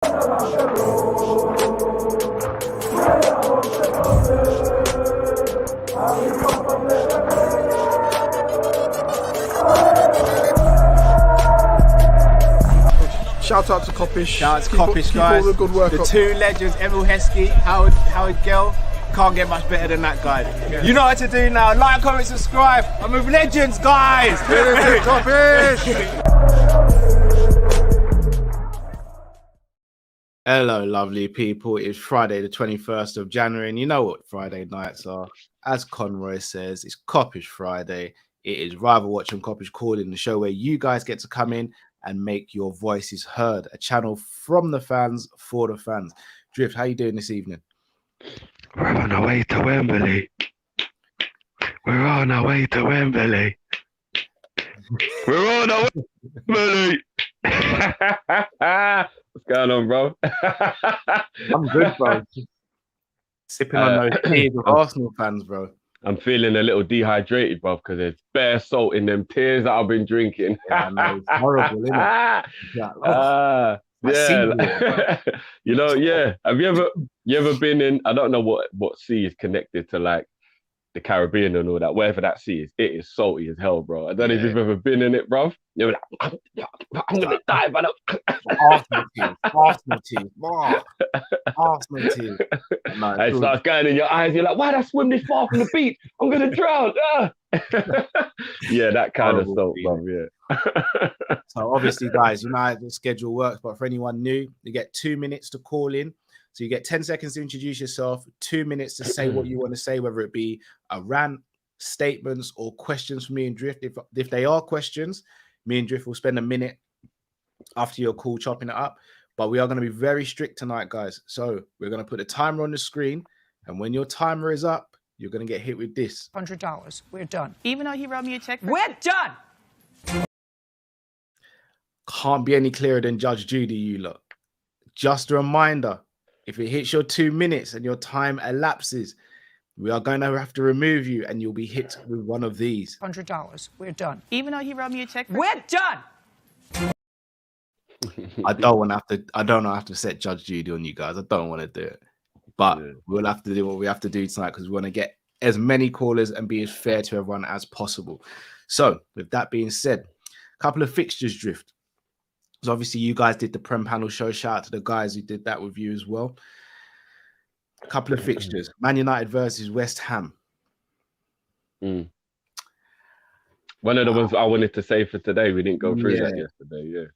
Shout out to Kopish. Shout out to Kopish, guys. All the good work the up. Two legends, Emil Heskey, Howard Gill. Can't get much better than that guy. Yeah. You know what to do now. Like, comment, subscribe. I'm with legends, guys. Kopish. Hello, lovely people. It's Friday, the 21st of January, and you know what Friday nights are. As Conroy says, it's Kop-Ish Friday. It is Rival Watch and Kop-Ish Call-In, the show where you guys get to come in and make your voices heard. A channel from the fans for the fans. Drift, how you doing this evening? We're on our way to Wembley. We're on our way to Wembley. We're on our way to Wembley. What's going on, bro? I'm good, bro. Sipping on those tears of Arsenal fans, bro. I'm feeling a little dehydrated, bro, because there's bare salt in them tears that I've been drinking. Yeah, I know, it's horrible, isn't it? Yeah. You know, yeah. Have you ever been in? I don't know what sea is connected to like the Caribbean and all that. Wherever that sea is, it is salty as hell, bro. I don't know if you've ever been in it, bro. You're like, I'm gonna die, but Arsenal team. No, it starts going in your eyes. You're like, why'd I swim this far from the beach? I'm gonna drown. Yeah, that kind of salt, bro. Yeah. So obviously, guys, you know how the schedule works. But for anyone new, you get 2 minutes to call in. So you get 10 seconds to introduce yourself, 2 minutes to say what you want to say, whether it be a rant, statements, or questions for me and Drift. If they are questions, me and Drift will spend a minute after your call chopping it up. But we are going to be very strict tonight, guys. So we're going to put a timer on the screen. And when your timer is up, you're going to get hit with this. $100. We're done. Even though he wrote me a check. We're done. Can't be any clearer than Judge Judy, you lot. Just a reminder. If it hits your 2 minutes and your time elapses, we are going to have to remove you and you'll be hit with one of these. $100. We're done. Even though he wrote me a check. We're done. I don't have to set Judge Judy on you guys. I don't want to do it. But we'll have to do what we have to do tonight because we want to get as many callers and be as fair to everyone as possible. So with that being said, a couple of fixtures, Drift. So obviously you guys did the Prem panel show. Shout out to the guys who did that with you as well. A couple of fixtures. Man United versus West Ham. One of the ones I wanted to say for today. We didn't go through that yesterday. Yeah.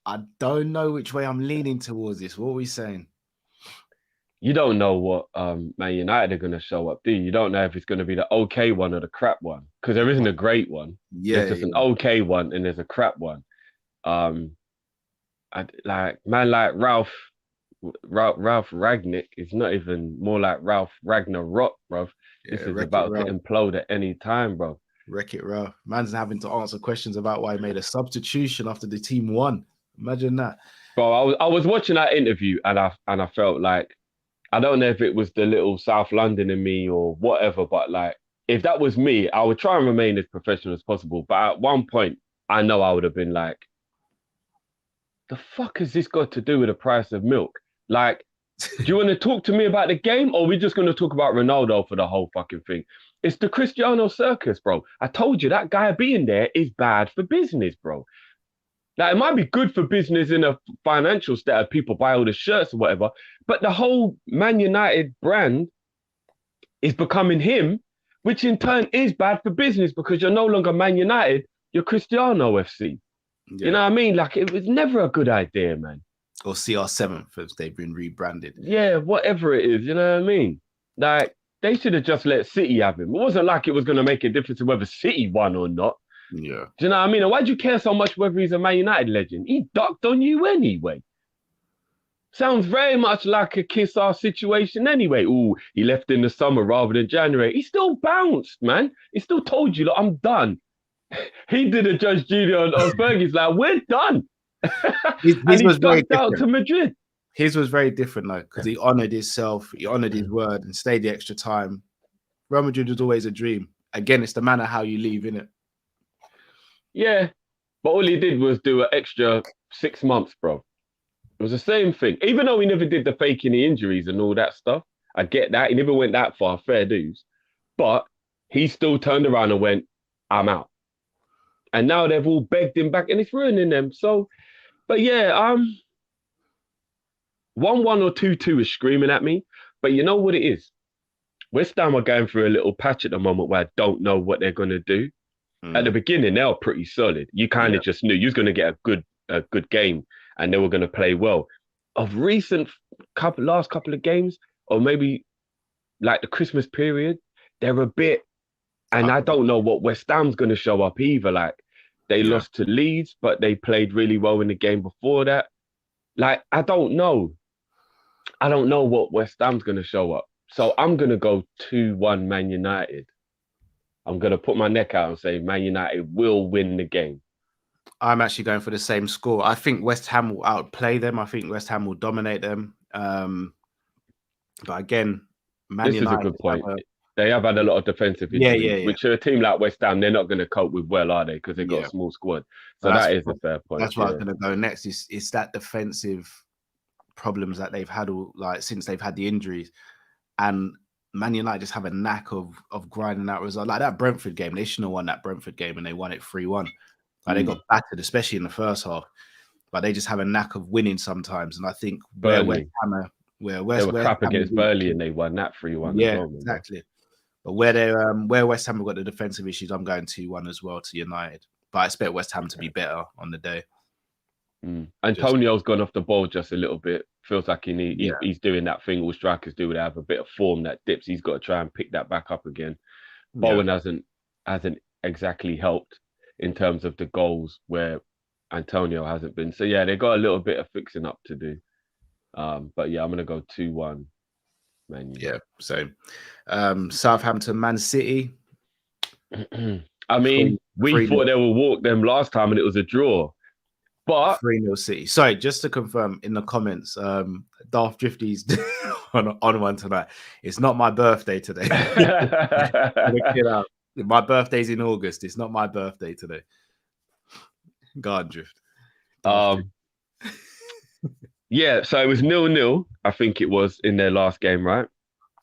I don't know which way I'm leaning towards this. What are we saying? You don't know what Man United are going to show up, do you? You don't know if it's going to be the okay one or the crap one. Because there isn't a great one. Yeah. There's just an okay one and there's a crap one. Like Ralph Ragnick is not even more like Ralph Ragnarok, bro. This is about to implode at any time, bro. Wreck-It Ralph. Man's having to answer questions about why he made a substitution after the team won. Imagine that. Bro, I was watching that interview and I felt like, I don't know if it was the little South London in me or whatever, but like, if that was me, I would try and remain as professional as possible. But at one point, I know I would have been like, the fuck has this got to do with the price of milk? Like, do you want to talk to me about the game or are we just going to talk about Ronaldo for the whole fucking thing? It's the Cristiano circus, bro. I told you that guy being there is bad for business, bro. Now, it might be good for business in a financial state, people buy all the shirts or whatever, but the whole Man United brand is becoming him, which in turn is bad for business because you're no longer Man United, you're Cristiano FC. Yeah. You know what I mean? Like, it was never a good idea, man. Or CR7 if they've been rebranded. Yeah, whatever it is, you know what I mean? Like, they should have just let City have him. It wasn't like it was going to make a difference whether City won or not. Yeah. Do you know what I mean? And why'd you care so much whether he's a Man United legend? He ducked on you anyway. Sounds very much like a kiss-ass situation anyway. Ooh, he left in the summer rather than January. He still bounced, man. He still told you, look, I'm done. He did a Judge Judy on Fergie's like, we're done. His and he was very out different. to Madrid. His was very different though, because he honoured himself, he honoured his word and stayed the extra time. Real Madrid was always a dream. Again, it's the manner how you leave, innit? Yeah, but all he did was do an extra 6 months, bro. It was the same thing. Even though he never did the faking the injuries and all that stuff, I get that. He never went that far, fair dues. But he still turned around and went, I'm out. And now they've all begged him back and it's ruining them. So, but yeah, 1-1 or 2-2 is screaming at me. But you know what it is? West Ham are going through a little patch at the moment where I don't know what they're going to do. At the beginning, they were pretty solid. You kind of just knew you was going to get a good game and they were going to play well. Of recent last couple of games, or maybe like the Christmas period, they're a bit, and I don't know what West Ham's going to show up either. Like they lost to Leeds, but they played really well in the game before that. Like, I don't know. I don't know what West Ham's going to show up. So I'm going to go 2-1 Man United. I'm going to put my neck out and say Man United will win the game. I'm actually going for the same score. I think West Ham will outplay them. I think West Ham will dominate them. But again, Man This United is a good point. They have had a lot of defensive injuries, which a team like West Ham, they're not going to cope with well, are they? Because they've got a small squad. So that is a fair point. That's where I was going to go next. It's that defensive problems that they've had since they've had the injuries. And Man United just have a knack of grinding out results. Like that Brentford game, they shouldn't have won that Brentford game and they won it 3-1. Like they got battered, especially in the first half. But they just have a knack of winning sometimes. And I think Burnley. Where West Ham, they were crap against Burnley and they won that 3-1. Yeah, exactly. But where West Ham have got the defensive issues, I'm going 2-1 as well to United. But I expect West Ham to be better on the day. Antonio's gone off the ball just a little bit. Feels like he's doing that thing all strikers do. They have a bit of form that dips. He's got to try and pick that back up again. Bowen hasn't exactly helped in terms of the goals where Antonio hasn't been. So yeah, they got a little bit of fixing up to do. But yeah, I'm gonna go 2-1. Man. Yeah, so Southampton, Man City. I mean, we thought they would walk them last time and it was a draw. But 3-0 City. Sorry, just to confirm in the comments, Darth Drifty's on one tonight. It's not my birthday today. My birthday's in August. It's not my birthday today. God Drift. Yeah, so it was 0-0. I think it was in their last game, right?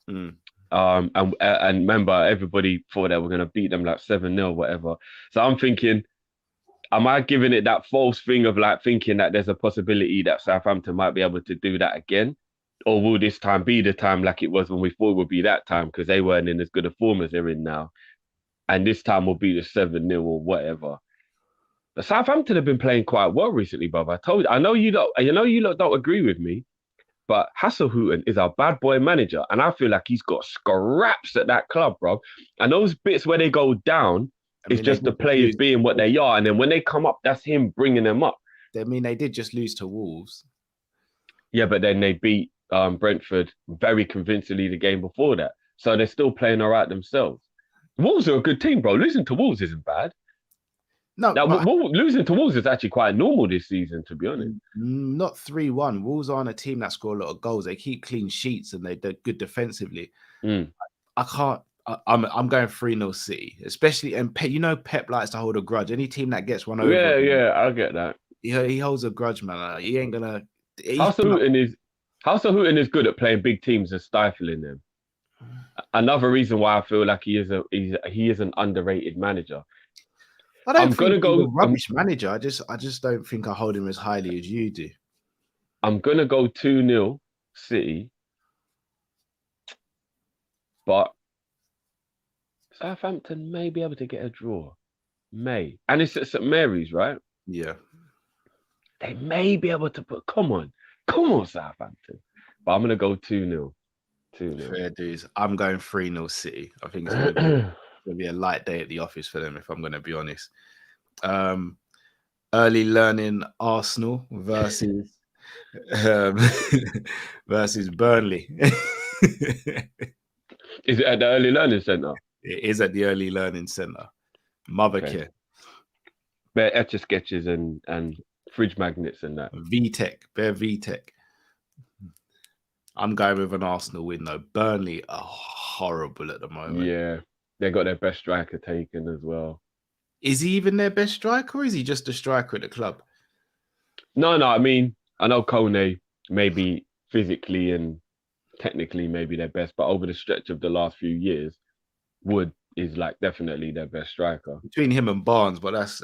And remember, everybody thought they were going to beat them like 7-0, whatever. So I'm thinking, am I giving it that false thing of like thinking that there's a possibility that Southampton might be able to do that again? Or will this time be the time like it was when we thought it would be that time because they weren't in as good a form as they're in now? And this time will be the 7-0 or whatever. But Southampton have been playing quite well recently, brother. I know you lot don't agree with me, but Hasselhouten is our bad boy manager. And I feel like he's got scraps at that club, bro. And those bits where they go down, it's just the players being what they are. And then when they come up, that's him bringing them up. I mean, they did just lose to Wolves. Yeah, but then they beat Brentford very convincingly the game before that. So they're still playing all right themselves. Wolves are a good team, bro. Losing to Wolves isn't bad. No, losing to Wolves is actually quite normal this season, to be honest. Not 3-1. Wolves aren't a team that score a lot of goals. They keep clean sheets and they're good defensively. I can't. I'm going 3-0 City, especially, and Pep likes to hold a grudge. Any team that gets one over, I get that. He holds a grudge, man. He ain't gonna. Hasselhouten is good at playing big teams and stifling them. Another reason why I feel like he is an underrated manager. I'm gonna go a rubbish manager. I just don't think I hold him as highly as you do. I'm gonna go 2-0 City, but Southampton may be able to get a draw. And it's at St Mary's, right? Yeah. They may be able to put. Come on, Southampton. But I'm gonna go 2-0. 2-0. Fair dues. I'm going 3-0 City. I think it's gonna be a light day at the office for them, if I'm gonna be honest. Early learning Arsenal versus Burnley. Is it at the Early Learning Centre? It is at the Early Learning Centre. Mothercare. Bare etch sketches and fridge magnets and that. Bare VTech. I'm going with an Arsenal win though. Burnley are horrible at the moment. Yeah, they got their best striker taken as well. Is he even their best striker, or is he just a striker at the club? No. I mean, I know Kone maybe physically and technically maybe their best, but over the stretch of the last few years, Wood is like definitely their best striker. Between him and Barnes, but that's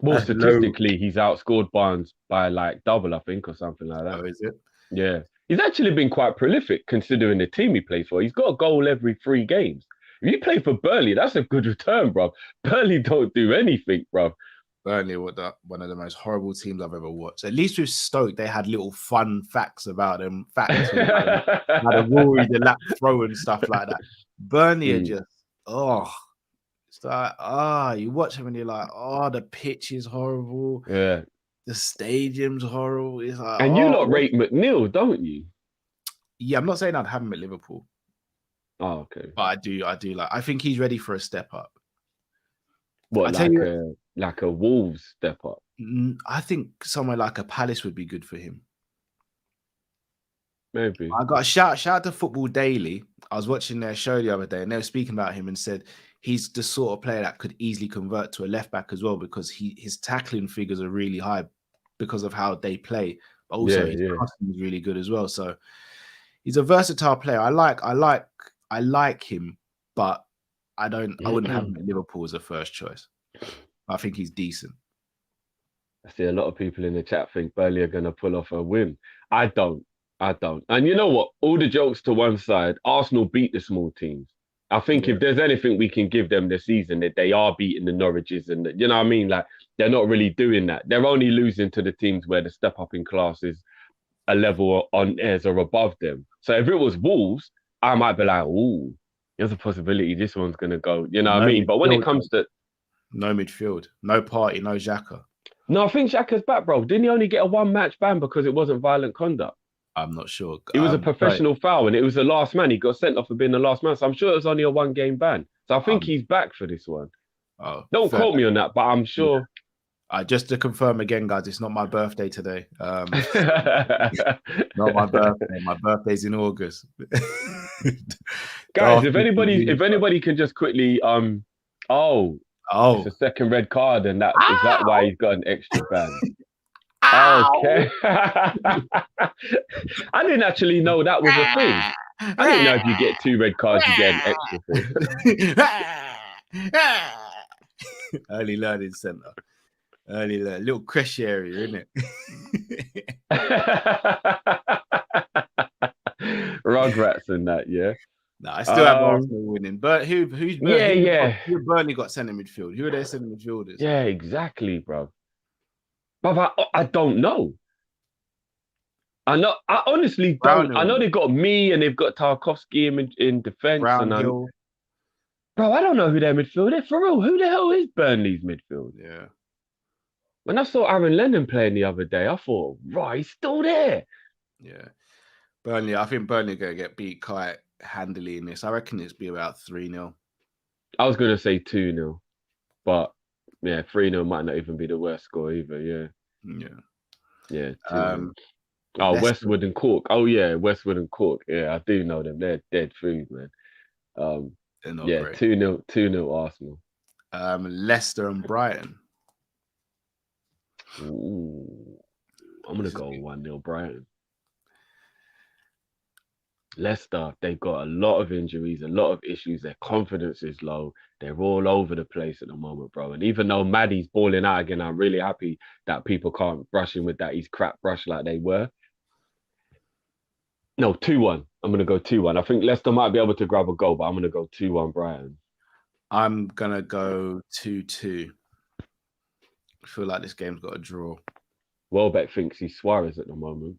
Well, that's low. statistically, he's outscored Barnes by like double, I think, or something like that. Oh, is it? Yeah. He's actually been quite prolific considering the team he plays for. He's got a goal every 3 games. If you play for Burnley, that's a good return, bro. Burnley don't do anything, bro. Burnley were one of the most horrible teams I've ever watched. At least with Stoke, they had little fun facts about them. Facts about them. Had a Rory the lap throw and stuff like that. Burnley are just, it's like, you watch them and you're like, the pitch is horrible. Yeah. The stadium's horrible. It's like, and you lot rate McNeil, don't you? Yeah, I'm not saying I'd have him at Liverpool. Oh, okay. But I do like, I think he's ready for a step up. What, like a Wolves step up? I think somewhere like a Palace would be good for him. Maybe. I got a shout out to Football Daily. I was watching their show the other day and they were speaking about him and said he's the sort of player that could easily convert to a left back as well because his tackling figures are really high because of how they play. But also his crossing is really good as well. So he's a versatile player. I like him, but I wouldn't have him at Liverpool as a first choice. I think he's decent. I see a lot of people in the chat think Burnley are going to pull off a win. I don't. And you know what? All the jokes to one side, Arsenal beat the small teams. I think if there's anything we can give them this season, that they are beating the Norwiches and you know what I mean? Like they're not really doing that. They're only losing to the teams where the step up in class is a level on airs or above them. So if it was Wolves, I might be like, ooh, there's a possibility this one's going to go. You know what I mean? But when it comes to... No midfield, no Party, no Xhaka. No, I think Xhaka's back, bro. Didn't he only get a 1-match ban because it wasn't violent conduct? I'm not sure. It was a professional foul and it was the last man. He got sent off for being the last man. So I'm sure it was only a 1-game ban. So I think he's back for this one. Don't quote me on that, but I'm sure. Just to confirm again, guys, it's not my birthday today. Not my birthday. My birthday's in August. Guys, if anybody can just quickly it's a second red card, and is that why he's got an extra ban? Okay. I didn't actually know that was a thing. I didn't know if you get 2 red cards, you get an extra thing. Early learning centre. Little crash area, isn't it? Rugrats and that, yeah. No, I still have Arsenal winning. But who's Burnley? Who Burnley got centre midfield? Who are their centre midfielders? Yeah, exactly, bro. But I don't know. I honestly don't. I know they've got me and they've got Tarkovsky in defence. Brownhill. Bro, I don't know who their midfield is. For real, who the hell is Burnley's midfield? Yeah. When I saw Aaron Lennon playing the other day, I thought, right, he's still there. Yeah. Burnley, I think Burnley are going to get beat quite handily in this. I reckon it's be about 3-0. I was going to say 2-0. But, yeah, 3-0 might not even be the worst score either, yeah. Yeah. 2-0. Westwood and Cork. Oh, yeah, Westwood and Cork. Yeah, I do know them. They're dead food, man. They're not great. 2-0 Arsenal. Leicester and Brighton. Ooh. I'm going to go 1-0 Brighton. Leicester, they've got a lot of injuries, a lot of issues. Their confidence is low. They're all over the place at the moment, bro. And even though Maddie's balling out again, I'm really happy that people can't brush him with that. He's crap brush like they were. No, 2-1. I'm going to go 2-1. I think Leicester might be able to grab a goal, but I'm going to go 2-1 Brighton. I'm going to go 2-2. I feel like this game's got a draw. Welbeck thinks he's Suarez at the moment.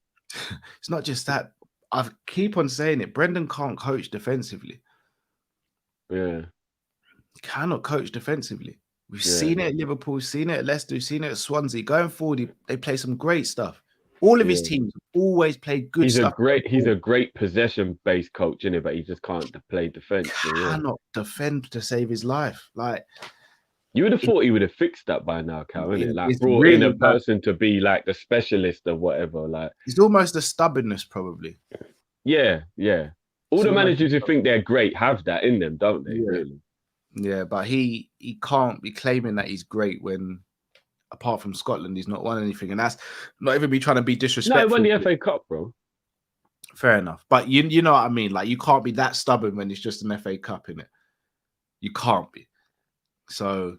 It's not just that. I keep on saying it. Brendan can't coach defensively. Yeah. He cannot coach defensively. We've seen it at Liverpool, seen it at Leicester, seen it at Swansea. Going forward, they play some great stuff. All of his teams always played good stuff. He's a great possession-based coach, isn't it? But he just can't play defense. Cannot defend to save his life. Like, you would have thought he would have fixed that by now, Cal, isn't it? Like brought really in a person to be like the specialist or whatever. Like it's almost a stubbornness, probably. Yeah. All the managers who think they're great have that in them, don't they? Yeah. Really? Yeah, but he can't be claiming that he's great when apart from Scotland, he's not won anything, and that's not even me trying to be No, he disrespectful. won the FA Cup, bro. Fair enough, but you know what I mean. Like, you can't be that stubborn when it's just an FA Cup, in it. You can't be. So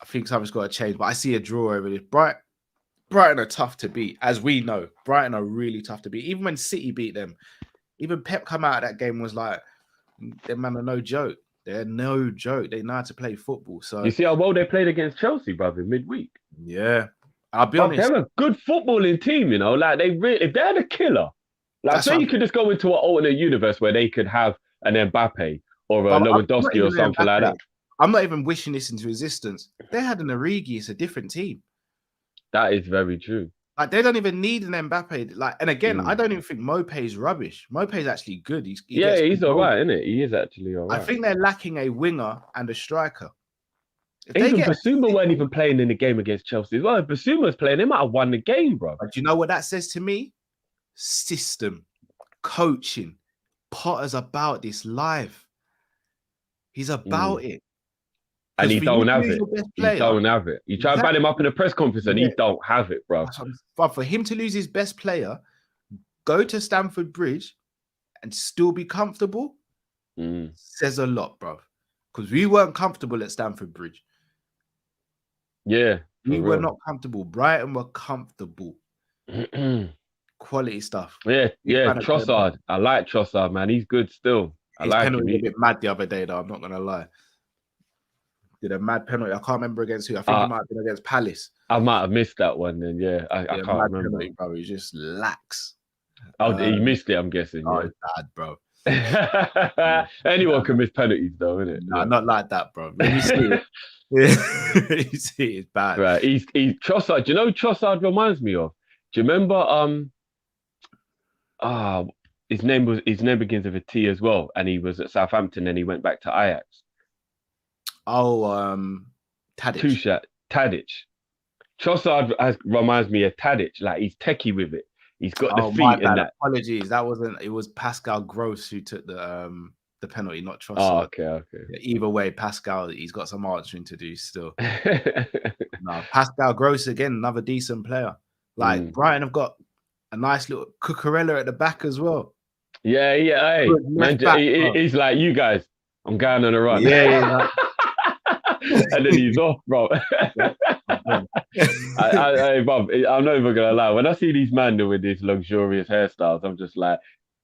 I think something's got to change. But I see a draw over this. Brighton are tough to beat, as we know. Brighton are really tough to beat. Even when City beat them, even Pep come out of that game was like, them man are no joke. They're no joke. They know how to play football. So You see how well they played against Chelsea, brother, midweek. yeah, I'll be But honest. they're a good footballing team, you know. Like if they're the killer, like That's say what you could just go into an alternate universe where they could have an Mbappe or a But I'm not Lewandowski or even something like Mbappe. that. I'm not even wishing this into existence. They had an Origi. It's a different team. That is very true. Like, they don't even need an Mbappe. Like, and again, Mm. I don't even think Mopé's rubbish. Mopé's actually good. He Yeah, gets he's good all goals. right, isn't it? He is actually all right. I think they're lacking a winger and a striker. If they Even get Basuma weren't even playing in the game against Chelsea as well. If Basuma was playing, they might have won the game, bro. But you know what that says to me? System, coaching. Potter's about this life. He's about it. And he 'Cause for you don't to have lose it. your best He player- don't have it. You try to ban him up in a press conference and he Yeah. don't have it, bro. But for him to lose his best player, go to Stamford Bridge and still be comfortable, says a lot, bro. Because we weren't comfortable at Stamford Bridge. Yeah. We for were real. not comfortable. Brighton were comfortable. Quality stuff. Yeah, Big yeah, fan of Trossard. I like Trossard, man. He's good still. I His like penalty him. was a bit mad the other day, though. I'm not gonna lie. Did a mad penalty. I can't remember against who. I think it might have been against Palace. I might have missed that one then. Yeah, I Yeah, can't mad remember. penalty, bro. He just lax. Oh, he missed it, I'm guessing. Oh, Yeah. it's bad, bro. Anyone can miss penalties, though, innit? Nah, not like that, bro. When you see it, you see it's bad. Right. He's Trossard. Do you know who Trossard reminds me of? Do you remember his name begins with a T as well, and he was at Southampton and he went back to Ajax. Oh, Tadic. Tadic. Trossard reminds me of Tadic. Like, he's techie with it. He's got the my feet in bad. that. Apologies. That wasn't. It was Pascal Gross who took the penalty, not Trossard. Oh, okay. Either way, Pascal, he's got some answering to do still. No, Pascal Gross again, another decent player. Like, Brighton have got a nice little Cucurella at the back as well. Yeah. Hey, Good man, left back, bro. he's like, you guys, I'm going on a run. Yeah. And then he's off, bro. Hey, Bob, I'm not even gonna lie. When I see these men with these luxurious hairstyles, I'm just like,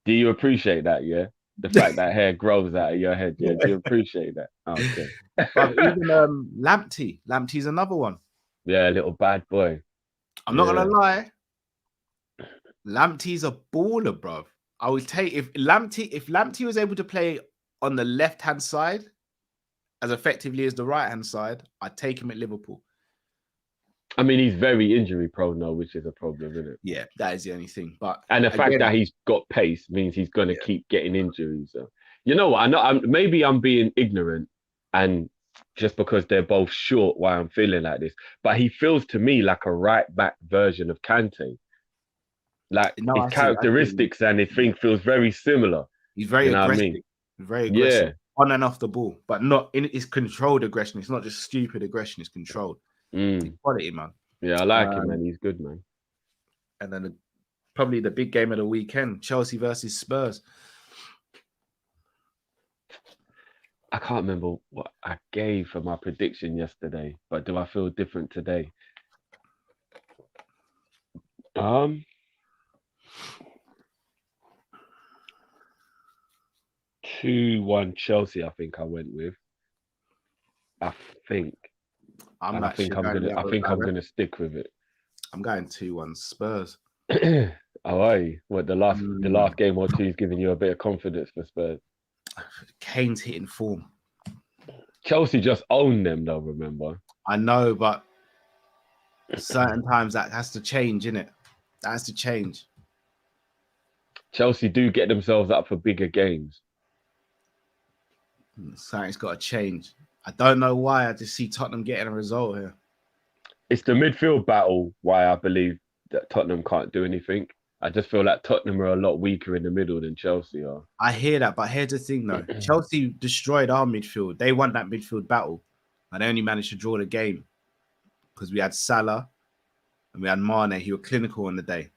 do you appreciate that? Yeah, the fact that hair grows out of your head. Yeah, do you appreciate that? Okay. But even Lamptey's another one. Yeah, little bad boy. I'm not gonna lie. Lamptey's a baller, bro. I would take if Lamptey was able to play on the left hand side as effectively as the right hand side, I'd take him at Liverpool. I mean, he's very injury prone now, which is a problem, isn't it? Yeah, that is the only thing. But and the fact that he's got pace means he's going to keep getting injuries. So, you know what? I know maybe I'm being ignorant, and just because they're both short, why I'm feeling like this. But he feels to me like a right back version of Kante. Like his characteristics and his thing feels very similar. He's very aggressive. I mean? Very aggressive. Yeah. On and off the ball, but not in it's controlled aggression. It's not just stupid aggression, it's controlled. It's quality, man. Yeah, I like him, man. He's good, man. And then probably the big game of the weekend, Chelsea versus Spurs. I can't remember what I gave for my prediction yesterday, but do I feel different today? 2-1 Chelsea, I think I went with. I think I'm gonna stick with it. I'm going 2-1 Spurs. Oh, are you? What, the last game or two is giving you a bit of confidence for Spurs? Kane's hitting form. Chelsea just owned them, though. Remember? I know, but certain times that has to change, innit? That has to change. Chelsea do get themselves up for bigger games. Something's got to change. I don't know why. I just see Tottenham getting a result here. It's the midfield battle why I believe that Tottenham can't do anything. I just feel like Tottenham are a lot weaker in the middle than Chelsea are. I hear that, but here's the thing, though. Chelsea destroyed our midfield. They won that midfield battle, and they only managed to draw the game. because we had Salah and we had Mane, who were clinical on the day.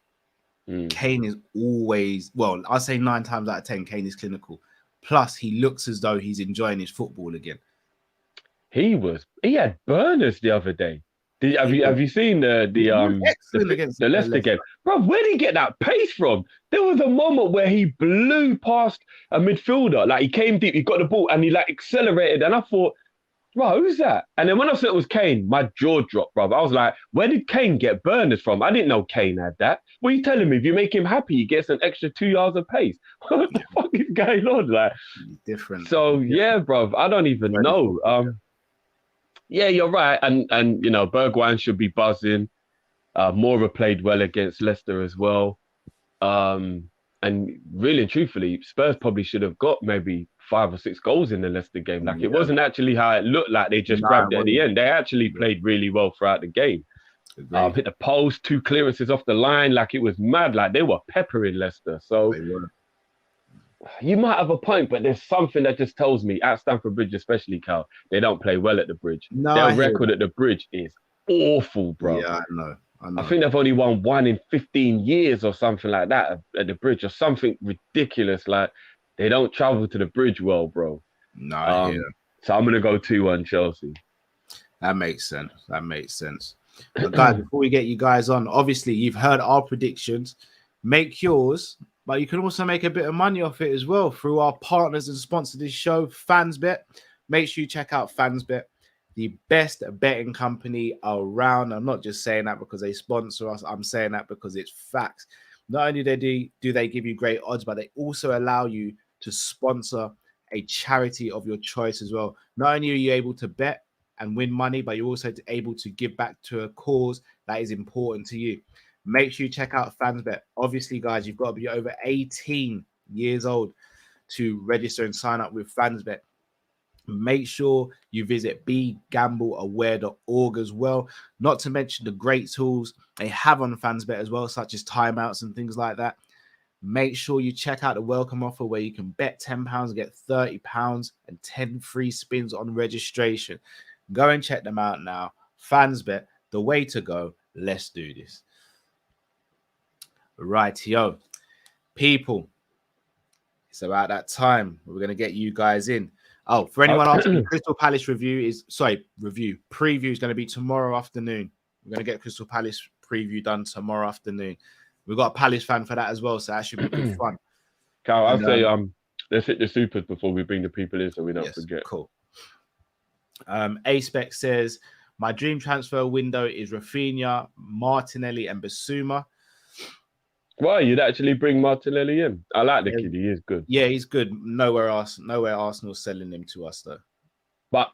Kane is always, well, I'll say 9 times out of 10, Kane is clinical. Plus, he looks as though he's enjoying his football again. He had burners the other day. Have you seen the Leicester game? Bro, where did he get that pace from? There was a moment where he blew past a midfielder. Like, he came deep, he got the ball, and he like accelerated. And I thought, bro, who's that? And then when I saw it was Kane, my jaw dropped, bro. I was like, where did Kane get burners from? I didn't know Kane had that. What are you telling me? If you make him happy, he gets an extra 2 yards of pace. What the fuck is going on? Like, different. So yeah, bro, I don't even know. Yeah, you're right. And you know, Bergwijn should be buzzing. Moura played well against Leicester as well. And really and truthfully, Spurs probably should have got maybe 5 or 6 goals in the Leicester game. Like, it wasn't actually how it looked like they just grabbed it at the end. They actually played really well throughout the game. Hit the post, 2 clearances off the line. Like, it was mad. Like, they were peppering Leicester. So you might have a point, but there's something that just tells me at Stamford Bridge, especially, Cal, they don't play well at the Bridge. Their record at the Bridge is awful, bro. Yeah, I know. I think they've only won 1 in 15 years or something like that at the Bridge, or something ridiculous. Like, they don't travel to the Bridge well, bro. No, so I'm gonna go 2-1 Chelsea. That makes sense. But guys, before we get you guys on, obviously you've heard our predictions. Make yours, but you can also make a bit of money off it as well through our partners and sponsor this show, FansBet. Make sure you check out FansBet, the best betting company around. I'm not just saying that because they sponsor us. I'm saying that because it's facts. Not only do they give you great odds, but they also allow you to sponsor a charity of your choice as well. Not only are you able to bet and win money, but you're also able to give back to a cause that is important to you. Make sure you check out FansBet. Obviously, guys, you've got to be over 18 years old to register and sign up with FansBet. Make sure you visit begambleaware.org as well. Not to mention the great tools they have on FansBet as well, such as timeouts and things like that. Make sure you check out the welcome offer where you can bet £10 and get £30 and 10 free spins on registration. Go and check them out now. FansBet, the way to go. Let's do this. Rightio. People, it's about that time. We're going to get you guys in. Oh, for anyone asking, Crystal Palace preview is going to be tomorrow afternoon. We're going to get Crystal Palace preview done tomorrow afternoon. We've got a Palace fan for that as well, so that should be good fun. Cal, I'll say let's hit the supers before we bring the people in so we don't forget. Cool. A-Spec says, my dream transfer window is Rafinha, Martinelli, and Basuma. Why you'd actually bring Martinelli in? I like the kid. He is good. Yeah, he's good. Nowhere Arsenal's selling him to us though. But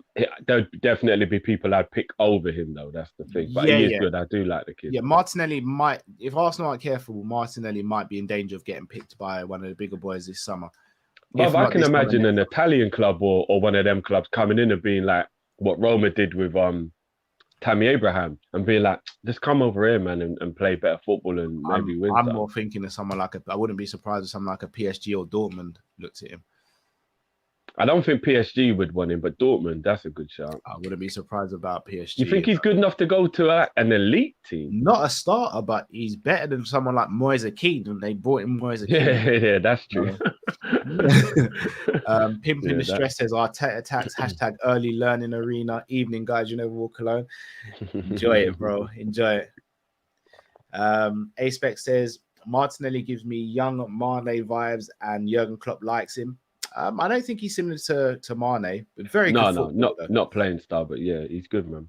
there'll definitely be people I'd pick over him though. That's the thing. But he is good. I do like the kid. Yeah, Martinelli might, if Arsenal aren't careful, Martinelli might be in danger of getting picked by one of the bigger boys this summer. But I can imagine an Italian club or one of them clubs coming in and being like what Roma did with Tammy Abraham and being like, just come over here, man, and play better football and maybe win. I'm more thinking of someone like I wouldn't be surprised if someone like a PSG or Dortmund looked at him. I don't think PSG would want him, but Dortmund, that's a good shout. I wouldn't be surprised about PSG. You think he's good enough to go to an elite team? Not a starter, but he's better than someone like Moise Keane when they brought in Moise Keane. Yeah, that's true. Pimping the Stress says, Arteta attacks, #early learning arena. Evening, guys, you never walk alone. Enjoy it, bro. Enjoy it. A-Spec says, Martinelli gives me young Mane vibes and Jurgen Klopp likes him. I don't think he's similar to Mane, but very good. Not playing style, but yeah, he's good, man.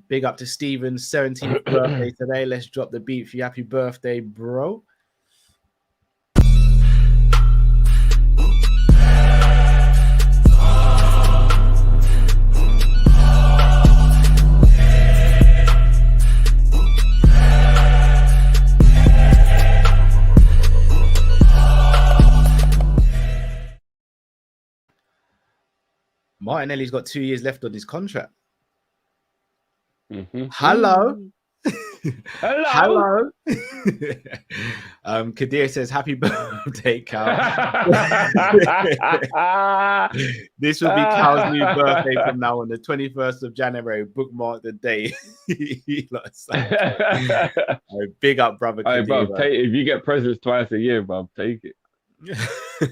Big up to Steven's 17th birthday today. Let's drop the beat for you. Happy birthday, bro. Martinelli's got 2 years left on his contract. Mm-hmm. Hello. Hello. Kadir says, happy birthday, Cal. This will be Cal's new birthday from now on, the 21st of January. Bookmark the day. Big up, brother. Hey, Kadir, bro, if you get presents twice a year, bro, take it. The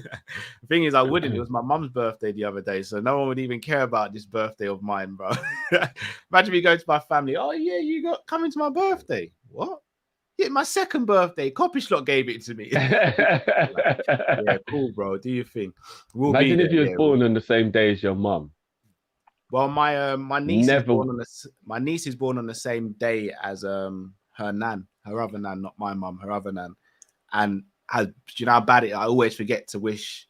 thing is, I wouldn't. It was my mum's birthday the other day, so no one would even care about this birthday of mine, bro. Imagine me going to my family. Oh yeah, you got coming to my birthday. What? Yeah, my second birthday. Kopish lot gave it to me. Yeah, cool, bro. Do your thing. Imagine if you was born on the same day as your mum. Well, my niece is born on my niece is born on the same day as her nan, her other nan, not my mum, her other nan, and. Do you know how bad it? I always forget to wish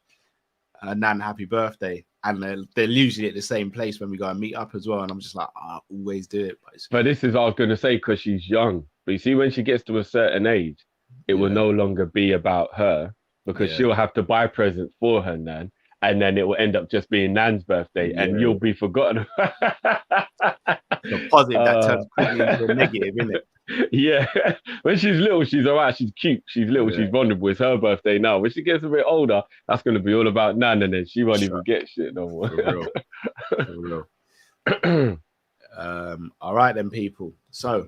Nan happy birthday, and they're usually at the same place when we go and meet up as well. And I'm just like, I always do it. But this is what I was going to say, because she's young. But you see, when she gets to a certain age, it will no longer be about her, because she'll have to buy presents for her Nan, and then it will end up just being Nan's birthday, and you'll be forgotten. The positive that turns quickly into a negative, isn't it? Yeah, when she's little, she's all right. She's cute. She's little. She's vulnerable. It's her birthday now. When she gets a bit older, that's going to be all about Nan, and then she won't even get shit no more. For real. All right, then, people. So,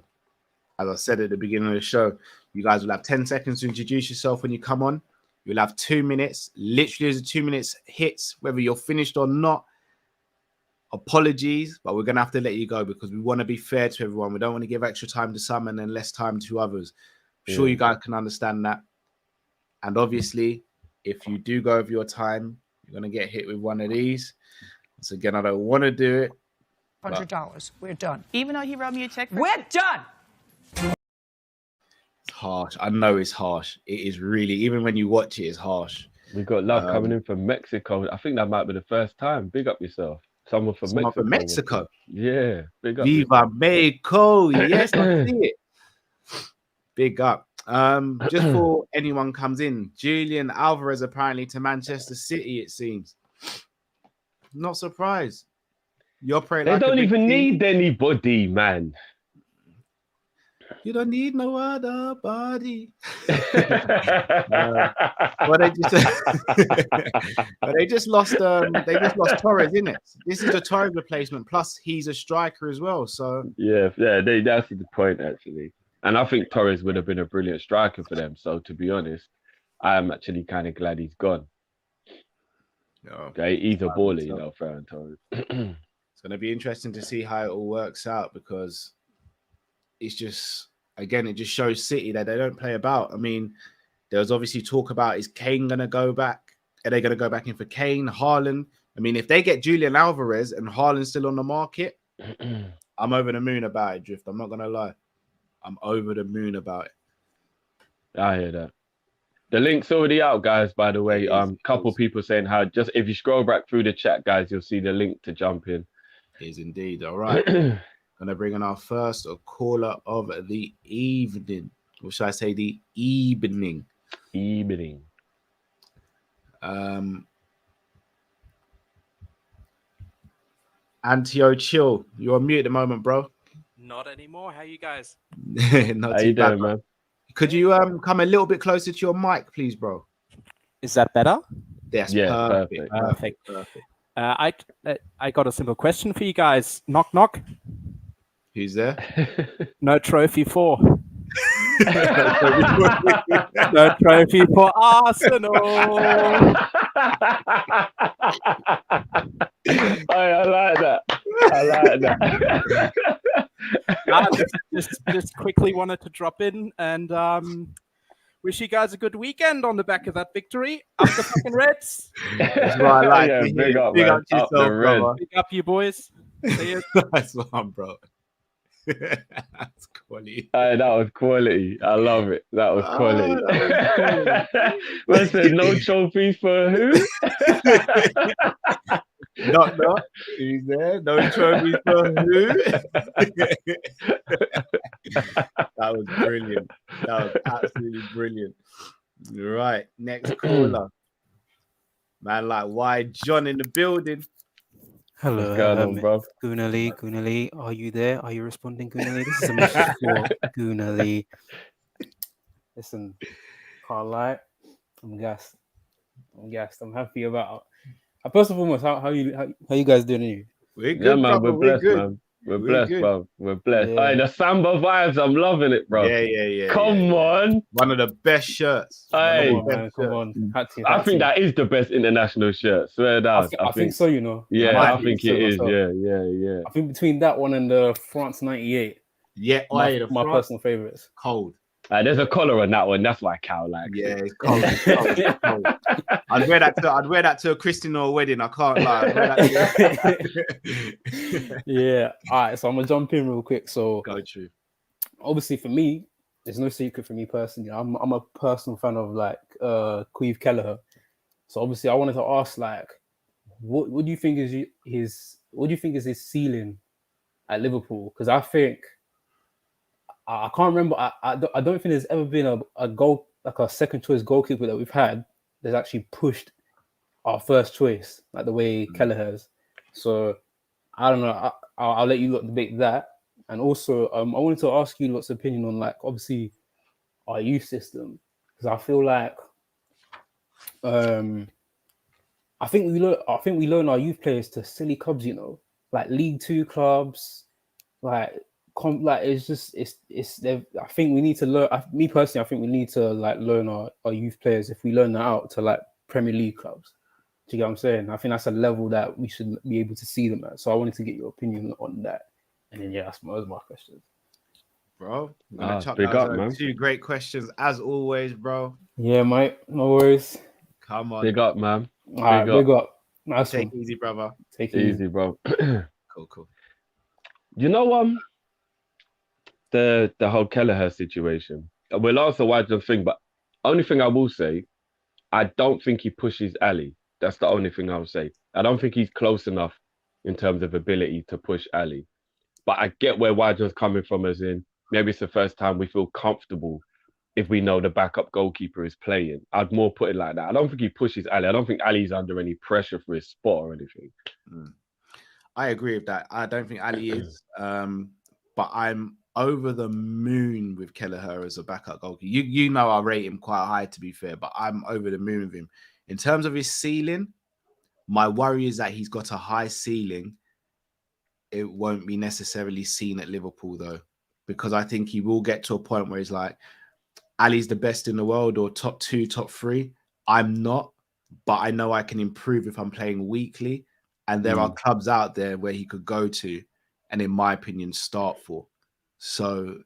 as I said at the beginning of the show, you guys will have 10 seconds to introduce yourself when you come on. You'll have 2 minutes. Literally, as the 2 minutes hits, whether you're finished or not. Apologies, but we're going to have to let you go because we want to be fair to everyone. We don't want to give extra time to some and then less time to others. I'm sure you guys can understand that. And obviously, if you do go over your time, you're going to get hit with one of these. So again, I don't want to do it. $100. We're done. Even though he wrote me a check for We're done. It's harsh. I know it's harsh. It is really, even when you watch it, it's harsh. We got love coming in from Mexico. I think that might be the first time. Big up yourself. Someone from Mexico. Yeah, big up. Viva Mexico. Yes, I see it. Big up. Just before anyone comes in, Julian Alvarez apparently to Manchester City, it seems. Not surprised. You operate they don't even need anybody, man. You don't need no other body. Well, they just lost Torres, isn't it? This is a Torres replacement. Plus, he's a striker as well. So that's the point actually. And I think Torres would have been a brilliant striker for them. So to be honest, I'm actually kind of glad he's gone. Okay, he's a baller, you know, Ferran Torres. It's going to be interesting to see how it all works out because it's just, again, it just shows City that they don't play about. I mean, there was obviously talk about, is Kane going to go back? Are they going to go back in for Kane, Haaland? I mean, if they get Julian Alvarez and Haaland's still on the market, I'm over the moon about it, Drift. I'm not going to lie. I'm over the moon about it. I hear that. The link's already out, guys, by the way. Couple people saying how, just if you scroll back through the chat, guys, you'll see the link to jump in. It is indeed. All right. Going to bring on our first caller of the evening. Or should I say the evening? Evening. Antio Chill, you're on mute at the moment, bro. Not anymore. How you guys? Not how too you bad, doing, man? Could you come a little bit closer to your mic, please, bro? Is that better? Yes, yeah, perfect. I got a simple question for you guys. Knock, knock. Who's there? No trophy for. No trophy for Arsenal. I like that. I like that. Just quickly wanted to drop in and wish you guys a good weekend on the back of that victory. Up the fucking Reds. That's what I like. Yeah, big up yourself, brother. Big up you boys. See you. That's one, bro. That's quality. That was quality. I love it. That was quality. Man said no trophies for who? Not. Who's there? No trophies for who? That was brilliant. That was absolutely brilliant. Right, next caller. Man, like, why John in the building? Hello, What's going on, bro? Gunali, are you there? Are you responding, Gunali? This is a message for Gunali. Listen, can't lie, I'm gassed. I'm happy about. First and foremost, how you guys doing? Anyway? We're Yeah, good, man, brother. we're We're blessed, good. man. We're We're blessed, good. bro. We're blessed. Yeah. Hey, the Samba vibes, I'm loving it, bro. Yeah. Come on. One of the best shirts. Hey. Come on. I think that is the best international shirt. Swear down. I think so, you know. Yeah, Might I think it is. myself. Yeah. I think between that one and the France '98, Yeah, my France, personal favorites. cold. There's a collar on that one. That's why Cal likes Yeah, it. it's cold. It's cold. I'd wear that to a Christian or a wedding. I can't lie. Yeah. All right. So I'm gonna jump in real quick. So Go true. obviously for me, there's no secret for me personally. I'm a personal fan of like Queeve Kelleher. So obviously I wanted to ask like, what do you think is his ceiling at Liverpool? Because I think I can't remember. I don't think there's ever been a goal like a second choice goalkeeper that we've had that's actually pushed our first choice like the way Kelleher has. So I don't know. I'll let you lot debate that. And also, I wanted to ask you lots of opinion on like obviously our youth system, because I feel like I think we loan our youth players to silly clubs, you know, like League Two clubs, like I think we need to learn. Me personally, I think we need to like learn our youth players. If we learn that out to like Premier League clubs, do you get what I'm saying? I think that's a level that we should be able to see them at. So I wanted to get your opinion on that. And then those are my questions. Bro, I'm gonna chuck big those up, man. 2 great questions as always, bro. Yeah, mate. No worries. Come on. Big up, man. All right, big up. Nice Take one. it easy, brother. Take it Easy, bro. Cool. You know, the whole Kelleher situation. We'll answer why the thing, but only thing I will say, I don't think he pushes Ali. That's the only thing I'll say. I don't think he's close enough in terms of ability to push Ali. But I get where Wajon's coming from, as in maybe it's the first time we feel comfortable if we know the backup goalkeeper is playing. I'd more put it like that. I don't think he pushes Ali. I don't think Ali's under any pressure for his spot or anything. I agree with that. I don't think Ali is. But I'm over the moon with Kelleher as a backup goalkeeper. You know I rate him quite high, to be fair, but I'm over the moon with him. In terms of his ceiling, my worry is that he's got a high ceiling. It won't be necessarily seen at Liverpool, though, because I think he will get to a point where he's like, Ali's the best in the world or top 2, top 3. I'm not, but I know I can improve if I'm playing weekly. And there are clubs out there where he could go to and, in my opinion, start for. So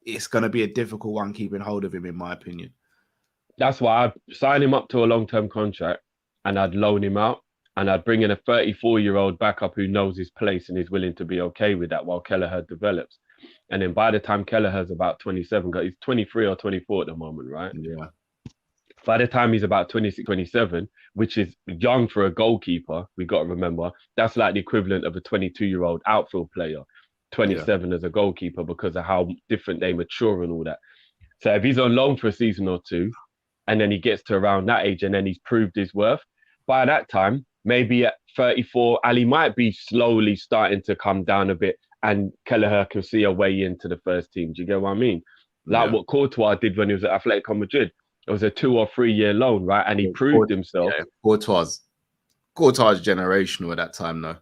it's going to be a difficult one keeping hold of him, in my opinion. That's why I'd sign him up to a long-term contract and I'd loan him out and I'd bring in a 34-year-old backup who knows his place and is willing to be okay with that while Kelleher develops. And then by the time Kelleher's about 27, he's 23 or 24 at the moment, right? Yeah. By the time he's about 26, 27, which is young for a goalkeeper, we got to remember, that's like the equivalent of a 22-year-old outfield player, 27 as a goalkeeper, because of how different they mature and all that. So if he's on loan for a season or two, and then he gets to around that age and then he's proved his worth, by that time, maybe at 34, Ali might be slowly starting to come down a bit and Kelleher can see a way into the first team. Do you get what I mean? Like what Courtois did when he was at Atletico Madrid. It was a 2 or 3 year loan, right? And he proved himself. Yeah, Courtois generational at that time, though.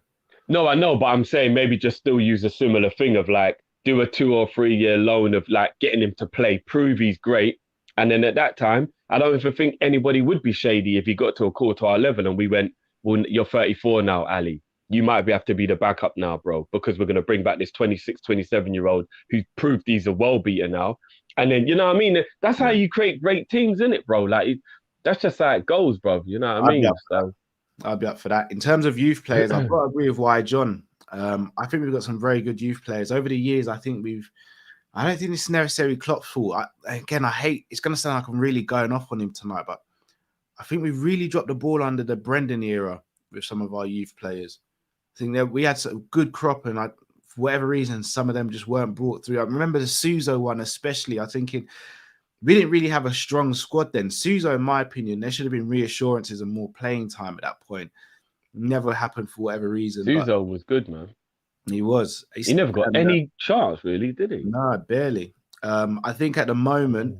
No, I know, but I'm saying maybe just still use a similar thing of like, do a 2 or 3 year loan of like getting him to play, prove he's great. And then at that time, I don't even think anybody would be shady if he got to a Courtois level and we went, well, you're 34 now, Ali. You might have to be the backup now, bro, because we're going to bring back this 26, 27-year-old who's proved he's a well beater now. And then, you know what I mean? That's how you create great teams, isn't it, bro? Like, that's just how it goes, bro. You know what I mean? I'll be up for that. In terms of youth players, I've got to agree with why John. I think we've got some very good youth players. Over the years, I don't think it's necessarily Klopp's fault. It's going to sound like I'm really going off on him tonight, but I think we've really dropped the ball under the Brendan era with some of our youth players. I think that we had a good crop, and for whatever reason, some of them just weren't brought through. I remember the Suso one especially. I think we didn't really have a strong squad then. Suso, in my opinion, there should have been reassurances and more playing time at that point. Never happened for whatever reason. Suso was good, man. He was. He never got any chance, really, did he? No, barely. I think at the moment,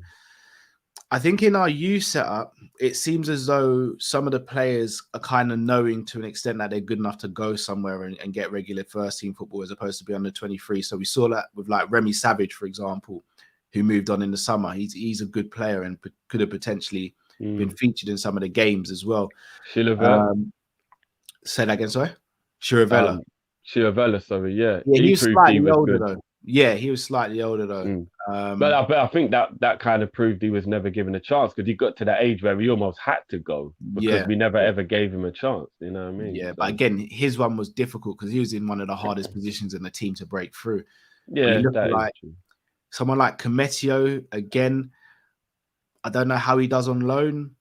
I think in our youth setup, it seems as though some of the players are kind of knowing to an extent that they're good enough to go somewhere and get regular first team football as opposed to be under 23. So we saw that with like Remy Savage, for example, who moved on in the summer. He's a good player and could have potentially been featured in some of the games as well. Say that again, sorry? Chiravella, sorry, yeah. Yeah, he was slightly older though. Yeah, he was slightly older though. But I think that kind of proved he was never given a chance because he got to that age where he almost had to go because we never ever gave him a chance. You know what I mean? Yeah, but again, his one was difficult because he was in one of the hardest positions in the team to break through. Yeah, that is true. Someone like Cometio, again, I don't know how he does on loan.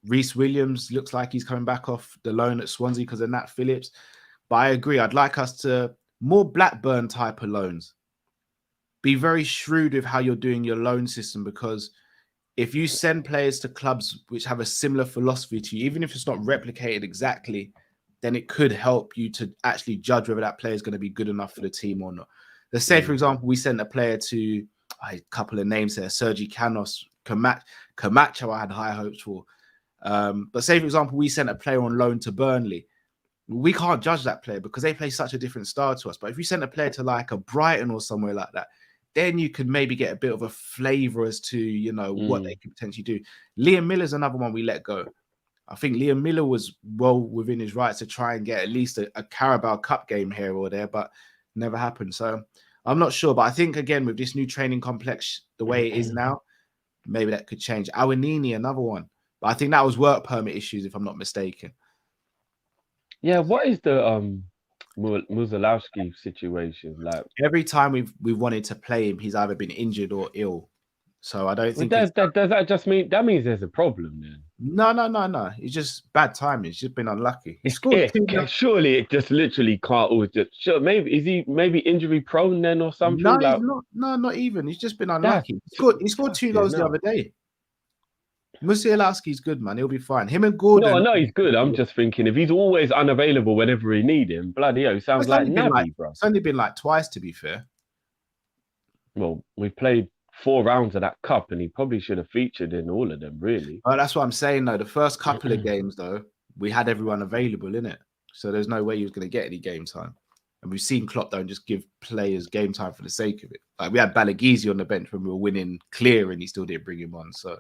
Reece Williams looks like he's coming back off the loan at Swansea because of Nat Phillips. But I agree. I'd like us to more Blackburn type of loans. Be very shrewd with how you're doing your loan system because if you send players to clubs which have a similar philosophy to you, even if it's not replicated exactly, then it could help you to actually judge whether that player is going to be good enough for the team or not. Let's say, for example, we sent a player to a couple of names there, Sergi Canos, Camacho, I had high hopes for. But say, for example, we sent a player on loan to Burnley. We can't judge that player because they play such a different style to us. But if you send a player to like a Brighton or somewhere like that, then you could maybe get a bit of a flavor as to, you know, what they could potentially do. Liam Miller's another one we let go. I think Liam Miller was well within his rights to try and get at least a Carabao Cup game here or there, but never happened. So I'm not sure. But I think, again, with this new training complex, the way it is now, maybe that could change. Awanini, another one. But I think that was work permit issues, if I'm not mistaken. Yeah, what is the Muzalowski situation like? Every time we've wanted to play him, he's either been injured or ill. So I don't think does that just mean that means there's a problem then? No. It's just bad timing. He's just been unlucky. He scored surely it just literally can't always just maybe is he maybe injury prone then or something? No, he's not. No, not even. He's just been unlucky. He scored 2 goals the other day. Musialowski's good, man. He'll be fine. Him and Gordon. No, I know he's good. I'm just thinking if he's always unavailable whenever we need him, bloody hell, he sounds like Naby, bro. It's only been like twice, to be fair. Well, we've played 4 rounds of that cup, and he probably should have featured in all of them, really. Oh, that's what I'm saying, though. The first couple of games, though, we had everyone available in it, so there's no way he was going to get any game time. And we've seen Klopp don't just give players game time for the sake of it. Like we had Balagizi on the bench when we were winning clear, and he still didn't bring him on. So.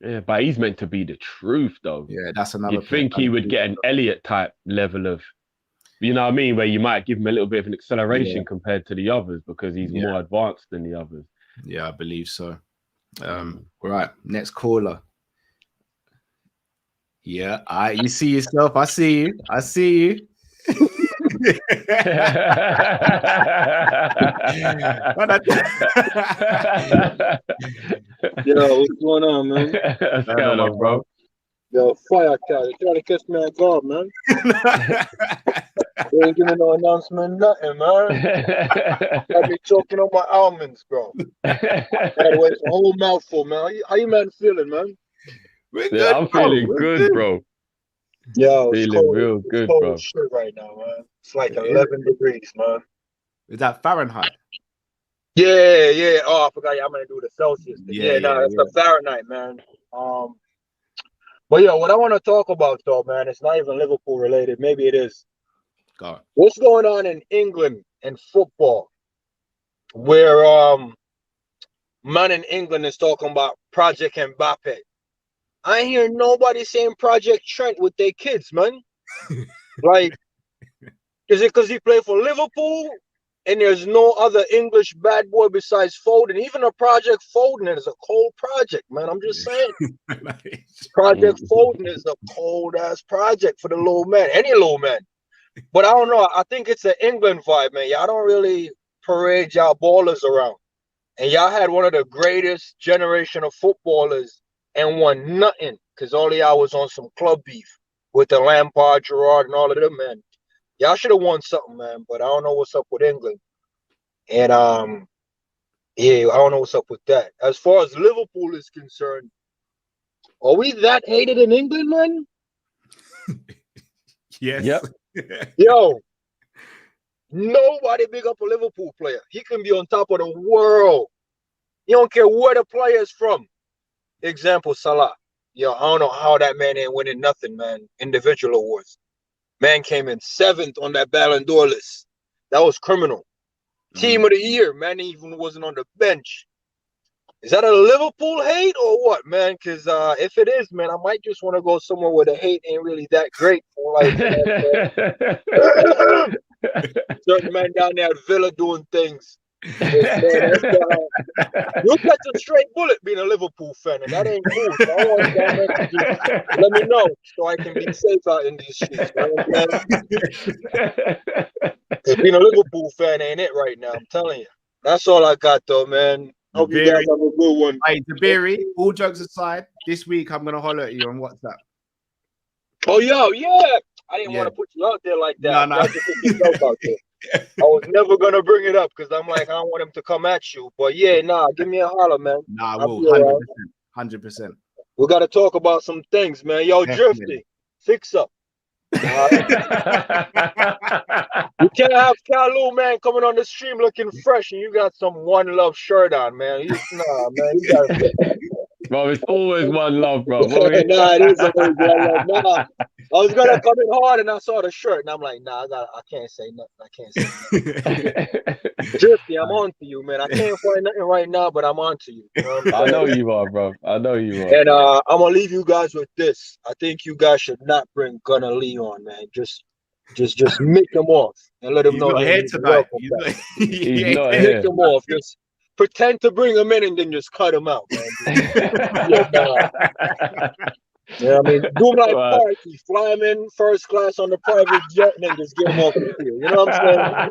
Yeah, but he's meant to be the truth, though. Yeah, that's another. You'd think he would get an Elliott type level of, you know what I mean, where you might give him a little bit of an acceleration compared to the others because he's more advanced than the others. Yeah, I believe so. Right, next caller. Yeah, you see yourself. I see you. I see you. Yo, what's going on, man? What's going on, bro? Yo, fire cat. You trying to catch me at guard, man. You ain't giving no announcement, nothing, man. Got me choking on my almonds, bro. By the way, it's a whole mouthful, man. How you man feeling, man? Yeah, I'm feeling good, bro. Yo, feeling real good, bro. Shit right now, man. It's like 11 degrees, man. Is that Fahrenheit? Yeah. Oh, I forgot. I'm gonna do the Celsius thing. It's the Fahrenheit, man. But yo, what I want to talk about, though, man, it's not even Liverpool related. Maybe it is. God. What's going on in England and football, where man in England is talking about Project Mbappe? I ain't hear nobody saying Project Trent with their kids, man. Like, is it because he played for Liverpool and there's no other English bad boy besides Foden? Even a Project Foden is a cold project, man. I'm just saying. Project Foden is a cold-ass project for the little man, any little man. But I don't know. I think it's an England vibe, man. Y'all don't really parade y'all ballers around. And y'all had one of the greatest generation of footballers and won nothing because all of y'all was on some club beef with the Lampard, Gerrard, and all of them, man. Y'all should have won something, man, but I don't know what's up with England. And, I don't know what's up with that. As far as Liverpool is concerned, are we that hated in England, man? Yes. Yep. Yo, nobody big up a Liverpool player. He can be on top of the world. You don't care where the player is from. Example, Salah. Yo, I don't know how that man ain't winning nothing, man. Individual awards. Man came in 7th on that Ballon d'Or list. That was criminal. Team of the year, man, even wasn't on the bench. Is that a Liverpool hate or what, man? Because if it is, man, I might just want to go somewhere where the hate ain't really that great. For like, certain man down there at Villa doing things. Man, you'll catch a straight bullet being a Liverpool fan, and that ain't cool. So I want that man to just let me know so I can be safe out in these streets. You know what I'm saying? Because being a Liverpool fan ain't it right now. I'm telling you. That's all I got, though, man. Hope you guys have a good one. Hey, Zabiri, all jokes aside, this week I'm going to holler at you on WhatsApp. Oh, yo, yeah. I didn't want to put you out there like that. No. I just put yourself out there. I was never going to bring it up because I'm like, I don't want him to come at you. But, yeah, give me a holler, man. Nah, I will. 100%. 100%. We got to talk about some things, man. Yo, Drifty, fix up. You can't have KALL-IN, man, coming on the stream looking fresh and you got some One Love shirt on, man. You gotta Bro, it's always one love, bro. Nah, it is always one love. Nah, I was gonna come in hard and I saw the shirt and I'm like, nah, I can't say nothing. I can't say nothing. Drifty, I'm on to you, man. I can't find nothing right now, but I'm on to you. You know I know you are, bro. I know you are. And I'm gonna leave you guys with this. I think you guys should not bring Gunnar Lee on, man. Just make them off and let them know not here tonight. He's not make here. them off. Just pretend to bring him in and then just cut him out, man. Yeah, I mean, do him like Parky, fly him in first class on the private jet and then just get him off the field. You know what I'm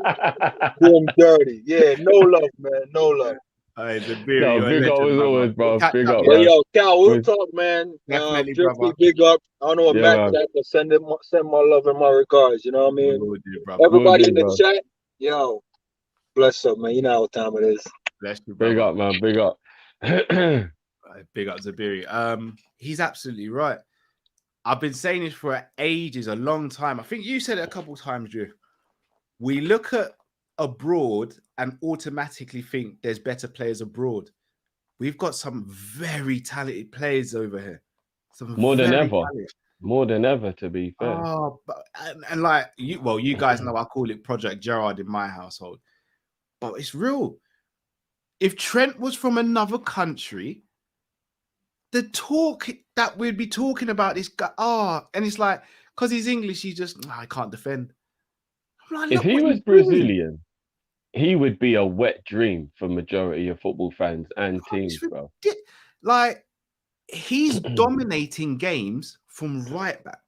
saying? Do him dirty. Yeah, no love, man. No love. Hey, the big up as always, bro. Big up, man. Yo, Cal, we'll talk, man. Drifty, big up. I don't know what Matt said, but send my love and my regards. You know what I mean? Everybody in the chat, yo, bless up, man. You know what time it is. Bless you, big up, man. Big up. Big up Zabiri. He's absolutely right. I've been saying this for ages, a long time. I think you said it a couple of times, Drew. We look at abroad and automatically think there's better players abroad. We've got some very talented players over here. More than ever, to be fair. Oh, and like you guys know I call it Project Gerrard in my household, but it's real. If Trent was from another country, the talk that we'd be talking about this guy, and it's like, because he's English, he just, I can't defend. Like, if he was Brazilian, he would be a wet dream for majority of football fans and teams, bro. Like, he's dominating games from right back.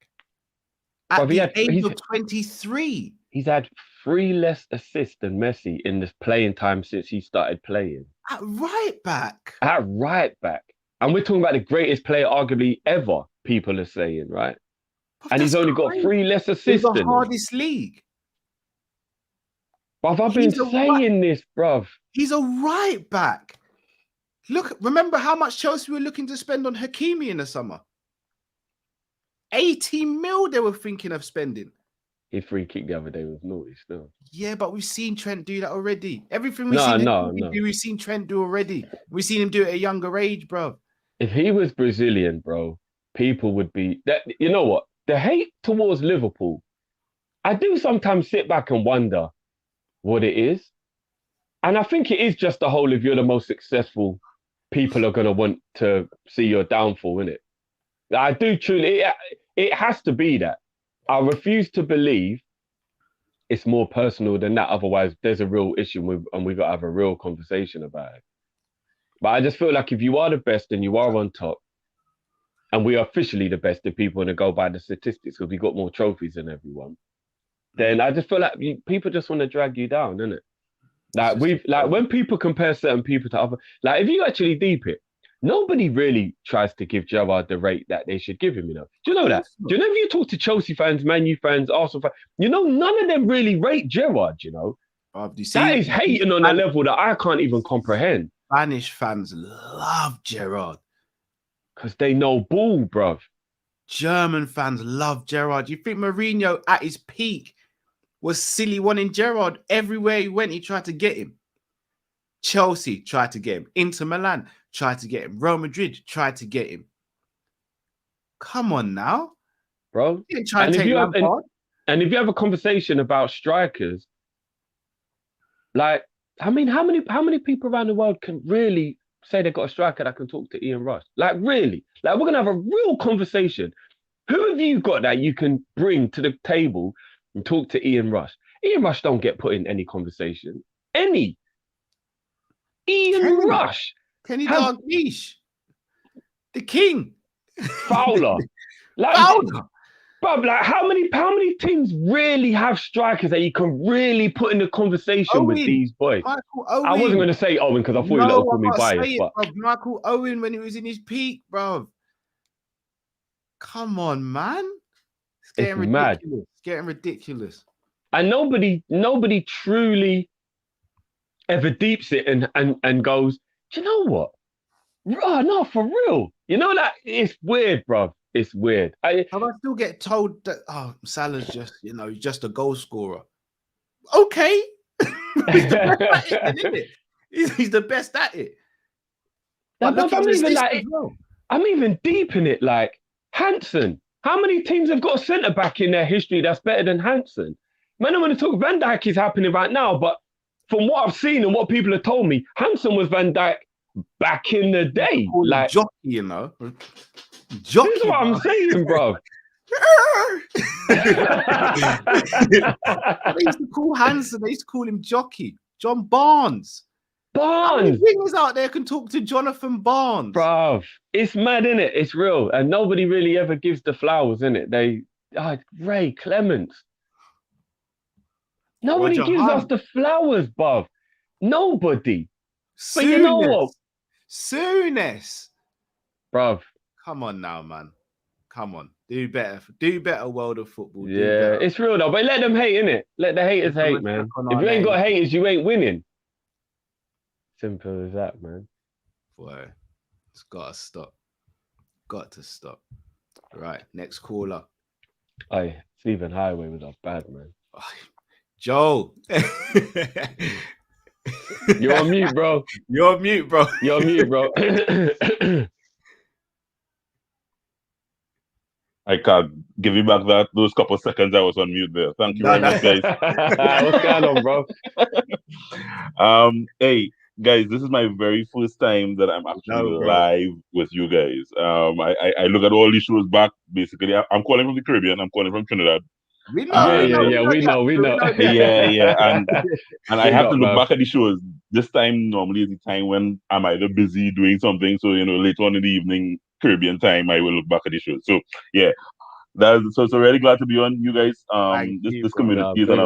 At the age of 23. He's had 3 less assists than Messi in this playing time since he started playing. At right back. At right back. And we're talking about the greatest player arguably ever, people are saying, right? And he's only got 3 less assists. It's the hardest league. Bruv, I've been saying this, bruv. He's a right back. Look, remember how much Chelsea were looking to spend on Hakimi in the summer? 80 mil they were thinking of spending. His free kick the other day was naughty still. Yeah, but we've seen Trent do that already. Everything we've seen we've seen Trent do already. We've seen him do it at a younger age, bro. If he was Brazilian, bro, people would be that. You know what? The hate towards Liverpool, I do sometimes sit back and wonder what it is. And I think it is just the whole, if you're the most successful, people are going to want to see your downfall, innit? I do truly, it has to be that. I refuse to believe it's more personal than that. Otherwise, there's a real issue and we've got to have a real conversation about it. But I just feel like if you are the best and you are on top, and we are officially the best if people want to go by the statistics because we got more trophies than everyone, then I just feel like people just want to drag you down, innit? Like when people compare certain people to other, like if you actually deep it, nobody really tries to give Gerrard the rate that they should give him, you know. Do you know that? Do you know if you talk to Chelsea fans, Man U fans, Arsenal fans, you know, none of them really rate Gerrard, you know. That is hating on a level that I can't even comprehend. Spanish fans love Gerrard. Because they know ball, bruv. German fans love Gerrard. You think Mourinho at his peak was silly wanting Gerrard? Everywhere he went, he tried to get him. Chelsea tried to get him. Inter Milan tried to get him. Real Madrid tried to get him. Come on now, bro. You didn't try and take Lampard. And if you have a conversation about strikers, like, I mean, how many people around the world can really say they got a striker that can talk to Ian Rush? Like, really? Like, we're gonna have a real conversation. Who have you got that you can bring to the table and talk to Ian Rush? Ian Rush don't get put in any conversation. Ian Rush. Kenny Dalglish. The king. Fowler. Like, Fowler. Bruv, like how many teams really have strikers that you can really put in the conversation with these boys? Michael Owen. I wasn't going to say Owen because I thought you let call me biased. But Michael Owen when he was in his peak, bro. Come on, man. It's getting ridiculous. Mad. It's getting ridiculous. And nobody truly ever deeps it and goes, do you know what? Oh, no, for real. You know that it's weird, bro. It's weird. I still get told that Salah's just a goal scorer. Okay. He's the best at it, isn't it? He's the best at it. I'm even deep in it. Like Hansen. How many teams have got a centre back in their history that's better than Hansen? Man, I'm going to talk Van Dijk is happening right now, but from what I've seen and what people have told me, Hansen was Van Dijk back in the day. Like jockey, you know. Jockey, this is what I'm saying, bro. They used to call Hansen, they used to call him Jockey. John Barnes. How many wingers out there can talk to Jonathan Barnes? Bro, it's mad, innit? It's real. And nobody really ever gives the flowers, innit? Ray Clements. Nobody gives us the flowers, bruv. Nobody. But you know what? Soonest. Bruv. Come on now, man. Come on. Do better. Do better, world of football. Yeah, it's real though. But let them hate, innit? Let the haters hate, man. If you ain't got haters, you ain't winning. Simple as that, man. Boy, it's got to stop. Got to stop. Right, next caller. Aye, Stephen Highway was off bad, man. Joe. You're on mute, bro. You're on mute, bro. You're on mute, bro. I can't give you back those couple seconds I was on mute there. Thank you very much, guys. What's going on, bro? Hey, guys, this is my very first time that I'm actually live with you guys. I look at all these shows back. Basically, I'm calling from the Caribbean. I'm calling from Trinidad. We know. We know. Yeah. And I have to look back at the shows. This time normally is the time when I'm either busy doing something. So, later on in the evening, Caribbean time, I will look back at the shows. So yeah, so really glad to be on, you guys. This community is an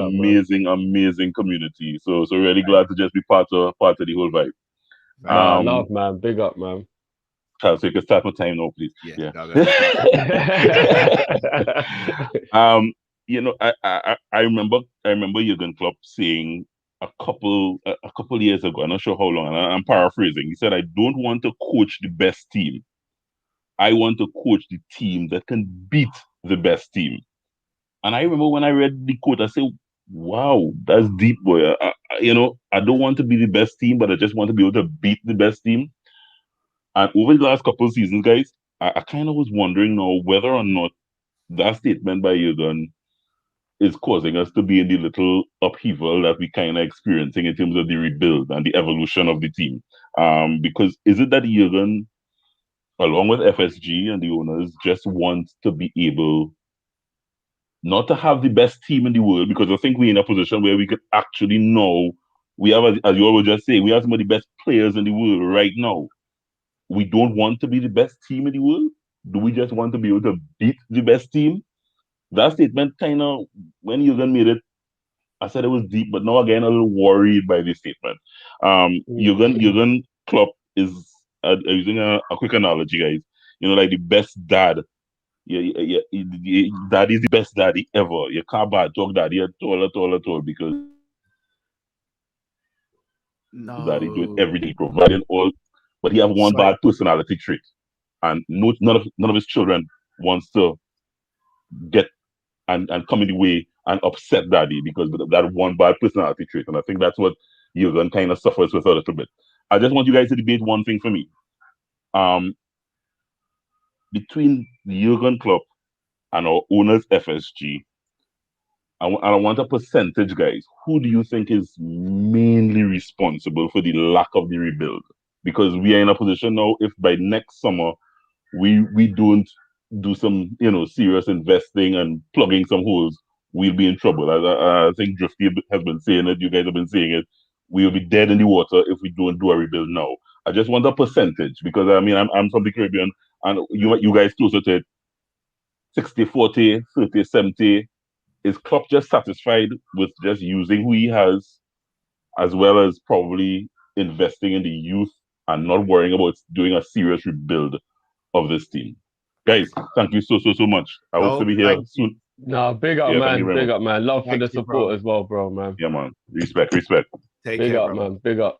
amazing community. So really glad to just be part of the whole vibe. Love, man. Big up, man. So you can start my time now, please. Yeah. I remember Jurgen Klopp saying a couple years ago, I'm not sure how long, and I'm paraphrasing. He said, "I don't want to coach the best team. I want to coach the team that can beat the best team." And I remember when I read the quote, I said, wow, that's deep, boy. I don't want to be the best team, but I just want to be able to beat the best team. And over the last couple of seasons, guys, I kind of was wondering now whether or not that statement by Jurgen is causing us to be in the little upheaval that we kind of experiencing in terms of the rebuild and the evolution of the team. Because is it that Jurgen, along with FSG and the owners, just want to be able not to have the best team in the world, because I think we're in a position where we could actually know we have, as you always just say, we have some of the best players in the world right now. We don't want to be the best team in the world. Do we just want to be able to beat the best team? That statement kind of, when Jurgen made it, I said it was deep, but now again, a little worried by this statement. Jurgen Klopp is, using a quick analogy, guys, like the best dad. Yeah. Daddy is the best daddy ever. You can't bad talk daddy at all, because daddy doing everything, providing all, but he have one bad personality trait, and none of his children wants to get and come in the way and upset Daddy because that one bad personality trait. And I think that's what Jurgen kind of suffers with a little bit. I just want you guys to debate one thing for me. Between Jurgen Klopp and our owners FSG, I want a percentage, guys. Who do you think is mainly responsible for the lack of the rebuild? Because we are in a position now, if by next summer we don't do some, serious investing and plugging some holes, we'll be in trouble. I think Drifty has been saying it. You guys have been saying it. We'll be dead in the water if we don't do a rebuild now. I just want a percentage because I'm from the Caribbean and you guys closer to it. 60-40, 30-70. Is Klopp just satisfied with just using who he has, as well as probably investing in the youth and not worrying about doing a serious rebuild of this team? Guys, thank you so much. I hope to be here soon. No, big up, man. Big up, man. Love for the support as well, bro, man. Yeah, man. Respect. Big up, man. Big up.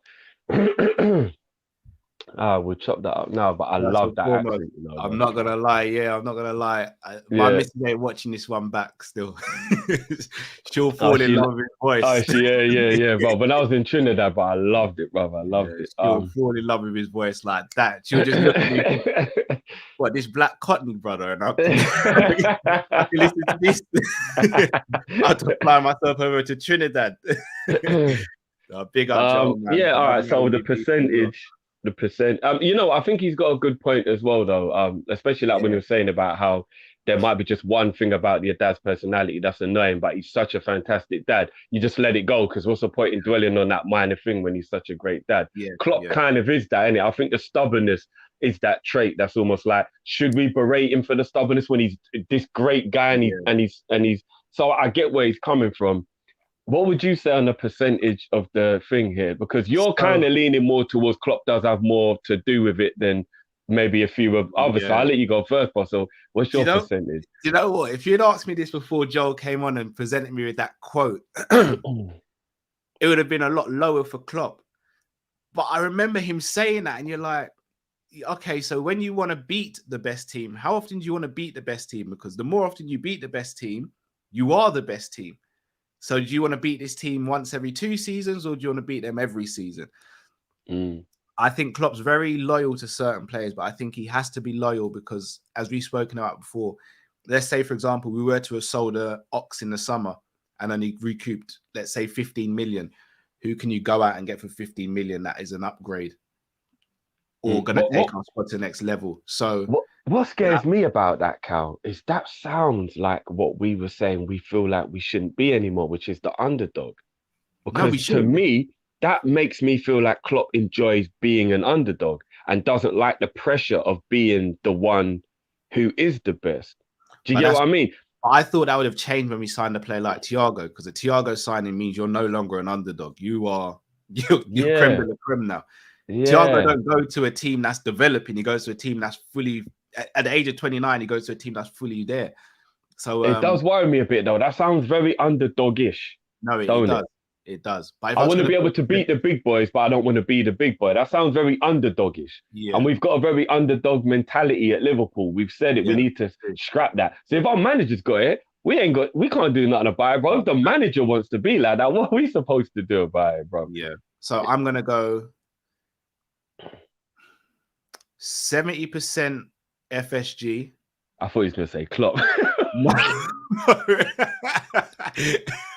We'll chop that up now, but I love that accent. I'm not gonna lie, I'm not gonna lie. My missus ain't watching this one back still. She'll fall in love with his voice. Yeah, bro. When I was in Trinidad, but I loved it, brother. I loved it. She'll fall in love with his voice like that. She'll just look at me, what, this black cotton, brother? And I can listen to this. I have to fly myself over to Trinidad. Big up, Joe, man. Yeah, all right. So the percentage. I think he's got a good point as well, though. Especially when you're saying about how there might be just one thing about your dad's personality that's annoying, but he's such a fantastic dad. You just let it go because what's the point in dwelling on that minor thing when he's such a great dad? Klopp kind of is that, innit? I think the stubbornness is that trait that's almost like, should we berate him for the stubbornness when he's this great guy and he's so I get where he's coming from. What would you say on the percentage of the thing here? Because you're kind of leaning more towards Klopp does have more to do with it than maybe a few of others. So I'll let you go first, boss. So what's your percentage? You know what? If you'd asked me this before Joel came on and presented me with that quote, it would have been a lot lower for Klopp. But I remember him saying that, and you're like, okay, so when you want to beat the best team, how often do you want to beat the best team? Because the more often you beat the best team, you are the best team. So do you want to beat this team once every 2 seasons or do you want to beat them every season? I think Klopp's very loyal to certain players, but I think he has to be loyal because, as we've spoken about before, let's say, for example, we were to have sold an Ox in the summer and only recouped, let's say, 15 million. Who can you go out and get for 15 million that is an upgrade or going to take our spot to the next level? So what scares me about that, Cal, is that sounds like what we were saying we feel like we shouldn't be anymore, which is the underdog. Because to me, that makes me feel like Klopp enjoys being an underdog and doesn't like the pressure of being the one who is the best. Do you get what I mean? I thought that would have changed when we signed a player like Thiago, because a Thiago signing means you're no longer an underdog. You're creme de la creme now. Thiago don't go to a team that's developing. He goes to a team that's fully, at the age of 29, he goes to a team that's fully there. So it does worry me a bit, though. That sounds very underdog-ish. No, it does. It does. But I want to be able to beat the big boys, but I don't want to be the big boy. That sounds very underdogish. Yeah. And we've got a very underdog mentality at Liverpool. We've said it. We need to scrap that. So if our manager's got it, we can't do nothing about it, bro. If the manager wants to be like that, what are we supposed to do about it, bro? Yeah. So I'm gonna go 70% FSG. I thought he was gonna say Klopp.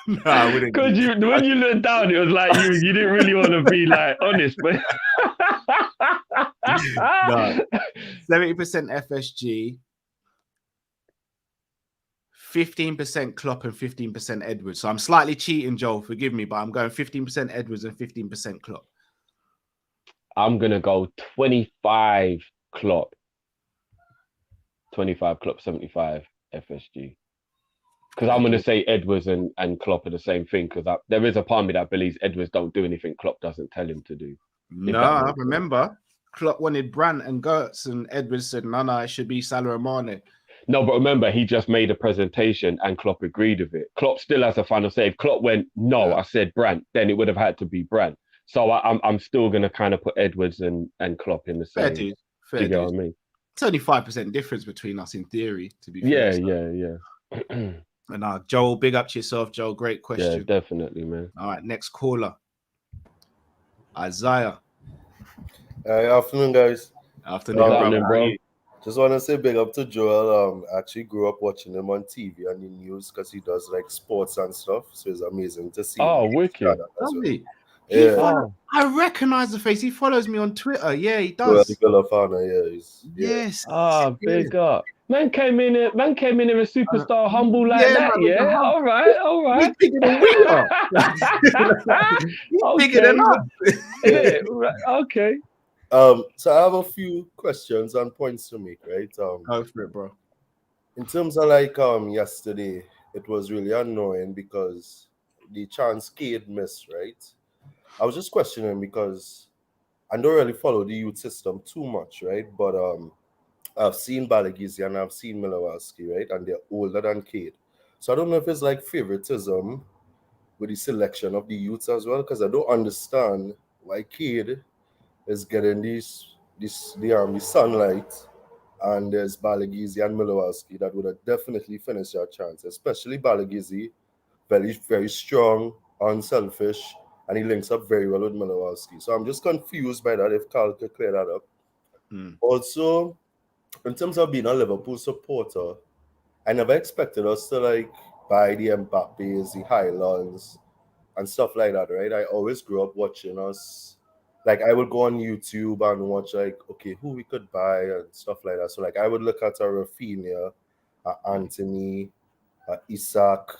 No, I wouldn't. Because when you looked down, it was like you didn't really want to be like honest, but no. 70% FSG, 15% Klopp and 15% Edwards. So I'm slightly cheating, Joel. Forgive me, but I'm going 15% Edwards and 15% Klopp. I'm gonna go 25 Klopp, 25 Klopp, 75 FSG. Because I'm going to say Edwards and Klopp are the same thing. Because there is a part of me that believes Edwards don't do anything Klopp doesn't tell him to do. No, I remember Klopp wanted Brandt and Gertz, and Edwards said, no, it should be Salah and Mane. No, but remember, he just made a presentation and Klopp agreed with it. Klopp still has a final say. If Klopp went, no, I said Brandt, then it would have had to be Brandt. So I'm still going to kind of put Edwards and Klopp in the same. Fair dude. Do you know what I mean? It's only 5% difference between us in theory, to be Yeah, fair. yeah. And Joel, big up to yourself, Joel. Great question. Yeah, definitely, man. All right, next caller. Isaiah. Afternoon, guys. Afternoon, bro. Just want to say big up to Joel. Actually grew up watching him on TV and the news because he does like sports and stuff. So it's amazing to see. Oh, wicked. Lovely. Yeah. I recognize the face. He follows me on Twitter. Yeah, he Joel, does. Yes. Ah, big up. Man came in here a superstar, humble like that. Yeah, all right. He's bigger than we are. He's bigger than us. Yeah, right. Okay. So I have a few questions and points to make, right? Go for it, bro. In terms of like yesterday, it was really annoying because the chance Cade missed, right? I was just questioning because I don't really follow the youth system too much, right? But I've seen Balagizi and I've seen Milwaukee, right? And they're older than Cade. So I don't know if it's like favoritism with the selection of the youths as well, because I don't understand why Cade is getting the sunlight and there's Balagizi and Milwaukee that would have definitely finished their chance, especially Balagizi, very, very strong, unselfish, and he links up very well with Milwaukee. So I'm just confused by that, if Carl could clear that up. Also, in terms of being a Liverpool supporter, I never expected us to like buy the Mbappes, the Highlands, and stuff like that, right? I always grew up watching us. Like I would go on YouTube and watch like, okay, who we could buy and stuff like that. So like I would look at Rafinha, Anthony, Isak,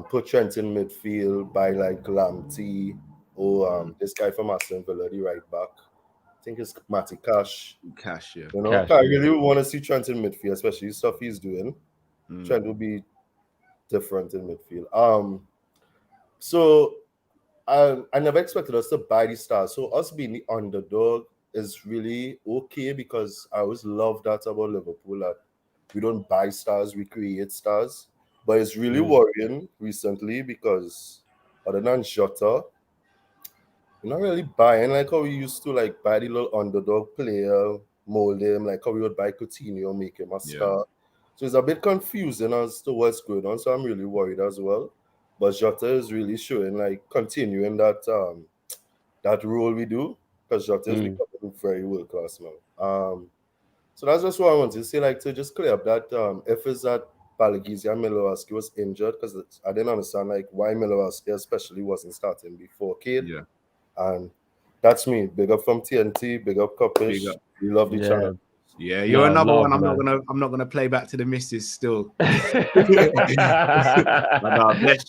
put Trent in midfield, buy like Lamptey, or this guy from Aston Villa, the right back. I think it's Matty Cash. Cash, yeah. You know, Cash, I really want to see Trent in midfield, especially stuff he's doing. Trent will be different in midfield. So I never expected us to buy the stars. So us being the underdog is really okay because I always love that about Liverpool, that we don't buy stars, we create stars. But it's really worrying recently because other than Jota, we're not really buying like how we used to like buy the little underdog player, mold him, like how we would buy Coutinho, make him a star. So it's a bit confusing as to what's going on. So I'm really worried as well. But Jota is really showing like continuing that that role we do, because Jota is becoming very world class now. So that's just what I want to say, like to just clear up that if it's that Balagizi and Milwaukee was injured, because I didn't understand like why Milwaukee especially wasn't starting before Cade. Yeah. And that's me. Big up from TNT, big up Kopish. We love each other. Yeah, you're another one. I'm not gonna play back to the missus still. Bless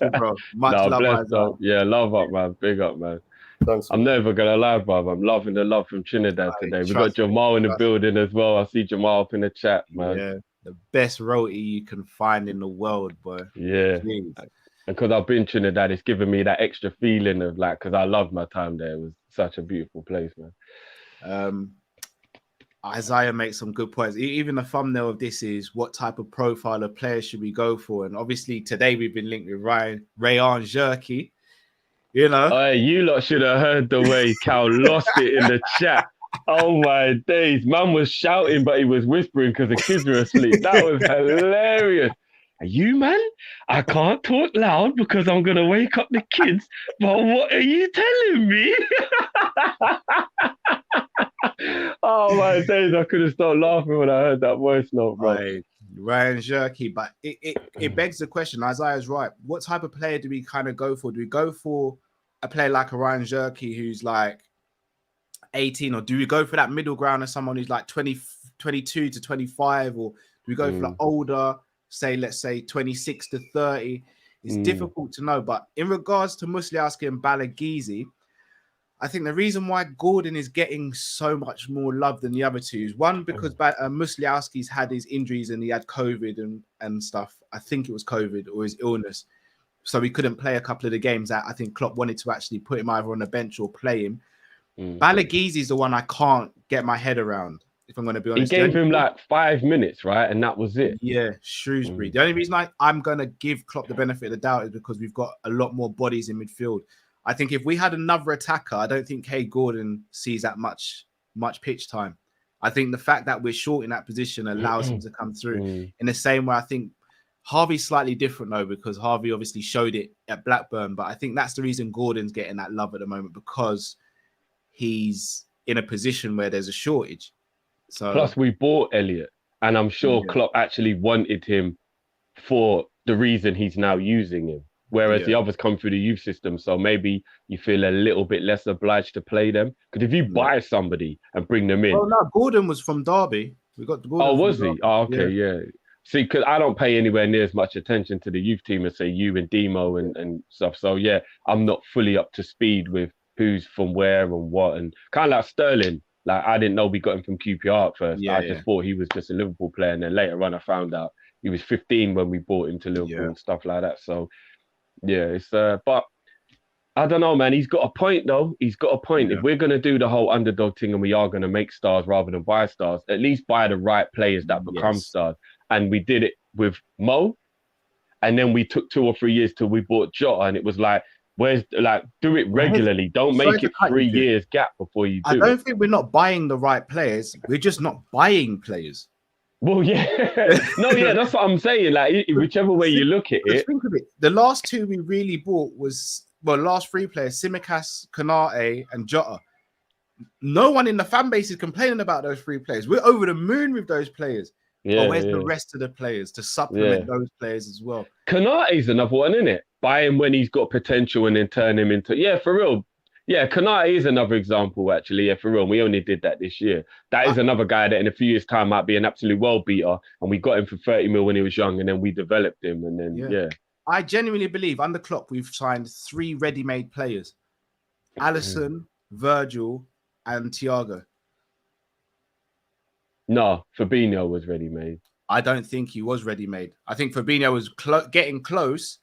you, bro. Much love, yeah, love up, man. Big up, man. Thanks. I'm never gonna lie, bro. I'm loving the love from Trinidad today. We got Jamal in the building as well. I see Jamal up in the chat, man. Yeah, the best roti you can find in the world, boy. Yeah. Jeez. And because I've been Trinidad, it's given me that extra feeling of like, because I loved my time there. It was such a beautiful place, man. Isaiah makes some good points. Even the thumbnail of this is what type of profile of players should we go for? And obviously today we've been linked with Rayan Jerky. You know, hey, you lot should have heard the way Cal lost it in the chat. Oh my days, man was shouting, but he was whispering because the kids were asleep. That was hilarious. Are you, man? I can't talk loud because I'm gonna wake up the kids. But what are you telling me? Oh my days, I couldn't stop laughing when I heard that voice note, bro. Right. Ryan Jerky, but it begs the question. Isaiah's right. What type of player do we kind of go for? Do we go for a player like a Ryan Jerky who's like 18, or do we go for that middle ground of someone who's like 22 to 25, or do we go for the older, say, let's say 26 to 30? It's difficult to know. But in regards to Musliowski and Balagizi, I think the reason why Gordon is getting so much more love than the other two is one, because Musliowski's had his injuries and he had COVID and stuff. I think it was COVID or his illness. So he couldn't play a couple of the games that I think Klopp wanted to actually put him either on the bench or play him. Balagizi is the one I can't get my head around, if I'm going to be honest. He gave him like 5 minutes, right? And that was it. Yeah, Shrewsbury. The only reason I'm going to give Klopp the benefit of the doubt is because we've got a lot more bodies in midfield. I think if we had another attacker, I don't think Gordon sees that much pitch time. I think the fact that we're short in that position allows him to come through in the same way. I think Harvey's slightly different though, because Harvey obviously showed it at Blackburn, but I think that's the reason Gordon's getting that love at the moment, because he's in a position where there's a shortage. So plus we bought Elliot, and I'm sure Klopp actually wanted him for the reason he's now using him. Whereas the others come through the youth system, so maybe you feel a little bit less obliged to play them. Because if you buy somebody and bring them in, well, no, Gordon was from Derby. We got Gordon. Oh, was he? Derby. Oh, okay, yeah. See, because I don't pay anywhere near as much attention to the youth team as say you and Demo and stuff. So yeah, I'm not fully up to speed with who's from where and what. And kind of like Sterling, like I didn't know we got him from QPR at first. I just thought he was just a Liverpool player, and then later on I found out he was 15 when we bought him to Liverpool and stuff like that. So yeah, it's but I don't know, man. He's got a point though. He's got a point. If we're gonna do the whole underdog thing and we are gonna make stars rather than buy stars, at least buy the right players that become stars. And we did it with Mo, and then we took 2 or 3 years till we bought Jota, and it was like, where's like do it regularly? Don't make it 3 years gap before you do. I don't think we're not buying the right players. We're just not buying players. Well, yeah, no, yeah, that's what I'm saying. Like whichever way you look at it. Think of it. The last 2 we really bought was last 3 players: Tsimikas, Konate, and Jota. No one in the fan base is complaining about those 3 players. We're over the moon with those players. Yeah, but where's the rest of the players to supplement those players as well? Konate's another one, isn't it? Buy him when he's got potential and then turn him into for real. Yeah, Konate is another example, actually. Yeah, for real. We only did that this year. That is another guy that in a few years' time might be an absolute world beater. And we got him for 30 mil when he was young, and then we developed him. And then, I genuinely believe under Klopp, we've signed 3 ready-made players: Alisson, Virgil, and Thiago. No, Fabinho was ready-made. I don't think he was ready-made. I think Fabinho was getting close.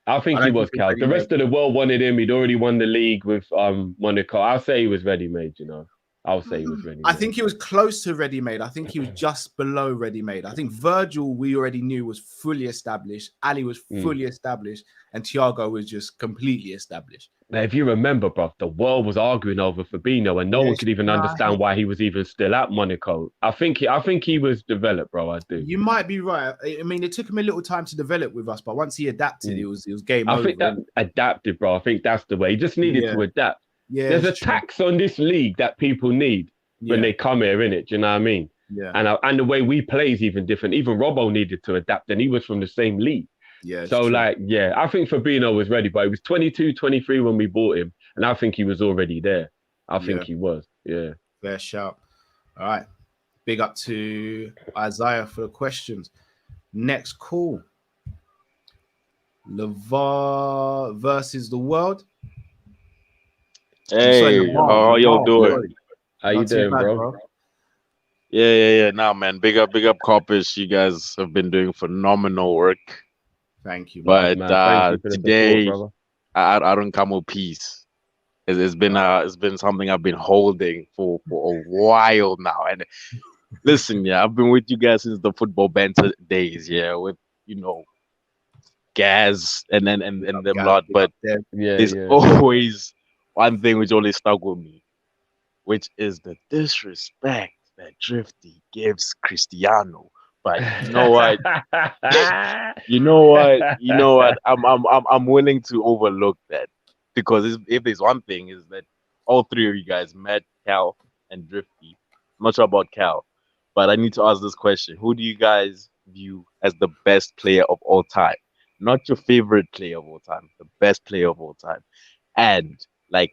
I think he was, Cal. The rest of the world wanted him. He'd already won the league with Monaco. I'll say he was ready-made, I'll say he was ready-made. I think he was close to ready-made. I think he was just below ready-made. I think Virgil, we already knew, was fully established. Ali was fully established. And Thiago was just completely established. Now, if you remember, bro, the world was arguing over Fabinho, and no one could even understand why he was even still at Monaco. I think he was developed, bro. I do. You might be right. I mean, it took him a little time to develop with us, but once he adapted, it was game over. I think that adapted, bro. I think that's the way. He just needed to adapt. Yeah, there's a tax on this league that people need when they come here, innit? Do you know what I mean? Yeah. And the way we play is even different. Even Robbo needed to adapt, and he was from the same league. Yeah. So, I think Fabinho was ready, but he was 22, 23 when we bought him, and I think he was already there. I think he was. Yeah. Fair shout. All right. Big up to Isaiah for the questions. Next call. Lavar versus the world. Hey, how y'all doing? How you doing, bro? Yeah. Nah, man, big up Kop-Ish. You guys have been doing phenomenal work. Thank you, man. But Thank you today, support, I don't come with peace. It's been something I've been holding for a while now. And listen, I've been with you guys since the football banter days. With Gaz and them lot. But there's always one thing which always stuck with me, which is the disrespect that Drifty gives Cristiano. But you know what? I'm willing to overlook that, because if there's one thing is that all 3 of you guys met Cal and Drifty. I'm not sure about Cal, but I need to ask this question: who do you guys view as the best player of all time? Not your favorite player of all time, the best player of all time. And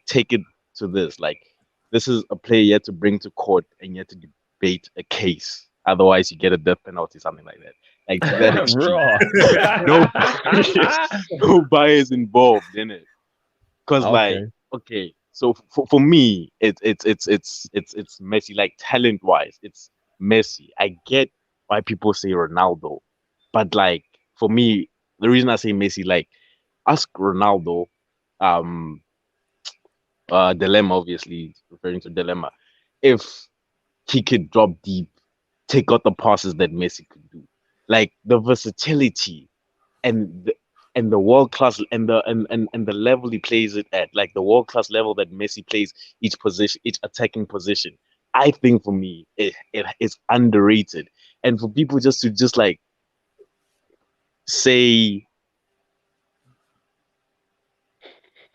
take it to this: this is a player you have to bring to court and you have to debate a case. Otherwise, you get a death penalty, something like that. No bias involved in it. Because so for me, it's Messi. Talent-wise, it's Messi. I get why people say Ronaldo, but for me, the reason I say Messi, ask Ronaldo, Dilemma, obviously referring to Dilemma, if he could drop deep, take out the passes that Messi could do, the versatility and the world class and the level he plays it at, the world class level that Messi plays each attacking position. I think for me, it's underrated. And for people just to just like say,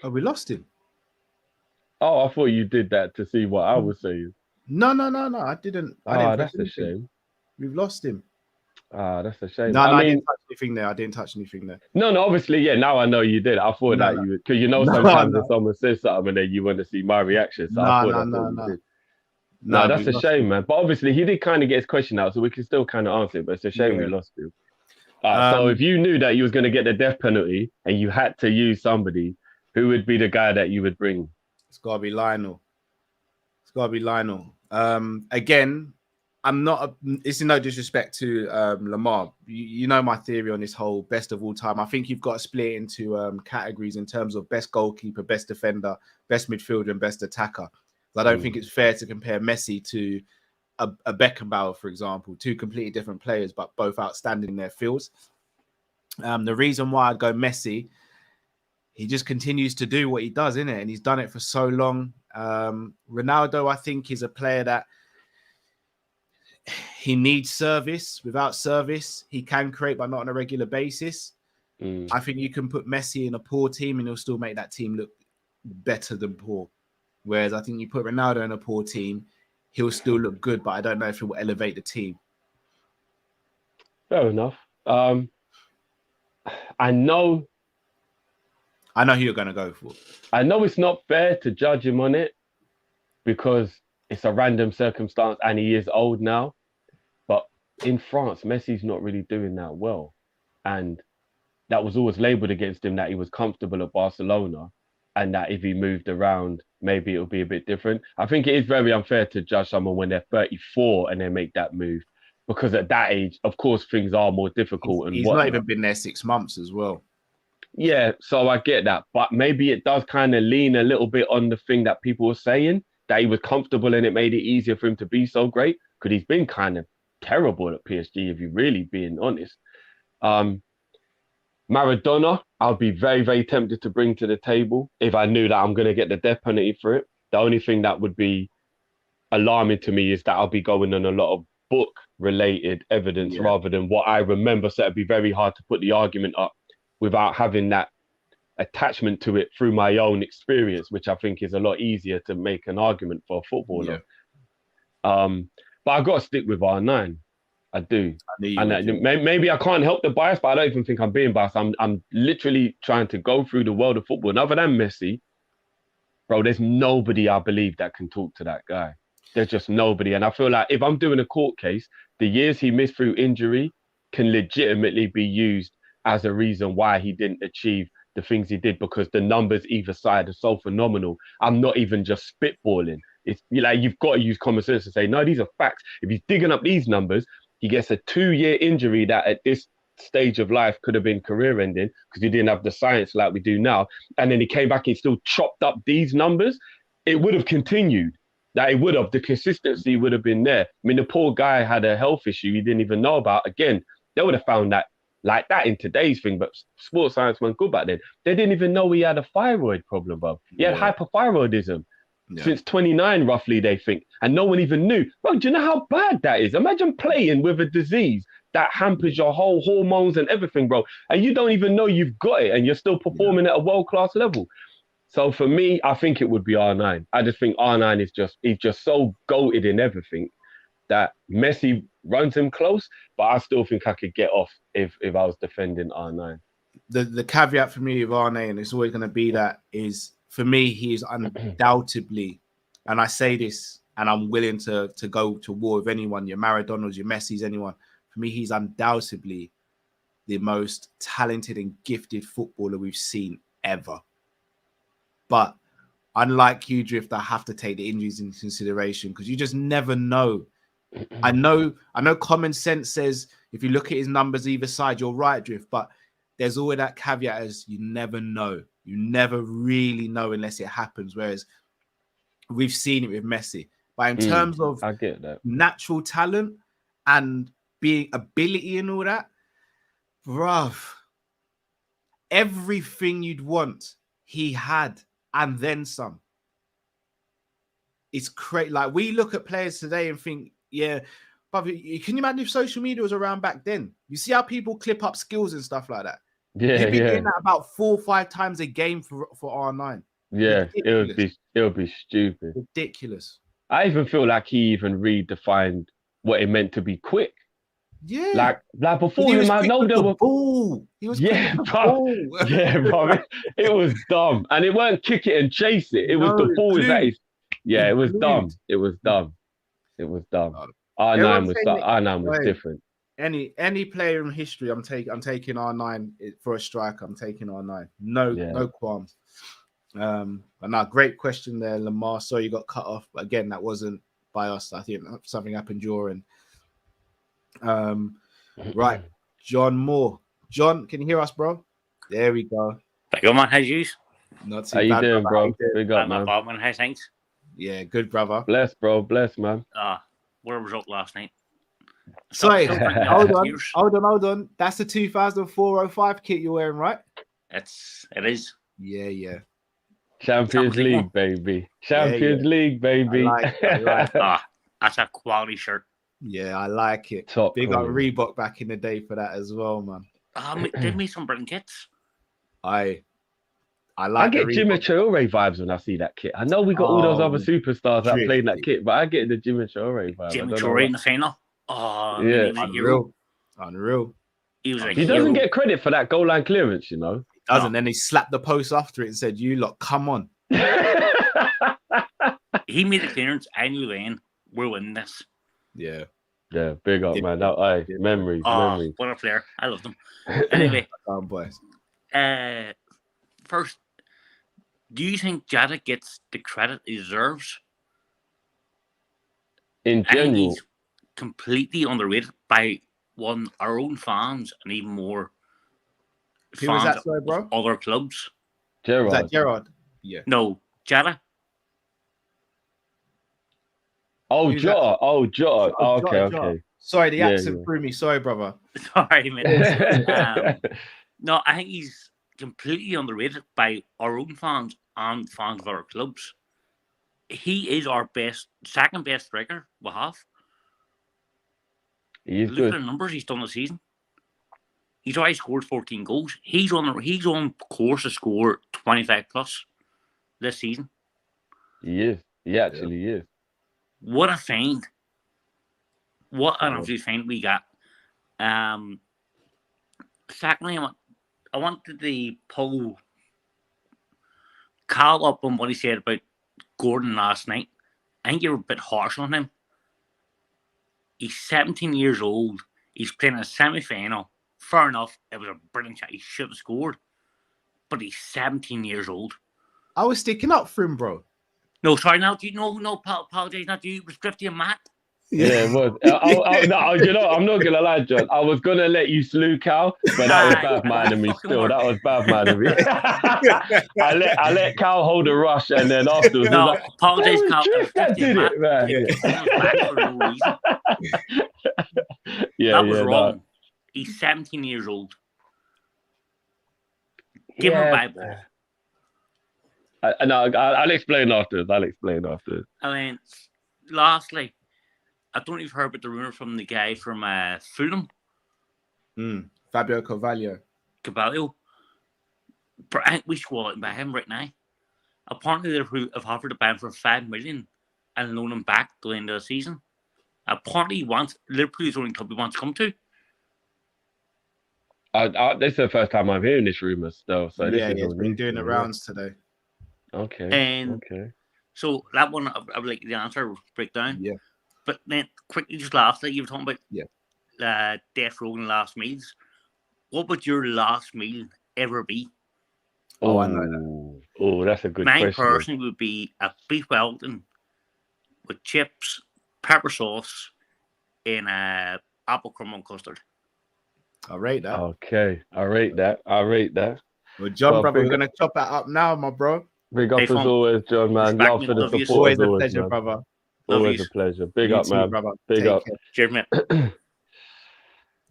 oh, we lost him. Oh, I thought you did that to see what I was saying. No, I didn't. That's a shame. We've lost him. That's a shame. No, I didn't touch anything there. I didn't touch anything there. No, obviously, yeah. Now I know you did. I thought that you would, because sometimes if someone says something and then you want to see my reaction. So I thought that's what you did. No, that's a shame, man. But obviously, he did kind of get his question out, so we can still kind of answer it. But it's a shame we lost him. So if you knew that you was going to get the death penalty and you had to use somebody, who would be the guy that you would bring? It's got to be Lionel. Again, I'm not. It's no disrespect to Lamar. You know my theory on this whole best of all time. I think you've got to split it into categories in terms of best goalkeeper, best defender, best midfielder, and best attacker. I don't think it's fair to compare Messi to a Beckenbauer, for example, two completely different players, but both outstanding in their fields. The reason why I'd go Messi, he just continues to do what he does, innit? And he's done it for so long. Ronaldo, I think, is a player that he needs service. Without service, he can create, but not on a regular basis. I think you can put Messi in a poor team and he'll still make that team look better than poor. Whereas I think you put Ronaldo in a poor team, he'll still look good, but I don't know if it will elevate the team. Fair enough. I know who you're going to go for. I know it's not fair to judge him on it because it's a random circumstance and he is old now. But in France, Messi's not really doing that well. And that was always labelled against him that he was comfortable at Barcelona and that if he moved around, maybe it'll be a bit different. I think it is very unfair to judge someone when they're 34 and they make that move because at that age, of course, things are more difficult. He's not even been there 6 months as well. Yeah, so I get that. But maybe it does kind of lean a little bit on the thing that people were saying, that he was comfortable and it made it easier for him to be so great because he's been kind of terrible at PSG, if you're really being honest. Maradona, I'll be very, very tempted to bring to the table if I knew that I'm going to get the death penalty for it. The only thing that would be alarming to me is that I'll be going on a lot of book-related evidence rather than what I remember. So it'd be very hard to put the argument up without having that attachment to it through my own experience, which I think is a lot easier to make an argument for a footballer. But I've got to stick with R9. I do. Maybe I can't help the bias, but I don't even think I'm being biased. I'm literally trying to go through the world of football. And other than Messi, bro, there's nobody I believe that can talk to that guy. There's just nobody. And I feel like if I'm doing a court case, the years he missed through injury can legitimately be used as a reason why he didn't achieve the things he did, because the numbers either side are so phenomenal. I'm not even just spitballing. It's like you've got to use common sense to say, no, these are facts. If he's digging up these numbers, he gets a 2-year injury that at this stage of life could have been career ending because he didn't have the science like we do now. And then he came back and still chopped up these numbers. It would have continued. That it would have. The consistency would have been there. I mean, the poor guy had a health issue he didn't even know about. Again, they would have found that like that in today's thing, but sports science went good back then. They didn't even know he had a thyroid problem, bro. He had hypothyroidism. Since 29, roughly, they think. And no one even knew. Bro, do you know how bad that is? Imagine playing with a disease that hampers your whole hormones and everything, bro. And you don't even know you've got it and you're still performing at a world-class level. So for me, I think it would be R9. I just think R9 is he's just so goated in everything that Messi runs him close, but I still think I could get off if I was defending R9. The caveat for me with R9, and it's always going to be that, is for me, he is undoubtedly, and I say this, and I'm willing to go to war with anyone, your Maradonas, your Messis, anyone. For me, he's undoubtedly the most talented and gifted footballer we've seen ever. But unlike you, Drift, I have to take the injuries into consideration because you just never know. I know common sense says if you look at his numbers either side, you're right, Drift, but there's always that caveat as you never know. You never really know unless it happens, whereas we've seen it with Messi. But in terms of I get that. Natural talent and being ability and all that, bruv, everything you'd want, he had, and then some. it's crazy. Like we look at players today and think, yeah, but can you imagine if social media was around back then? You see how people clip up skills and stuff like that. Yeah, You'd be doing that about 4 or 5 times a game for R9. Yeah, Ridiculous. it would be stupid. Ridiculous. I even feel like he even redefined what it meant to be quick. Yeah, like before him, I know there were ball. He was yeah, bro. Yeah, bro. It was dumb, and it weren't kick it and chase it. It was the ball is that is. Yeah, it was dumb. It was dumb. It was dumb. R9 was different. Any player in history, I'm taking R9 for a striker. I'm taking R9. No qualms. And now great question there, Lamar. Sorry you got cut off, but again, that wasn't by us. I think something happened during. Right, John Moore. John, can you hear us, bro? There we go. Big up, man. How's you? Not too How you bad, doing, brother. bro? Big up, man. Bob, man. How's things? Yeah, good, brother. Bless, bro. Bless, man. What a result last night. Sorry, hold on. That's the 2004-05 kit you're wearing, right? It is. Yeah. Champions League, baby. Champions League, baby. I like it. That's a quality shirt. Yeah, I like it. Top Big up Reebok back in the day for that as well, man. Give me some Britain kits. I I get Jimmy Traore vibes when I see that kit. I know we got all those other superstars that played that kit, but I get the Jimmy Traore vibes. Jimmy Traore in the final. Oh, yeah, unreal. He doesn't get credit for that goal line clearance, you know. Doesn't. Then he slapped the post after it and said, "You lot, come on." He made the clearance. I knew then we're winning this. Yeah, big up, man. Memories. What a player! I love them. Anyway, boys. First, do you think Jada gets the credit he deserves? In general, he's completely underrated by our own fans and even more fans of other clubs. Gerard. Is that Gerard? Yeah. No, Jada. Jota. Okay. Sorry, the accent threw me. Sorry, brother. Sorry, mate. No, I think he's completely underrated by our own fans and fans of other clubs. He is our second best striker we have. He's Look at the numbers he's done this season. He's already scored 14 goals. He's on course to score 25 plus this season. He is. He actually is. What a find. What an absolute find we got. Secondly, I wanted to pull Carl up on what he said about Gordon last night. I think you were a bit harsh on him. He's 17 years old. He's playing a semi-final. Fair enough. It was a brilliant shot. He should have scored. But he's 17 years old. I was sticking up for him, bro. No, sorry. Now, do you know? No, apologize. Not you. It was 50 and Matt. Yeah, it was. You know, I'm not gonna lie, John. I was gonna let you slew Cal, but that was bad mind of me. Still, that was bad mind of me. I let Cal hold the rush, and then afterwards, no, like, apologize, Cal. That did it, man. That was wrong. No. He's 17 years old. Give him a Bible. I'll explain afterwards. And then, lastly, I don't know if you've heard about the rumor from the guy from Fulham. Fabio Carvalho. But I think we should walk by him right now. Apparently, Liverpool have offered to buy him for $5 million and loan him back till the end of the season. Apparently, Liverpool is the only club he wants to come to. This is the first time I'm hearing this rumor still. So it's been doing the rounds today. Okay. So that one, I would like the answer breakdown. Yeah. But then quickly, just lastly, you were talking about death row and last meals. What would your last meal ever be? I know that. Oh, that's a good question. Mine personally would be a beef Wellington with chips, pepper sauce, and apple crumble and custard. I rate that. Okay, I rate that. Well, John, brother, we're gonna chop that up now, my bro. Big up as always, John, man. Love for the support. Always a pleasure, brother. Always a pleasure. Big up, man. Brother. Big up. Cheers, mate.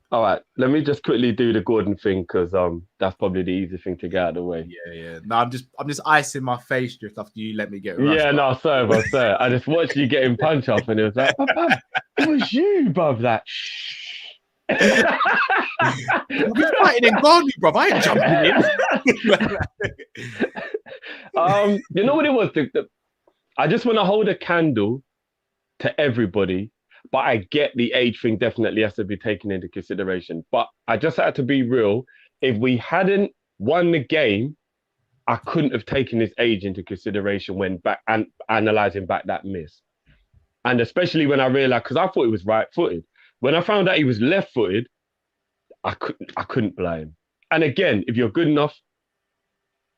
All right, let me just quickly do the Gordon thing because that's probably the easy thing to get out of the way. Yeah. No, I'm just icing my face drift after you let me get rushed. Yeah, no, sorry, bro, sorry. I just watched you getting punch off, and it was like, bruv, it was you, bruv. Like, shh. We're fighting in Burnley, bro. I ain't jumping in. You know what it was? I just want to hold a candle to everybody, but I get the age thing definitely has to be taken into consideration. But I just had to be real. If we hadn't won the game, I couldn't have taken his age into consideration when back and analyzing back that miss. And especially when I realized, because I thought he was right-footed. When I found out he was left-footed, I couldn't blame him. And again, if you're good enough,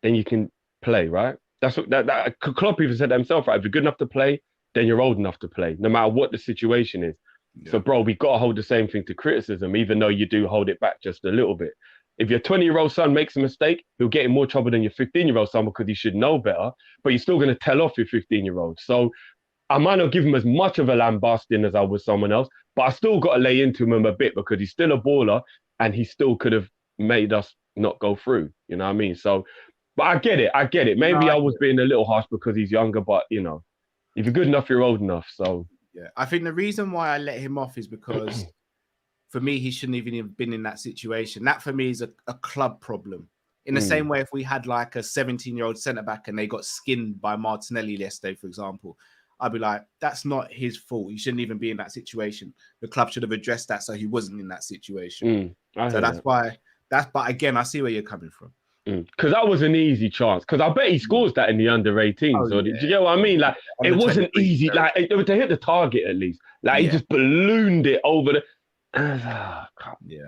then you can play, right? That's what that Klopp even said that himself, right? If you're good enough to play, then you're old enough to play, no matter what the situation is. Yeah. So, bro, we got to hold the same thing to criticism, even though you do hold it back just a little bit. If your 20-year-old son makes a mistake, he'll get in more trouble than your 15-year-old son because he should know better, but you're still going to tell off your 15-year-old. So I might not give him as much of a lambasting as I would someone else, but I still got to lay into him a bit because he's still a baller and he still could have made us not go through. You know what I mean? So, but I get it. Maybe I was being a little harsh because he's younger, but, you know, if you're good enough, you're old enough. So, yeah, I think the reason why I let him off is because for me, he shouldn't even have been in that situation. That for me is a club problem. In the same way, if we had like a 17-year-old centre-back and they got skinned by Martinelli yesterday, for example, I'd be like, that's not his fault. He shouldn't even be in that situation. The club should have addressed that so he wasn't in that situation. So that's why, but again, I see where you're coming from. Because that was an easy chance. Because I bet he scores that in the under-18s. Do you get what I mean? Like, it wasn't easy. Like, to hit the target at least. Like, he just ballooned it over the...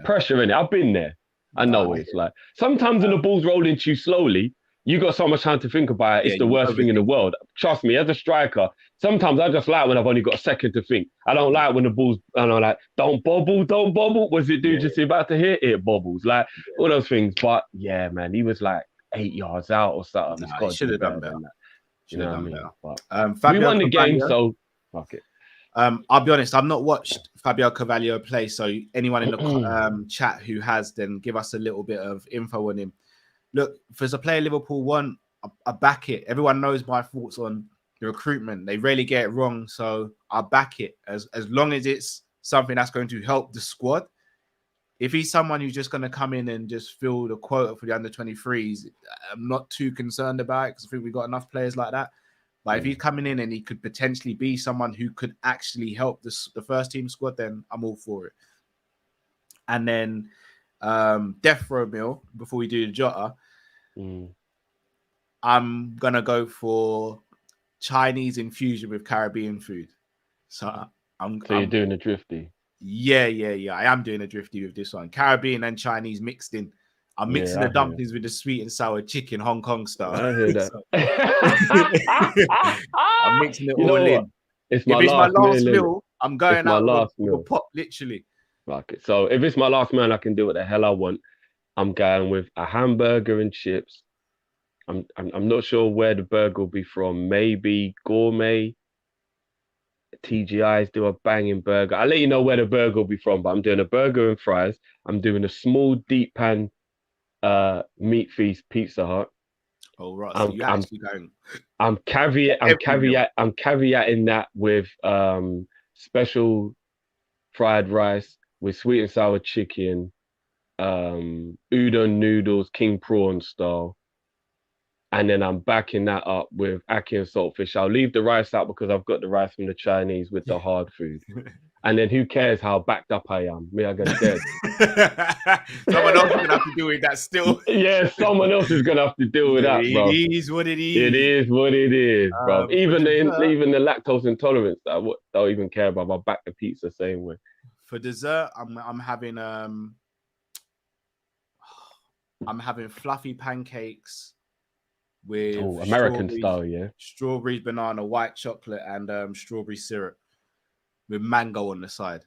pressure in it. I've been there. I know what it's like. Sometimes when the ball's rolling too slowly, you got so much time to think about it. It's the worst thing in the world. Trust me, as a striker, sometimes I just like when I've only got a second to think. I don't like when the ball's, and I'm like, don't bobble. What's it do? Just about to hit it bobbles. Like, all those things. But yeah, man, he was like 8 yards out or something. He should have done better. You know what I mean? But we won the game, so fuck it. I'll be honest, I've not watched Fabio Carvalho play, so anyone in the chat who has, then give us a little bit of info on him. Look, if there's a player Liverpool want, I back it. Everyone knows my thoughts on the recruitment. They rarely get it wrong, so I back it as long as it's something that's going to help the squad. If he's someone who's just going to come in and just fill the quota for the under-23s, I'm not too concerned about it because I think we've got enough players like that. But if he's coming in and he could potentially be someone who could actually help the first team squad, then I'm all for it. And then death row meal before we do the Jota. I'm gonna go for Chinese infusion with Caribbean food. So you're doing a drifty. Yeah. I am doing a drifty with this one. Caribbean and Chinese mixed in. I'm mixing the dumplings with the sweet and sour chicken, Hong Kong style. I hear that. I'm mixing it all in. If it's my last meal, I'm going out with a pot, literally. Like it. So if it's my last meal, I can do what the hell I want. I'm going with a hamburger and chips. I'm not sure where the burger will be from. Maybe Gourmet. TGI's do a banging burger. I'll let you know where the burger will be from, but I'm doing a burger and fries. I'm doing a small deep pan meat feast Pizza Hut. Oh right, so you're actually going. I'm caveating that with special fried rice with sweet and sour chicken, udon noodles, king prawn style. And then I'm backing that up with ackee and saltfish. I'll leave the rice out because I've got the rice from the Chinese with the hard food. And then who cares how backed up I am? Me, I get dead. Someone else is going to have to deal with that still. Yeah, someone else is going to have to deal with that, bro. It is what it is. It is what it is, bro. Even the lactose intolerance, I don't even care about. I'll back the pizza same way. For dessert, I'm having fluffy pancakes with American style, yeah. Strawberries, banana, white chocolate, and strawberry syrup with mango on the side.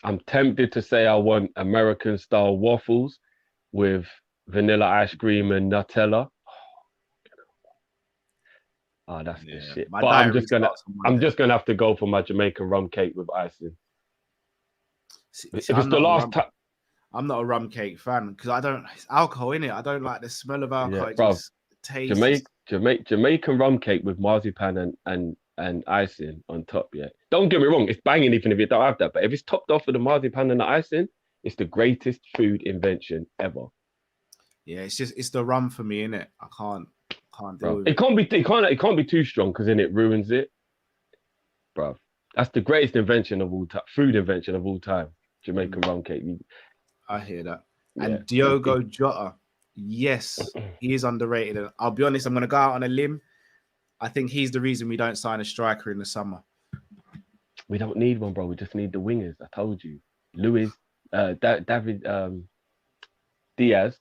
I'm tempted to say I want American style waffles with vanilla ice cream and Nutella. Oh, that's the shit. But I'm just gonna have to go for my Jamaican rum cake with icing. If it's the last time. I'm not a rum cake fan because it's alcohol in it. I don't like the smell of alcohol. It bro, just tastes. Jamaican rum cake with marzipan and icing on top. Yeah, don't get me wrong, it's banging even if you don't have that. But if it's topped off with the marzipan and the icing, it's the greatest food invention ever. Yeah, it's the rum for me, innit? I can't deal with it. It can't be too strong because then it ruins it, bro. That's the greatest invention of all time, food invention of all time. Jamaican rum cake. I hear that. And Diogo Jota, yes, he is underrated. And I'll be honest, I'm going to go out on a limb. I think he's the reason we don't sign a striker in the summer. We don't need one, bro. We just need the wingers. I told you. Luis, David Diaz,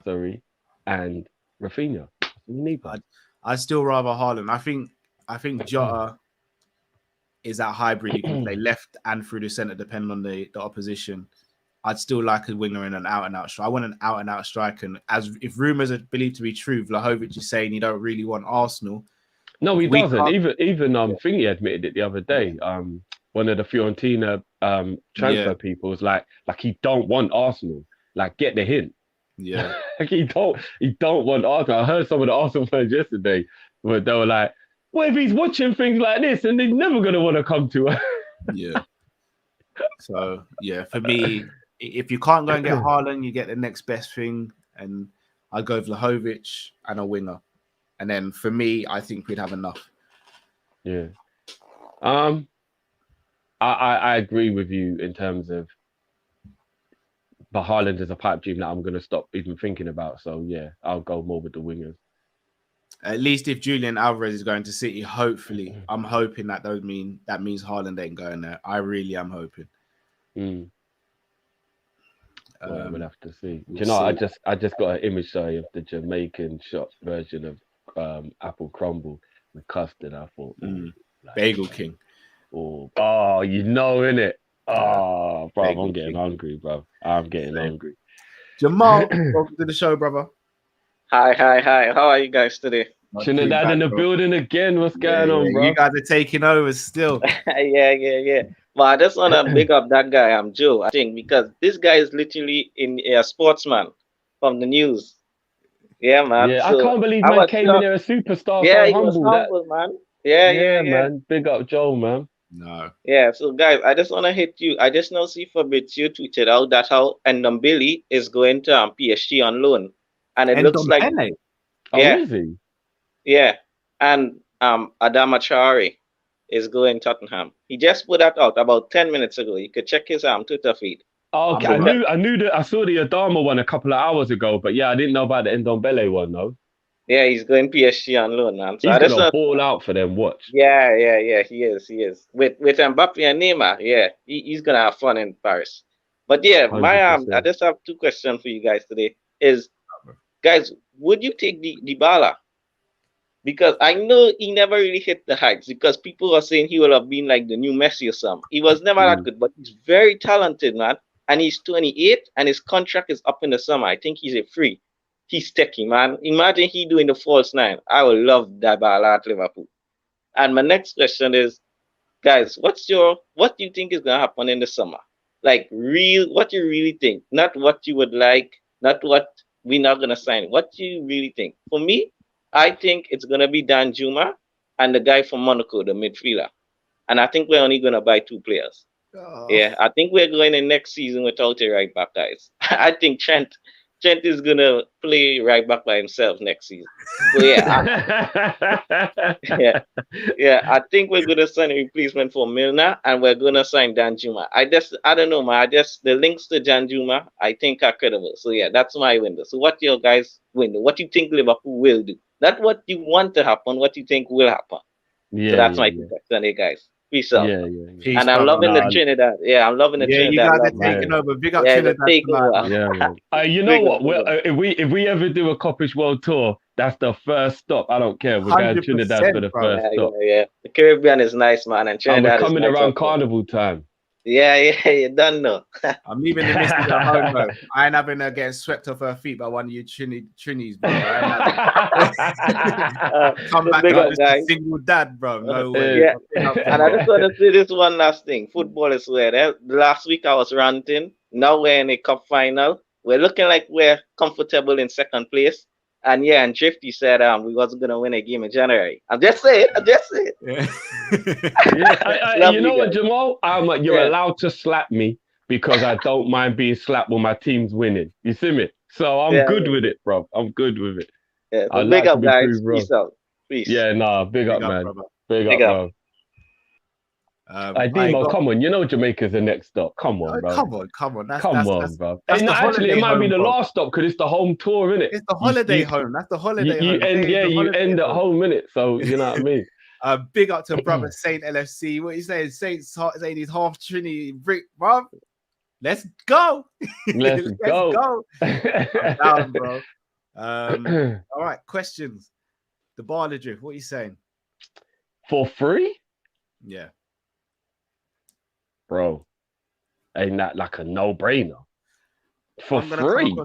and Rafinha. We need one. I'd still rather Haaland. I think Jota is that hybrid. You can play left and through the centre, depending on the opposition. I'd still like a winger and an out-and-out striker. I want an out-and-out striker. And if rumours are believed to be true, Vlahovic is saying he don't really want Arsenal. No, he doesn't. Even Thingy admitted it the other day. One of the Fiorentina transfer people was like he don't want Arsenal. Like, get the hint. Yeah. Like he don't want Arsenal. I heard some of the Arsenal fans yesterday where they were like, "What if he's watching things like this and he's never gonna want to come to us?" Yeah. So yeah, for me, if you can't go and get Haaland, you get the next best thing, and I'd go Vlahovic and a winger. And then for me, I think we'd have enough. Yeah. I agree with you in terms of, but Haaland is a pipe dream that I'm going to stop even thinking about. So yeah, I'll go more with the wingers. At least if Julian Alvarez is going to City, hopefully, I'm hoping that means Haaland ain't going there. I really am hoping. Well, we'll have to see. Do you know, I just got an image, of the Jamaican shop version of apple crumble with custard. I thought, Bagel King. Oh, you know, innit? Oh, bro, I'm getting hungry, bro. I'm getting hungry. Jamal, welcome to the show, brother. Hi. How are you guys today? Trinidad in the building again. What's going on, bro? You guys are taking over still. Yeah. But I just want to big up that guy, Joe, I think, because this guy is literally a sportsman from the news. Yeah, man. Yeah, so I can't believe man came in there a superstar. Yeah, so he humble, was humble, man. Yeah, man. Big up Joe, man. No. Yeah, so guys, I just want to hit you. I just now see Fabrizio tweeted out that how Ndombele is going to PSG on loan. And it looks like... Is he? Yeah. And Adama Traore is going Tottenham. He just put that out about 10 minutes ago. You could check his Twitter feed. Oh, okay. I knew that. I saw the Adama one a couple of hours ago, but yeah, I didn't know about the Ndombele one, though. Yeah, he's going PSG on loan, man. So he's gonna ball out for them. Watch. Yeah. He is. With Mbappe and Neymar, yeah, he's gonna have fun in Paris. But yeah, 100%. I just have two questions for you guys today. Guys, would you take Dybala? Because I know he never really hit the heights, because people are saying he will have been like the new Messi or something. He was never that good, but he's very talented, man. And he's 28 and his contract is up in the summer. I think he's a free. He's techie, man. Imagine he doing the false nine. I would love Dybala at Liverpool. And my next question is, guys, what do you think is gonna happen in the summer? Like what you really think, not what you would like, not what we're not gonna sign. What do you really think? For me, I think it's gonna be Dan Juma and the guy from Monaco, the midfielder. And I think we're only gonna buy 2 players. Yeah, I think we're going in next season without a right back, guys. I think Trent is gonna play right back by himself next season. So yeah, I think we're gonna sign a replacement for Milner and we're gonna sign Dan Juma. I don't know, man. The links to Dan Juma I think are credible. So yeah, that's my window. So what your guys' window? What do you think Liverpool will do? Not what you want to happen, what you think will happen. Yeah. So that's my question, hey guys. Peace out. Yeah. And I'm loving the Trinidad. Yeah, I'm loving the Trinidad. You guys are taking over. Big up Trinidad. Yeah. You know what? If we ever do a Kopish World Tour, that's the first stop. I don't care. We're going to Trinidad for the first stop. Yeah. The Caribbean is nice, man. And Trinidad we're coming around Carnival time. Yeah, you don't know. I'm leaving the missus at home, bro. I ain't having her getting swept off her feet by one of you Trinis, bro. Come back big like up, this guys. single dad, bro. No way. Yeah, and I just want to say this one last thing. Football is weird. Last week I was ranting. Now we're in a cup final. We're looking like we're comfortable in second place. And yeah, and Drifty said we wasn't gonna win a game in January. I'm just saying. Yeah. You know what, Jamal? You're allowed to slap me because I don't mind being slapped when my team's winning. You see me? So I'm good with it, bro. I'm good with it. Yeah, so big up, guys. Peace out. Peace. Yeah, nah, big up, man. Brother. Big up, bro. Demo, got... come on. You know Jamaica's the next stop. Come on, bro. Come on. That's, bro. Actually, it might be the last stop because it's the home tour, innit? It's the holiday home. That's the holiday home. You end at home, innit? So, you know what I mean? Big up to brother Saint LFC. What you saying? Saint's saying he's half Trinity brick, bro. Let's go. Let's go. I'm down, bro. All right, questions. The bar drift. What are you saying? For free? Yeah. Bro, ain't that like a no-brainer? For free?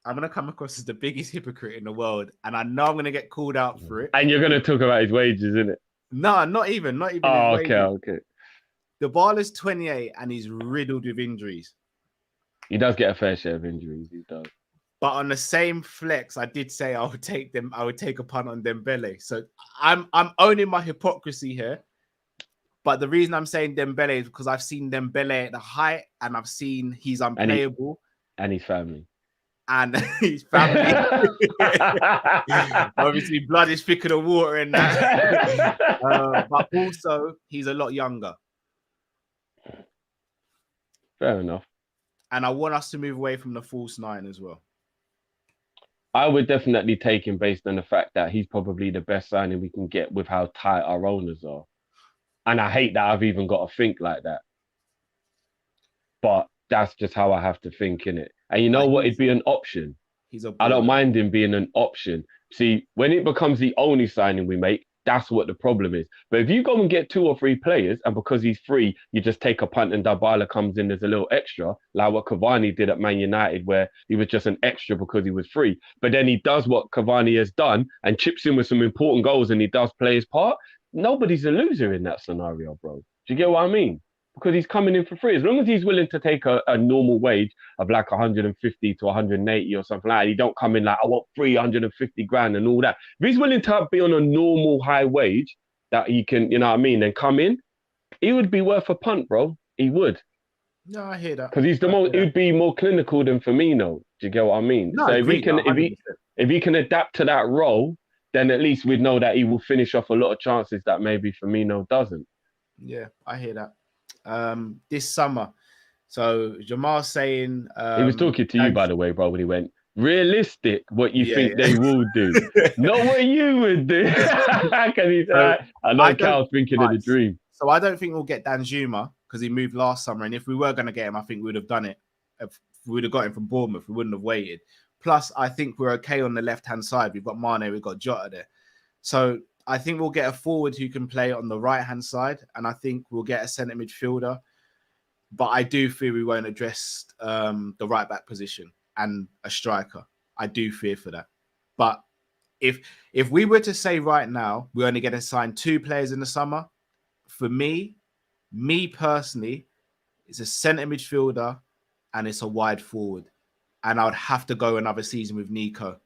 I'm going to come across as the biggest hypocrite in the world, and I know I'm going to get called out for it. And you're going to talk about his wages, innit? No, not even. Oh, okay. The Barler's 28, and he's riddled with injuries. He does get a fair share of injuries, he does. But on the same flex, I did say I would take a punt on Dembele. So I'm owning my hypocrisy here. But the reason I'm saying Dembele is because I've seen Dembele at the height and I've seen he's unplayable. And his family. And his family. Obviously, blood is thicker than water in that. But also, he's a lot younger. Fair enough. And I want us to move away from the false nine as well. I would definitely take him based on the fact that he's probably the best signing we can get with how tight our owners are. And I hate that I've even got to think like that. But that's just how I have to think, innit? And you know what? It'd be an option. I don't mind him being an option. See, when it becomes the only signing we make, that's what the problem is. But if you go and get 2 or 3 players, and because he's free, you just take a punt and Dybala comes in as a little extra, like what Cavani did at Man United, where he was just an extra because he was free. But then he does what Cavani has done and chips in with some important goals and he does play his part. Nobody's a loser in that scenario, bro. Do you get what I mean? Because he's coming in for free. As long as he's willing to take a normal wage of like 150 to 180 or something like that, he don't come in like, I want 350 grand and all that. If he's willing to be on a normal high wage that he can, you know what I mean, and come in, he would be worth a punt, bro. He would. No, I hear that. Because he's the most, he'd be more clinical than Firmino. Do you get what I mean? No, so if he can adapt to that role, then at least we'd know that he will finish off a lot of chances that maybe Firmino doesn't. Yeah, I hear that. This summer. So Jamal's saying he was talking to you, by the way, bro, when he went, realistic what you think they will do. Not what you would do. I know Cal's thinking of the dream. So I don't think we'll get Danjuma because he moved last summer. And if we were going to get him, I think we would have done it. If we would have got him from Bournemouth, we wouldn't have waited. Plus, I think we're okay on the left-hand side. We've got Mane, we've got Jota there. So I think we'll get a forward who can play on the right-hand side. And I think we'll get a centre midfielder. But I do fear we won't address the right-back position and a striker. I do fear for that. But if we were to say right now, we're only going to sign 2 players in the summer, for me personally, it's a centre midfielder and it's a wide forward. And I would have to go another season with Nico.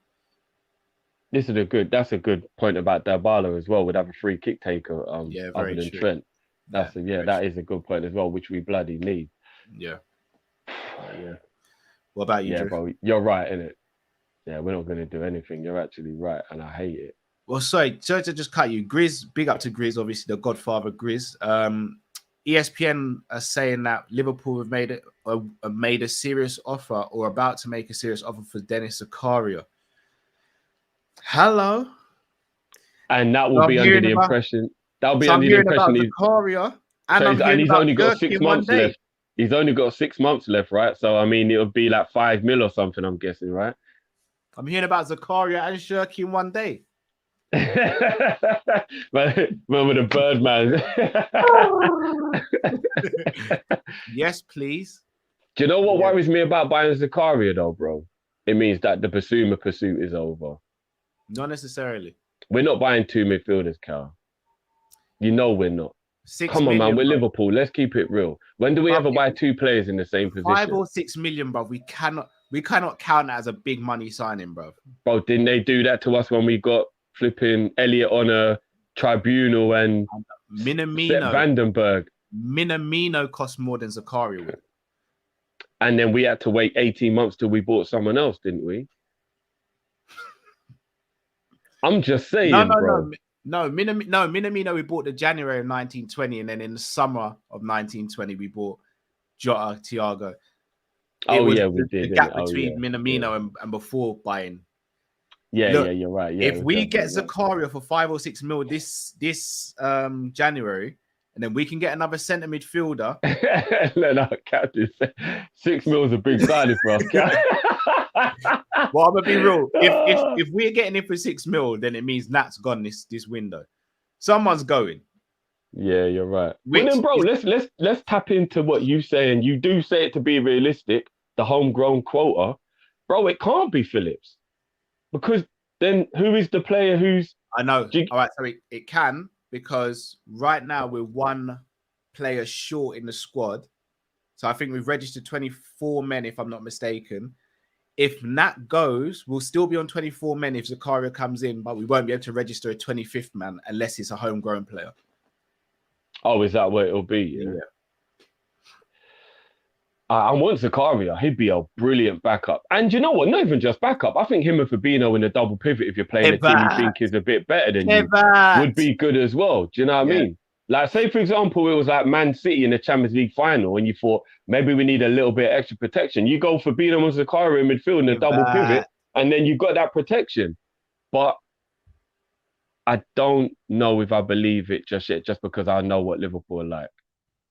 That's a good point about Dybala as well. Would have a free kick taker other than Trent. That is a good point as well, which we bloody need. Yeah. What about you, Drew? Bro? You're right, innit? Yeah, we're not going to do anything. You're actually right, and I hate it. Well, sorry to just cut you. Grizz, big up to Grizz, obviously the godfather Grizz. ESPN are saying that Liverpool have made a serious offer or about to make a serious offer for Dennis Zakaria. Hello. And that will be under the impression. That'll be under the impression Zakaria, and he's only got 6 months left. He's only got 6 months left, right? So I mean, it'll be like 5 mil or something. I'm guessing, right? I'm hearing about Zakaria and Shirky in one day. Remember the Birdman? Yes, please. Do you know what Yeah. worries me about buying Zakaria though, bro? It means that the Basuma pursuit is over. Not necessarily. We're not buying 2 midfielders, Cal. You know we're not. 6 Come on, man. million, We're bro. Liverpool. Let's keep it real. When do we Bruv, ever buy 2 players in the same position? 5 or 6 million, bro. We cannot count that as a big money signing, bro. Bro, didn't they do that to us when we got flipping Elliot on a tribunal and Sepp Minamino. Vandenberg? Minamino cost more than Zakaria would. And then we had to wait 18 months till we bought someone else, didn't we? I'm just saying, bro. Minamino, we bought the January of 1920, and then in the summer of 1920, we bought Jota, Thiago. We The did. gap between Minamino and before buying. Yeah, you're right. Yeah, if we get Zakaria for 5 or 6 mil this January, and then we can get another centre midfielder. No, Captain, 6 mil is a big signing for us. Well, I'm gonna be real. If we're getting in for 6 mil, then it means Nat's gone this window. Someone's going. Yeah, you're right. Well, then, bro, let's tap into what you say, and you do say it to be realistic. The homegrown quota, bro. It can't be Phillips, because then who is the player who's? I know. All right, so it can, because right now we're 1 player short in the squad. So I think we've registered 24 men, if I'm not mistaken. If Nat goes, we'll still be on 24 men if Zakaria comes in, but we won't be able to register a 25th man unless it's a homegrown player. Oh, is that what it'll be? Yeah. I want Zakaria. He'd be a brilliant backup. And you know what? Not even just backup. I think him and Fabinho in a double pivot, if you're playing a team you think is a bit better than you, would be good as well. Do you know what I mean? Like, say, for example, it was like Man City in the Champions League final, and you thought, maybe we need a little bit of extra protection. You go Fabinho and Zakaria in midfield in a double pivot, and then you got that protection. But I don't know if I believe it just yet, just because I know what Liverpool are like.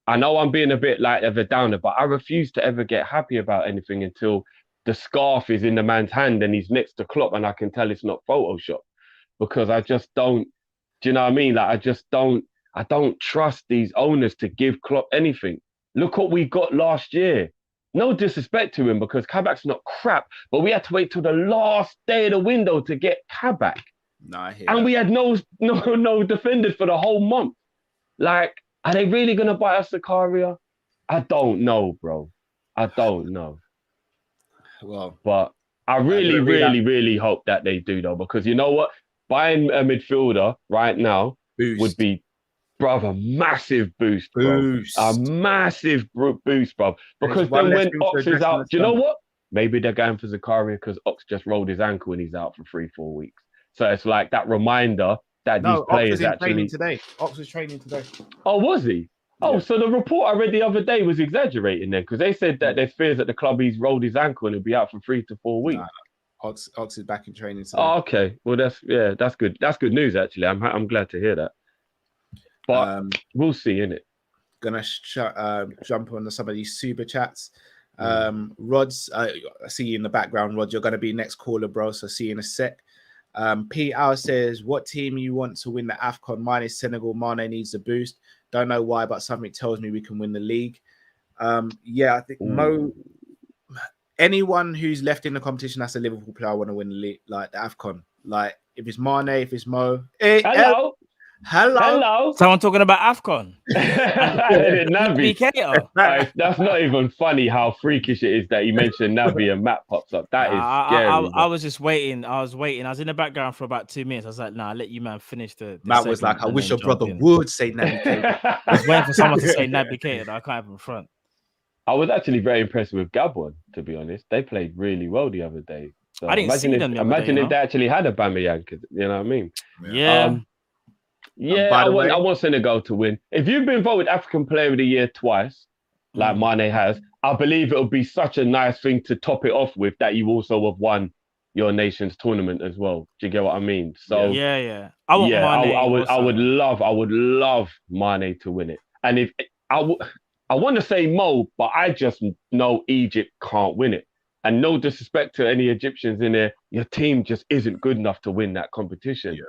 I know I'm being a bit like of a downer, but I refuse to ever get happy about anything until the scarf is in the man's hand and he's next to Klopp and I can tell it's not Photoshop, because I just don't, do you know what I mean? Like, I don't trust these owners to give Klopp anything. Look what we got last year. No disrespect to him, because Kabak's not crap, but we had to wait till the last day of the window to get Kabak. No, I hear and that. we had no defenders for the whole month. Like, are they really going to buy us Zakaria? I don't know, bro. I don't know. Well, but I really hope that they do, though, because you know what? Buying a midfielder right now would be, bruv, a massive boost, bro. A massive boost, bro. Because then when Ox is out, do you know what? Maybe they're going for Zakaria because Ox just rolled his ankle and he's out for 3-4 weeks. So it's like that reminder that these players actually. Ox was training today. Oh, was he? Oh, so the report I read the other day was exaggerating then, because they said that there's fears that the club he's rolled his ankle and he'll be out for 3 to 4 weeks. Ox is back in training today. Oh, okay. Well, that's good. That's good news, actually. I'm glad to hear that. But we'll see, innit? Gonna jump on some of these super chats. Rods, I see you in the background, Rod. You're gonna be next caller, bro. So see you in a sec. Pete Hour says, what team you want to win the Afcon? Mine is Senegal. Mane needs a boost. Don't know why, but something tells me we can win the league. I think anyone who's left in the competition that's a Liverpool player, I want to win the league, like the Afcon. Like, if it's Mane, if it's Mo. Hey, hello. Someone talking about Afcon. Naby. That's not even funny how freakish it is that you mentioned Naby and Matt pops up. That is scary. I was just waiting. I was in the background for about 2 minutes. I was like, nah, I'll let you man finish the Matt was like, I wish your brother would say Naby Keita. I was waiting for someone to say Naby Keita. I can't even front. I was actually very impressed with Gabon, to be honest. They played really well the other day. So I didn't see them. Imagine if they actually had a Aubameyang, you know what I mean? Yeah. I want Senegal to win. If you've been voted African Player of the Year twice, like Mane has, I believe it'll be such a nice thing to top it off with that you also have won your nation's tournament as well. Do you get what I mean? So yeah. I want Mane. I would love Mane to win it. And if I want to say Mo, but I just know Egypt can't win it. And no disrespect to any Egyptians in there, your team just isn't good enough to win that competition. Yeah.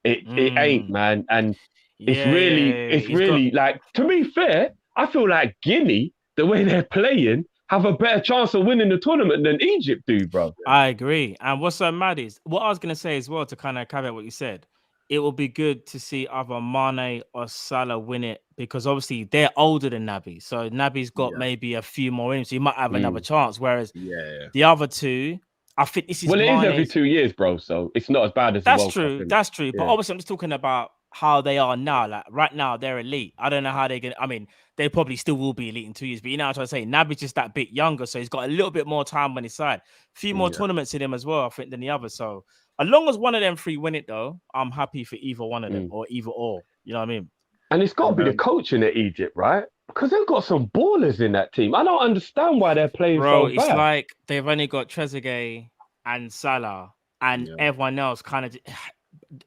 It ain't, man. And it's really like, to be fair, I feel like Guinea, the way they're playing, have a better chance of winning the tournament than Egypt do, bro. I agree. And what's so mad is what I was going to say as well, to kind of caveat what you said. It will be good to see either Mane or Salah win it, because obviously they're older than Naby. So Naby's got maybe a few more in, so he might have another chance. Whereas the other two, I think this is Well, it is Mane's... every 2 years, bro. So it's not as bad as that's the World true. Cup, That's true. But obviously, I'm just talking about how they are now. Like right now, they're elite. I don't know how they're gonna. I mean, they probably still will be elite in 2 years. But you know what I'm trying to say? Naby's just that bit younger, so he's got a little bit more time on his side. A few more tournaments in him as well, I think, than the others. So as long as one of them three win it, though, I'm happy for either one of them or either or. You know what I mean? And it's got to be the coaching at Egypt, right? Because they've got some ballers in that team. I don't understand why they're playing Bro, so it's bad. like they've only got Trezeguet and Salah, and everyone else kind of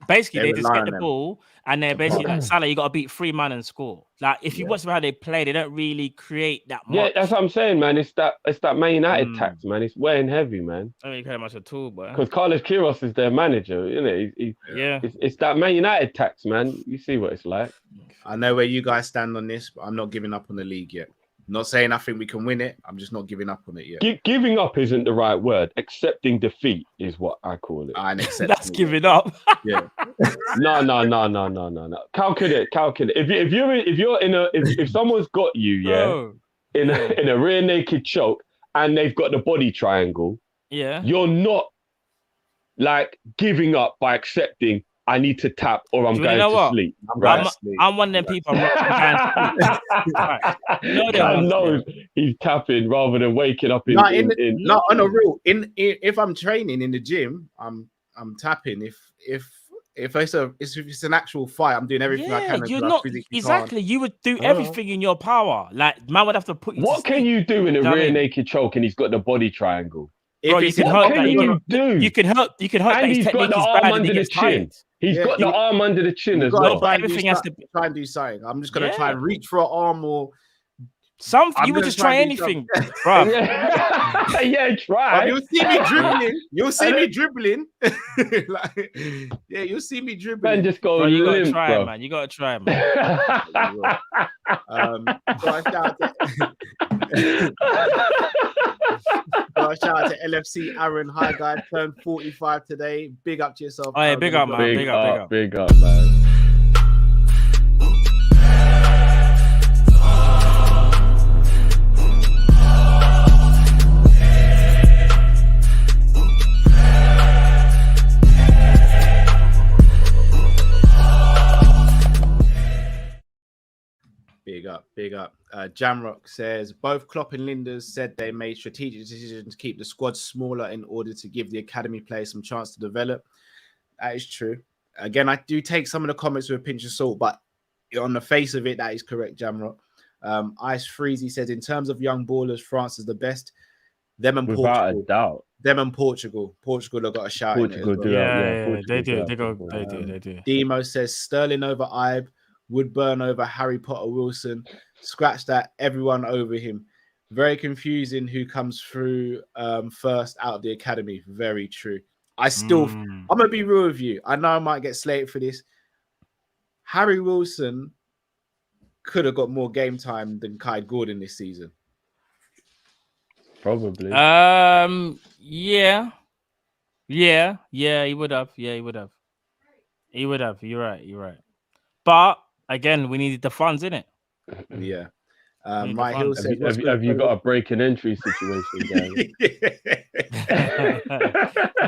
basically they just get the ball, and they're basically like, Salah, you got to beat 3 man and score. Like if you watch how they play, they don't really create that much. Yeah, that's what I'm saying, man. It's that Man United tax, man. It's weighing heavy, man. I don't really care much at all, but because Carlos Queiroz is their manager, you know. It's that Man United tax, man. You see what it's like. I know where you guys stand on this, but I'm not giving up on the league yet. Not saying I think we can win it. I'm just not giving up on it yet. Giving up isn't the right word. Accepting defeat is what I call it. That's giving up. Yeah. No. Calculate. If someone's got you, in a rear naked choke and they've got the body triangle, you're not like giving up by accepting I need to tap or I'm going to sleep. I'm one of them people. God knows he's tapping rather than waking up in. Not on a real. If I'm training in the gym, I'm tapping. If it's an actual fight, I'm doing everything I can. You're not exactly. You would do everything in your power. Like man would have to put you. What can you do in a rear naked choke and he's got the body triangle? Bro, you can help that. You can help. And he's got the arm under the chin. He's got the arm under the chin as well. Everything has to try and do something. I'm just gonna try and reach for an arm or something. You would just try anything, bro. Try. You'll see me dribbling. You'll see me dribbling. You'll see me dribbling. Man, just go. Bro, you gotta limp, try, bro. man. You gotta try, man. Shout out to LFC Aaron. Hi guys, turned 45 today. Big up to yourself. Oh yeah, big up, man. Big up, man. Big up. Jamrock says both Klopp and Linders said they made strategic decisions to keep the squad smaller in order to give the academy players some chance to develop. That is true. Again, I do take some of the comments with a pinch of salt, but on the face of it, that is correct, Jamrock. Ice Freezy says in terms of young ballers, France is the best. Them and Without Portugal. a doubt. Them and Portugal. Portugal have got a shout. Portugal do. They do. They do. Demo says Sterling over Ibe. Woodburn over Harry Potter Wilson. Scratch that. Everyone over him. Very confusing who comes through first out of the academy. Very true. I'm going to be real with you. I know I might get slated for this. Harry Wilson could have got more game time than Kai Gordon this season. Probably. Yeah, he would have. He would have. You're right. But again, we needed the funds, innit? Yeah. My Hill said, have you got a break and entry situation, guys?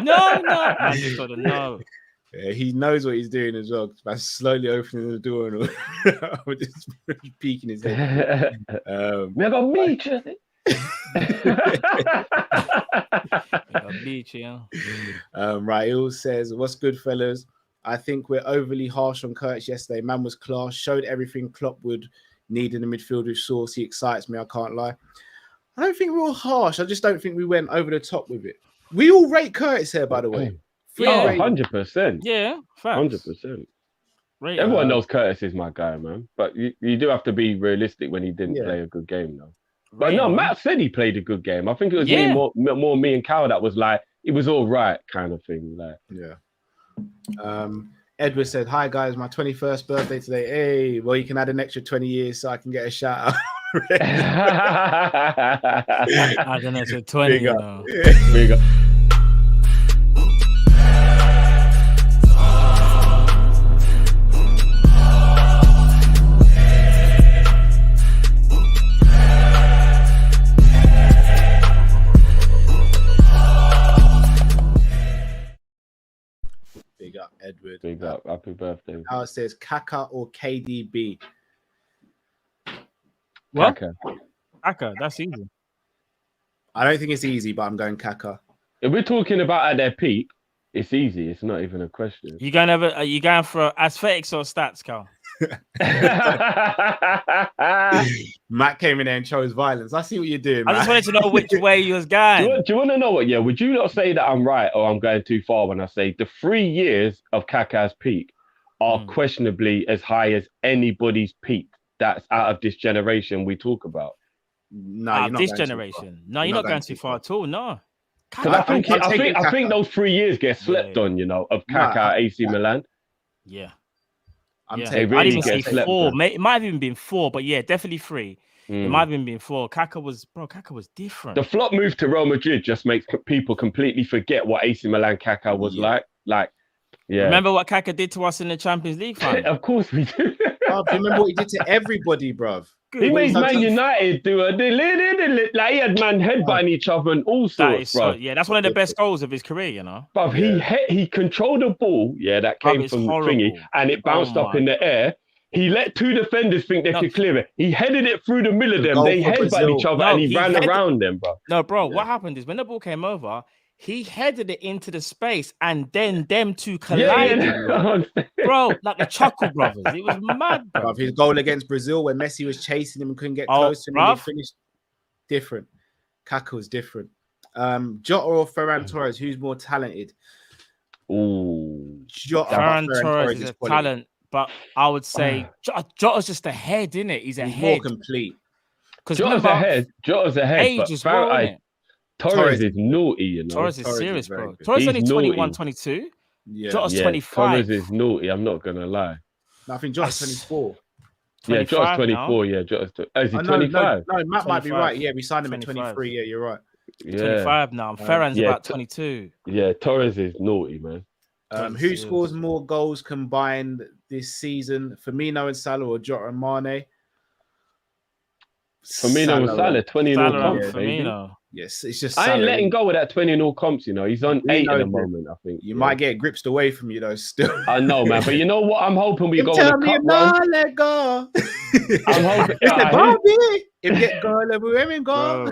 No. I just got to know. Yeah, he knows what he's doing as well. By slowly opening the door and all. Just peeking his head. I got meat, Rail says, what's good, fellas? I think we're overly harsh on Curtis yesterday. Man was class, showed everything Klopp would need in the midfield with Source. He excites me, I can't lie. I don't think we were harsh. I just don't think we went over the top with it. We all rate Curtis here, by the way. 100%. Yeah, 100%. Everyone knows Curtis is my guy, man. But you do have to be realistic when he didn't play a good game, though. But no, Matt said he played a good game. I think it was more me and Cal that was like, it was all right kind of thing. Like, Edward said, "Hi guys, my 21st birthday today. Hey, well, you can add an extra 20 years so I can get a shout out." I don't know, so 20, Big up. you know. Big up. Big up, Edward. Big up. Happy birthday. Now it says Kaka or KDB. What? Kaka. Kaka, that's easy. I don't think it's easy, but I'm going Kaka. If we're talking about at their peak, it's easy. It's not even a question. You going over? Are you going for aesthetics or stats, Carl? Matt came in there and chose violence. I see what you're doing, I Matt. just wanted to know which way you was going. Do you want to know what? Yeah, would you not say that I'm right or I'm going too far when I say the 3 years of Kaka's peak are questionably as high as anybody's peak that's out of this generation we talk about? No, Out you're of not this going too generation. far. No, you're not going too far at all. No. Because I think those 3 years get slept on, you know, of Kaka, AC Milan. Yeah. They really I didn't get say slept 4. on. It might have even been 4, but yeah, definitely 3. It might have even been 4. Kaka was different. The flop move to Real Madrid just makes people completely forget what AC Milan Kaka was like. Like, yeah. Remember what Kaka did to us in the Champions League final? Of course we do. Bruv, do you remember what he did to everybody, bruv? He made Man United do a like he had man headbutting each other and all sorts, bro. Yeah, that's one of the best goals of his career, you know. But he controlled the ball, that came it's from horrible. thingy, and it bounced up in the air. He let 2 defenders think they could clear it. He headed it through the middle of them. They headbutted each other, and he ran around them, bro. No, bro, what happened is when the ball came over, he headed it into the space, and then them two collided. Bro, like the Chuckle Brothers. It was mad, bro. His goal against Brazil when Messi was chasing him and couldn't get close to him, and he finished different. Kaka was different. Jota or Ferran Torres, who's more talented? Ooh, Jota. Ferran Torres is a talent, but I would say Jota's just a head, innit? He's a head. More complete. Because Jota's ahead. Age But as well, innit? Torres is naughty, you know. Torres is serious, bro. Torres only 21, 22. Yeah. Jota's 25. Torres is naughty. I'm not gonna lie. No, I think Jota's 24. Yeah, Jota's 24. Yeah, Jota's. Is he 25? No, Matt might be right. Yeah, we signed him at 23. Yeah, you're right. 25 now. Ferran's about 22. Yeah, Torres is naughty, man. Who scores more goals combined this season? Firmino and Salah or Jota and Mane? Firmino and Salah, 20-0 comps, baby. Yes, it's just. I ain't Salah. letting go of that 20-0 comps. You know, he's on 8 at the moment. I think you might get gripped away from you though. Still, I know, man. But you know what? I'm hoping we go on tell a me cup if run. not let go. I'm hoping. Him get goal everywhere him go.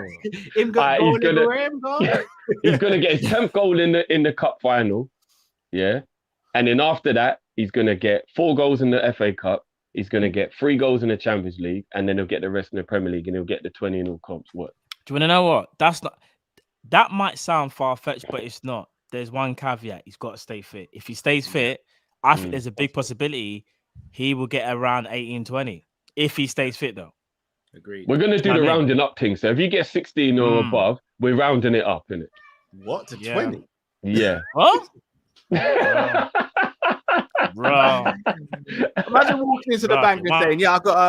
Him got goal everywhere him go. He's gonna get his 10th goal in the cup final. Yeah, and then after that, he's gonna get 4 goals in the FA Cup. He's gonna get 3 goals in the Champions League, and then he'll get the rest in the Premier League, and he'll get the 20-0 comps. What? Do you want to know what? That might sound far-fetched, but it's not. There's one caveat. He's got to stay fit. If he stays fit, I think there's a big possibility he will get around 18-20. If he stays fit, though. Agreed. We're gonna do the rounding up thing. So if you get 16 or above, we're rounding it up, innit? What to 20? Yeah. What? Bro. Imagine walking into the bank and saying, "Yeah, I've got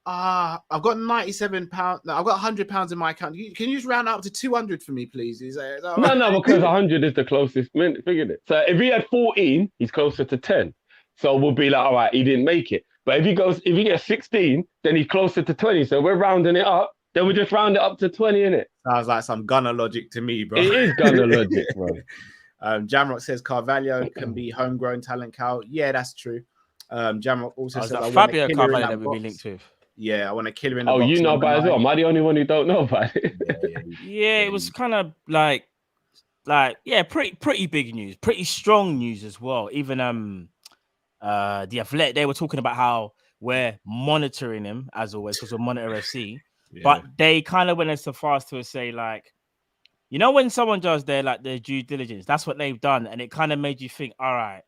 £97. No, I've got £100 in my account. Can you just round up to 200 for me, please?" He's like, No, because 100 is the closest. Figured it. So if he had 14, he's closer to 10. So we'll be like, all right, he didn't make it. But if he gets 16, then he's closer to 20. So we're rounding it up. Then we just round it up to 20, innit? Sounds like some gunner logic to me, bro. It is gunner logic, bro. Jamrock says Carvalho can be homegrown talent, Cal. Yeah, that's true. Jamrock also says Fabio Carvalho that would be linked with. Yeah, I want to kill her in the box. Oh, you know about it as well. Am I the only one who don't know about it? Yeah, it was kind of like pretty big news, pretty strong news as well. Even the Athletic, they were talking about how we're monitoring him as always because we're Monitor FC. Yeah. But they kind of went as far as to say, like, you know, when someone does their due diligence, that's what they've done, and it kind of made you think, all right,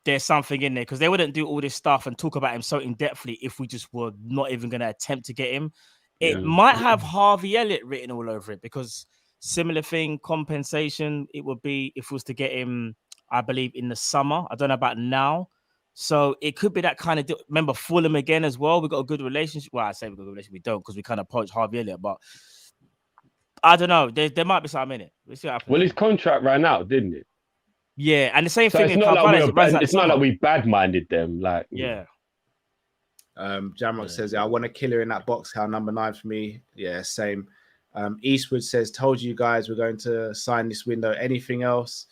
there's something in there, because they wouldn't do all this stuff and talk about him so in-depthly if we just were not even going to attempt to get him. It might have Harvey Elliott written all over it, because similar thing, compensation, it would be if we was to get him I believe, in the summer. I don't know about now. So it could be that kind of deal. Remember Fulham again as well. We got a good relationship. Well, I say we got a good relationship. We don't because we kind of poached Harvey Elliott. But I don't know. There might be something in it. We'll see what happens. Well, his contract ran out, didn't it? Yeah, and the same So thing. it's not like we bad-minded them. Like, yeah. Jamrock says, I want a killer in that box. How number 9 for me. Yeah, same. Eastwood says, told you guys we're going to sign this window. Anything else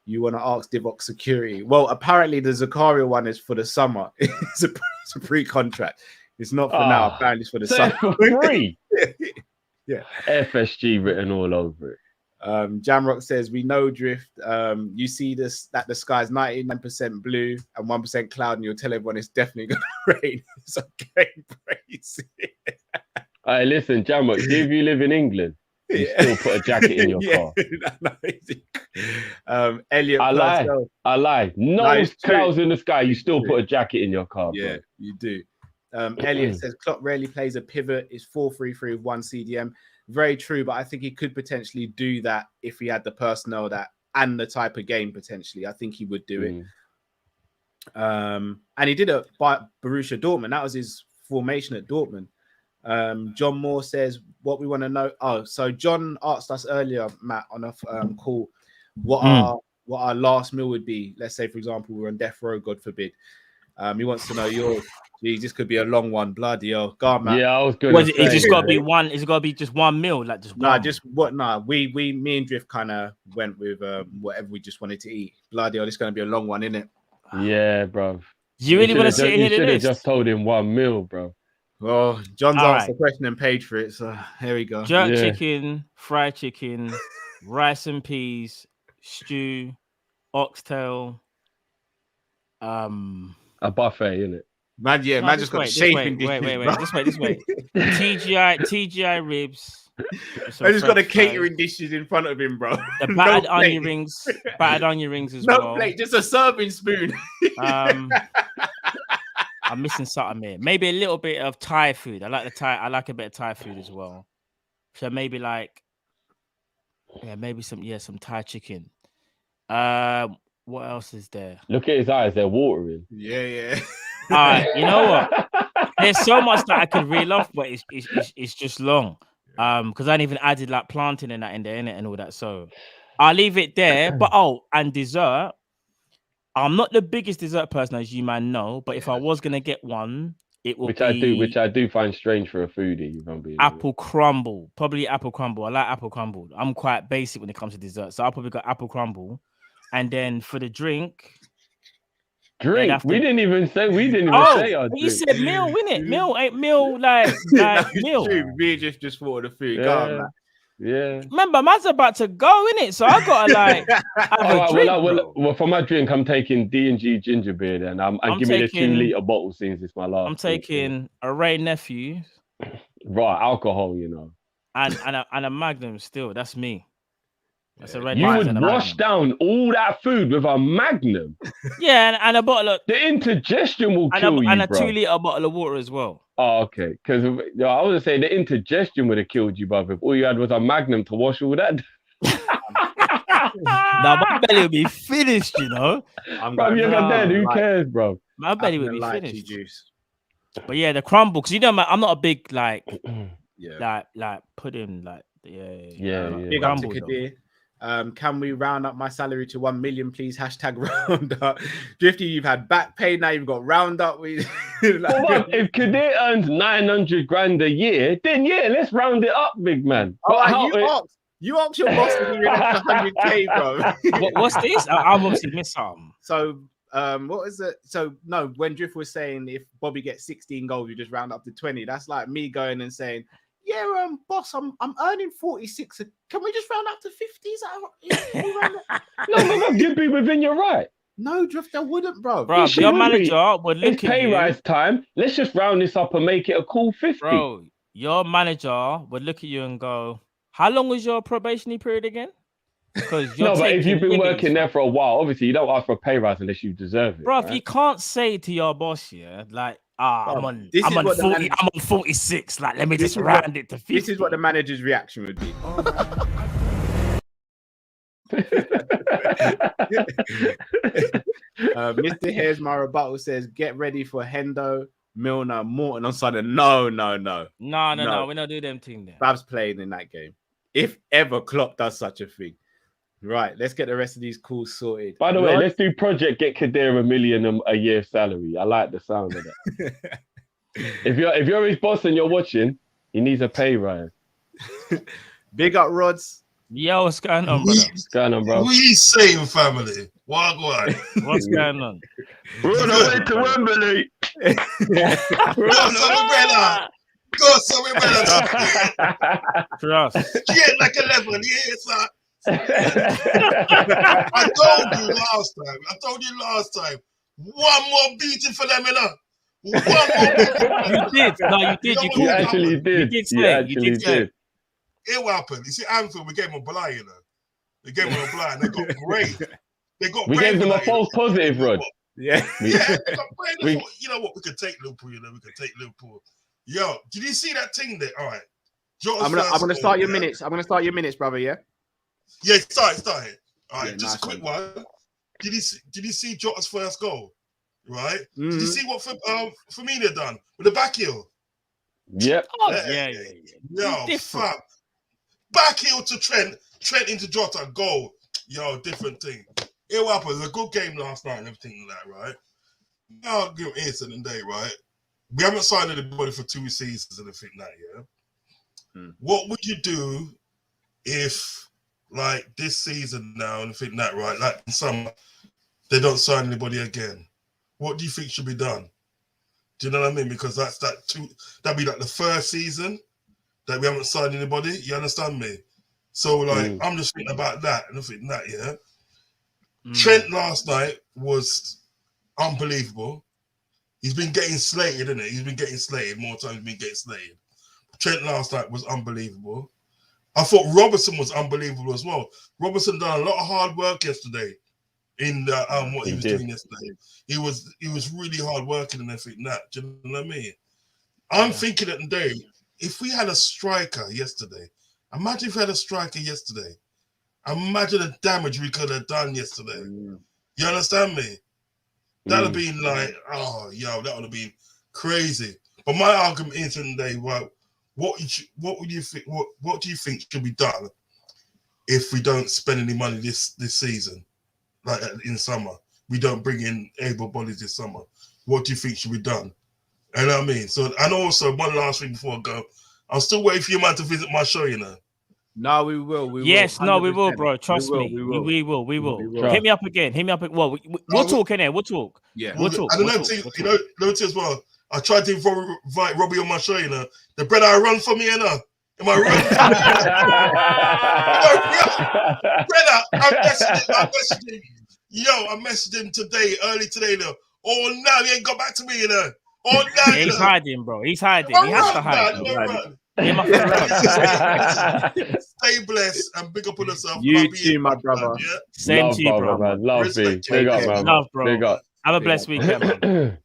you want to ask Divock Security? Well, apparently the Zakaria one is for the summer. It's a pre-contract. It's not for now. Apparently it's for the summer. For free. Yeah. FSG written all over it. Jamrock says, we know drift. You see this that the sky's 99% blue and 1% cloud, and you'll tell everyone it's definitely gonna rain. It's okay, crazy. All right, listen, Jamrock, if you live in England, you still put a jacket in your car. Elliot, I lie. No clouds in the sky, you still put a jacket in your car. Yeah, bro. you do. Elliot says Klopp rarely plays a pivot. It's 4-3-3 with 1 CDM. Very true, but I think he could potentially do that if he had the personnel that and the type of game potentially. I think he would do it. And he did it by Borussia Dortmund. That was his formation at Dortmund. John Moore says, what we want to know. Oh, so John asked us earlier, Matt, on a call, what our last meal would be. Let's say, for example, we're on death row, God forbid. He wants to know yours. Geez, this could be a long one. Bloody hell. God, man. Yeah, I was good. It just got to be one. It's got to be just one meal, like just one. Me and Drift kind of went with whatever we just wanted to eat. Bloody hell, it's going to be a long one, isn't it? Yeah, bro. You really want to sit in here? You should have just told him one meal, bro. Well, John's asked the question and paid for it, so here we go. Jerk chicken, fried chicken, rice and peas, stew, oxtail. A buffet, innit? Man, yeah, man just got shaping. Wait. This way. TGI ribs. I just got the catering dishes in front of him, bro. The battered onion rings. Battered onion rings as well. No plate, just a serving spoon. I'm missing something here. Maybe a little bit of Thai food. I like a bit of Thai food as well. So maybe some Thai chicken. What else is there? Look at his eyes; they're watering. Yeah. All right, you know what? There's so much that I could reel off, but it's just long. Because I ain't even added like planting and that in there, innit, and all that. So I'll leave it there. But and dessert. I'm not the biggest dessert person, as you might know, but if I was gonna get one, it would which I do find strange for a foodie. If I'm being apple crumble. Probably apple crumble. I like apple crumble. I'm quite basic when it comes to dessert, so I'll probably got apple crumble. And then for the drink. We didn't even say our drink. You said meal, innit? Meal ain't meal like meal. True. We just thought of the food. Go on, man. Yeah. Remember, man's about to go, innit? So I gotta have a drink. Well, for my drink, I'm taking D&G ginger beer, and I'm give me the 2-liter bottle since it's my last. I'm taking a Ray Nephew. Right, alcohol, you know. And a Magnum still. That's me. That's a red. You would wash down all that food with a Magnum. Yeah, and a bottle of the indigestion will kill you, and a bro. 2-liter bottle of water as well. Oh, okay. Because I was gonna say the indigestion would have killed you, brother. If all you had was a Magnum to wash all that. Now my belly would be finished, you know. Bro, you're dead. Who cares, bro? My belly would be finished. Juice. But yeah, the crumble, because you know, I'm not a big like pudding, like Big up to Kadir. Can we round up my salary to 1 million, please? Hashtag round up. Drifty, you've had back pay, now you've got round up. If Kadir earns 900 grand a year, then yeah, let's round it up, big man. You asked your boss to give you an extra 100k, bro. What's this? I've obviously missed something. So, what is it? So, no, when Drift was saying if Bobby gets 16 goals, you just round up to 20. That's like me going and saying, yeah, boss, I'm earning 46. Can we just round up to 50s? No, you'd be within your right. No, Drift, I wouldn't, bro. Bro, your manager would look it's at pay you. rise time. Let's just round this up and make it a cool 50. Bro, your manager would look at you and go, how long was your probationary period again? Because no, but if you've been working there for a while, obviously you don't ask for a pay rise unless you deserve it. Bro, right? You can't say to your boss, yeah, like, I'm on 46. Like, let me just round it to 50. This is what the manager's reaction would be. Mr. Here's My Rebuttal says, get ready for Hendo, Milner, Morton on Sunday. No. We're not doing them thing there. Bab's playing in that game. If ever Klopp does such a thing. Right, let's get the rest of these calls sorted. By the way, let's do Project Get Kadir $1 million a year salary. I like the sound of that. If you're his boss and you're watching, he needs a pay rise. Big up, Rods. Yo, what's going on, brother? What's going on, bro? We same family. Wagwan. What's going on? We're on our way to Wembley. Go, some brother. Go, some brother. Trust. Yeah, like 11. Yeah, sir. I told you last time. One more beating for them, you know. One more beating. You did. No, you did. You actually did. You did say. It happened. You see, Anfield, we gave them a blind, you know. They gave them a blind. They got brave. We gave them a false positive, Rod. Yeah. They got brave. You know what? We could take Liverpool, you know. We could take Liverpool. Yo, did you see that thing there? All right. I'm gonna start your minutes. I'm gonna start your minutes, brother. Yeah. Yeah, start it. All right, Yeah, just nice a quick one. Did you see Jota's first goal? Right? Mm-hmm. Did you see what Firmino done with the back heel? Yep. Oh, yeah. Yo, fam. Back heel to Trent into Jota, goal. Yo, different thing. It happened. It was a good game last night and everything like that, right? Now, give it answer today, right? We haven't signed anybody for 2 seasons and everything like that, yeah? What would you do if, like, this season now and everything like that, right? Like, in summer, they don't sign anybody again. What do you think should be done? Do you know what I mean? Because that'd be like the first season that we haven't signed anybody. You understand me? So, like, I'm just thinking about that and everything like that, yeah? Trent last night was unbelievable. He's been getting slated, isn't it? He's been getting slated more times. He's been getting slated. Trent last night was unbelievable. I thought Robertson was unbelievable as well. Robertson done a lot of hard work yesterday in what he was doing yesterday. He was really hard working and everything. Do you know what I mean? I'm thinking that today, if we had a striker yesterday, imagine if we had a striker yesterday. Imagine the damage we could have done yesterday. You understand me? That would have been like, that would have been crazy. But my argument is today, well, what do you think should be done if we don't spend any money this season, like in summer? We don't bring in able bodies this summer. What do you think should be done? You know what I mean? So, and also one last thing before I go, I'm still waiting for you man to visit my show. You know. No, we will. We will, bro. Trust me. We will. Hit me up again. Well, we'll talk in there. We'll talk. Yeah. We'll talk. And another thing as well. I tried to invite Robbie on my show, you know. The brother I run for me, you know. Am I right? Brother, I messaged him. Yo, I messaged him early today, though. Oh, no, he ain't got back to me, you know. Oh, no, he's hiding, bro. He's hiding. He has to hide. Stay blessed and big up on yourself. You too, my brother. Yeah? Same to you, bro. Man. Love, big. Big up, man. Love, bro. Big up. Have a blessed weekend, man.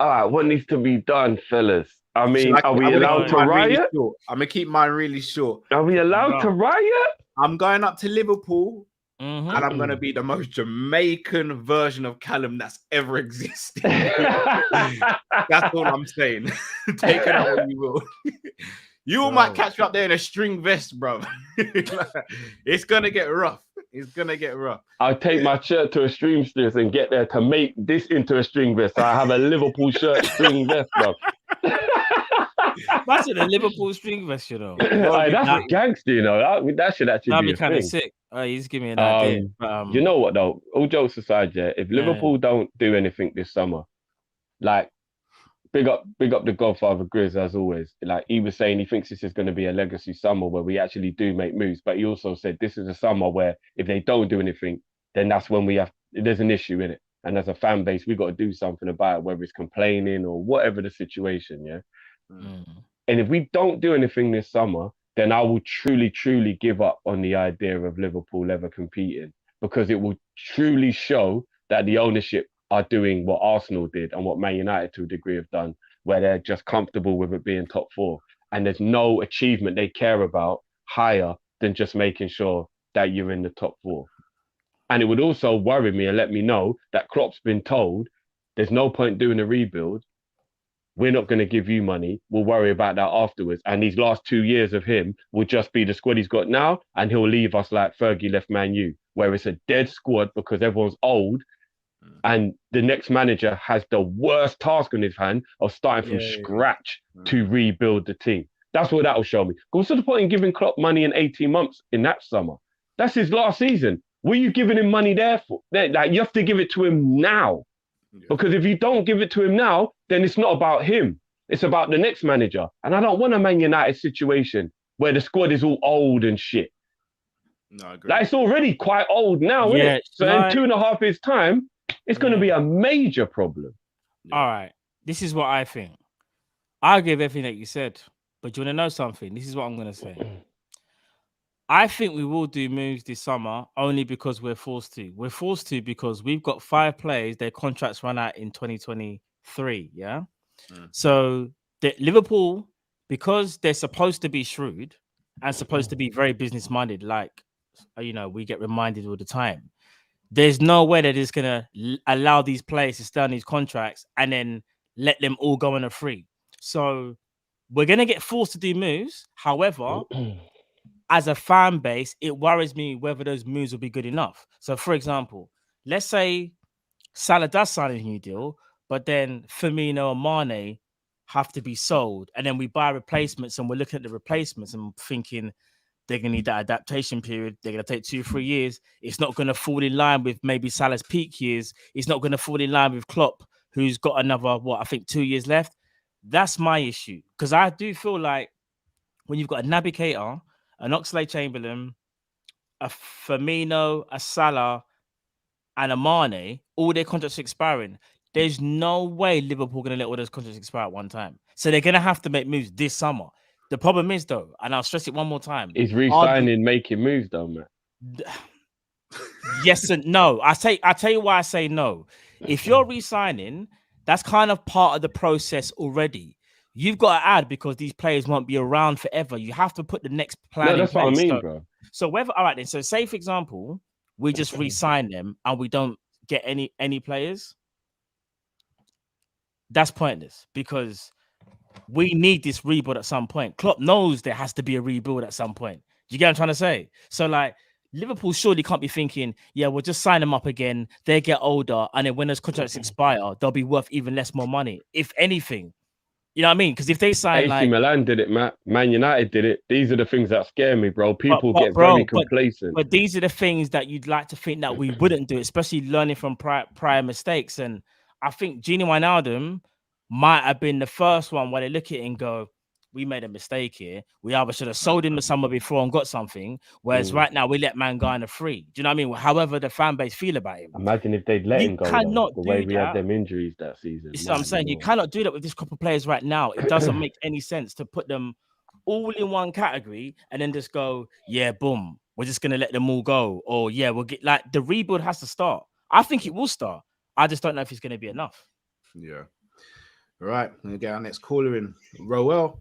All right, what needs to be done, fellas? I mean, are we allowed to riot? I'm gonna keep mine really short. Are we allowed to riot? I'm going up to Liverpool, and I'm gonna be the most Jamaican version of Callum that's ever existed. That's all I'm saying. Take it out when you will. You might catch me up there in a string vest, bro. It's gonna get rough. It's gonna get rough. I'll take my shirt to a seamstress and get there to make this into a string vest. I have a Liverpool shirt string vest, bro. Imagine a Liverpool string vest, you know. That's gangster, you know. That should actually be kind of sick. You just give me an idea. You know what though? All jokes aside, yeah. If Liverpool don't do anything this summer, like big up the Godfather Grizz as always. Like he was saying, he thinks this is going to be a legacy summer where we actually do make moves. But he also said this is a summer where if they don't do anything, then that's when there's an issue in it. And as a fan base, we got to do something about it, whether it's complaining or whatever the situation. Yeah. And if we don't do anything this summer, then I will truly, truly give up on the idea of Liverpool ever competing, because it will truly show that the ownership are doing what Arsenal did and what Man United to a degree have done, where they're just comfortable with it being top four. And there's no achievement they care about higher than just making sure that you're in the top four. And it would also worry me and let me know that Klopp's been told there's no point doing a rebuild. We're not going to give you money. We'll worry about that afterwards. And these last 2 years of him will just be the squad he's got now. And he'll leave us like Fergie left Man U, where it's a dead squad because everyone's old. And the next manager has the worst task on his hand of starting from scratch to rebuild the team. That's what that'll show me. What's the point in giving Klopp money in 18 months in that summer? That's his last season. What are you giving him money there for? Like, you have to give it to him now. Because if you don't give it to him now, then it's not about him. It's about the next manager. And I don't want a Man United situation where the squad is all old and shit. No, I agree. Like, it's already quite old now, isn't it? So in 2.5 years' time, it's going to be a major problem. All right. This is what I think. I agree with everything that you said. But do you want to know something? This is what I'm going to say. I think we will do moves this summer only because we're forced to. We're forced to because we've got 5 players, their contracts run out in 2023, yeah? So Liverpool, because they're supposed to be shrewd and supposed to be very business-minded, like, we get reminded all the time, there's no way that it's going to allow these players to stay on these contracts and then let them all go on a free. So we're going to get forced to do moves. However, as a fan base, it worries me whether those moves will be good enough. So, for example, let's say Salah does sign a new deal, but then Firmino and Mane have to be sold, and then we buy replacements, and we're looking at the replacements and thinking they're going to need that adaptation period. They're going to take 2-3 years. It's not going to fall in line with maybe Salah's peak years. It's not going to fall in line with Klopp, who's got another, 2 years left. That's my issue, because I do feel like when you've got a Naby Keita, an Oxlade-Chamberlain, a Firmino, a Salah, and a Mane, all their contracts expiring. There's no way Liverpool are going to let all those contracts expire at one time. So they're going to have to make moves this summer. The problem is, though, and I'll stress it one more time. Is re-signing making moves, though, man? Yes and no. I tell you why I say no. If you're re-signing, that's kind of part of the process already. You've got to add because these players won't be around forever. You have to put the next plan in place. That's what I mean, bro. So all right then. So say, for example, we just re-sign them and we don't get any players. That's pointless because we need this rebuild at some point. Klopp knows there has to be a rebuild at some point. Do you get what I'm trying to say? So like Liverpool surely can't be thinking, yeah, we'll just sign them up again. They get older, and then when those contracts expire, they'll be worth even less more money. If anything. You know what I mean? Because if they sign AC Milan did it, Man United did it. These are the things that scare me, bro. People get very complacent. But these are the things that you'd like to think that we wouldn't do, especially learning from prior mistakes. And I think Gini Wijnaldum might have been the first one where they look at it and go, we made a mistake here. We either should have sold him to someone before and got something. Whereas right now we let man go on a free. Do you know what I mean? However the fan base feel about him. Imagine if they'd let him go. The way we had them injuries that season. That's what I'm saying. You cannot do that with this couple of players right now. It doesn't make any sense to put them all in one category and then just go, yeah, boom. We're just gonna let them all go. Or yeah, we'll get like the rebuild has to start. I think it will start. I just don't know if it's gonna be enough. Yeah. All right. I'm gonna get our next caller in. Rowell.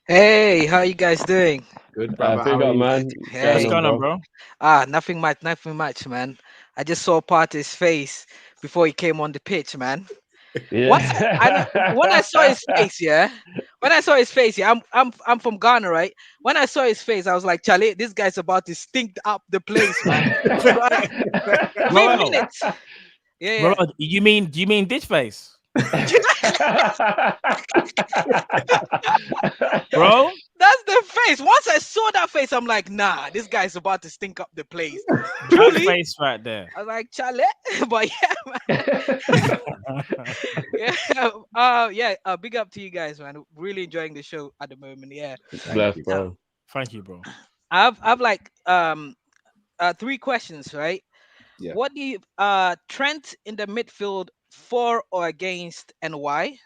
Hey, how you guys doing? Good, brother. Big up, man. Hey. What's going on, bro? Nothing much, man. I just saw Partey's face before he came on the pitch, man. Yeah. When I saw his face, I'm from Ghana, right? When I saw his face, I was like, Charlie, this guy's about to stink up the place, man. Wait a minute. Yeah. Bro, do you mean this face? Bro, that's the face. Once I saw that face, I'm like, nah, this guy's about to stink up the place. That face right there. I was like, Charlie, but man. Big up to you guys, man. Really enjoying the show at the moment. Yeah. Bless, bro. Thank you, bro. I've like 3 questions, right? Yeah. What do you Trent in the midfield, for or against, and why?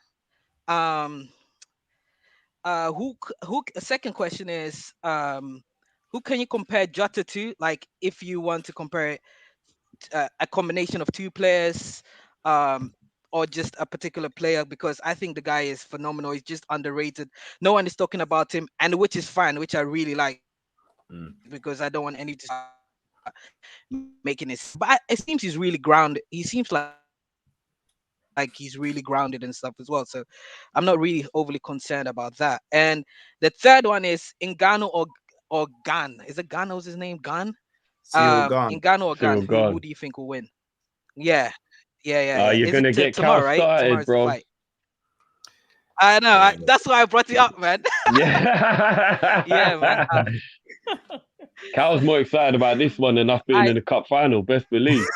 Second question is who can you compare Jota to? Like if you want to compare a combination of 2 players, or just a particular player, because I think the guy is phenomenal. He's just underrated. No one is talking about him, and which is fine, which I really like, because I don't want any to making it. But it seems he's really grounded. He seems like he's really grounded and stuff as well. So I'm not really overly concerned about that. And the third one is Ngannou or Gan. Is it Gan? What's his name? Gan? Cyril Gane. Ngannou or Gan? Cyril Gane. Who do you think will win? Yeah. Yeah. You're Is gonna it get tomorrow, Cal right? started, Tomorrow's the bro. fight. I know. That's why I brought it up, man. Yeah. Yeah, man. Cal's more excited about this one than us being in the cup final. Best believe.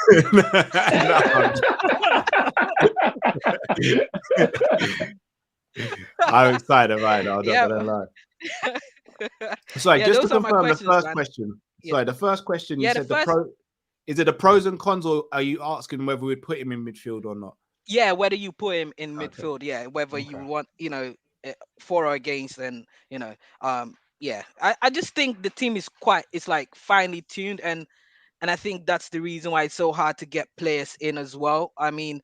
I'm excited right now. I'm not gonna lie. Sorry, just to confirm the first question. Sorry, the first question you said is it the pros and cons, or are you asking whether we'd put him in midfield or not? Yeah, whether you put him in midfield, whether you want, for or against, and yeah. I just think the team is it's like finely tuned, and I think that's the reason why it's so hard to get players in as well. I mean,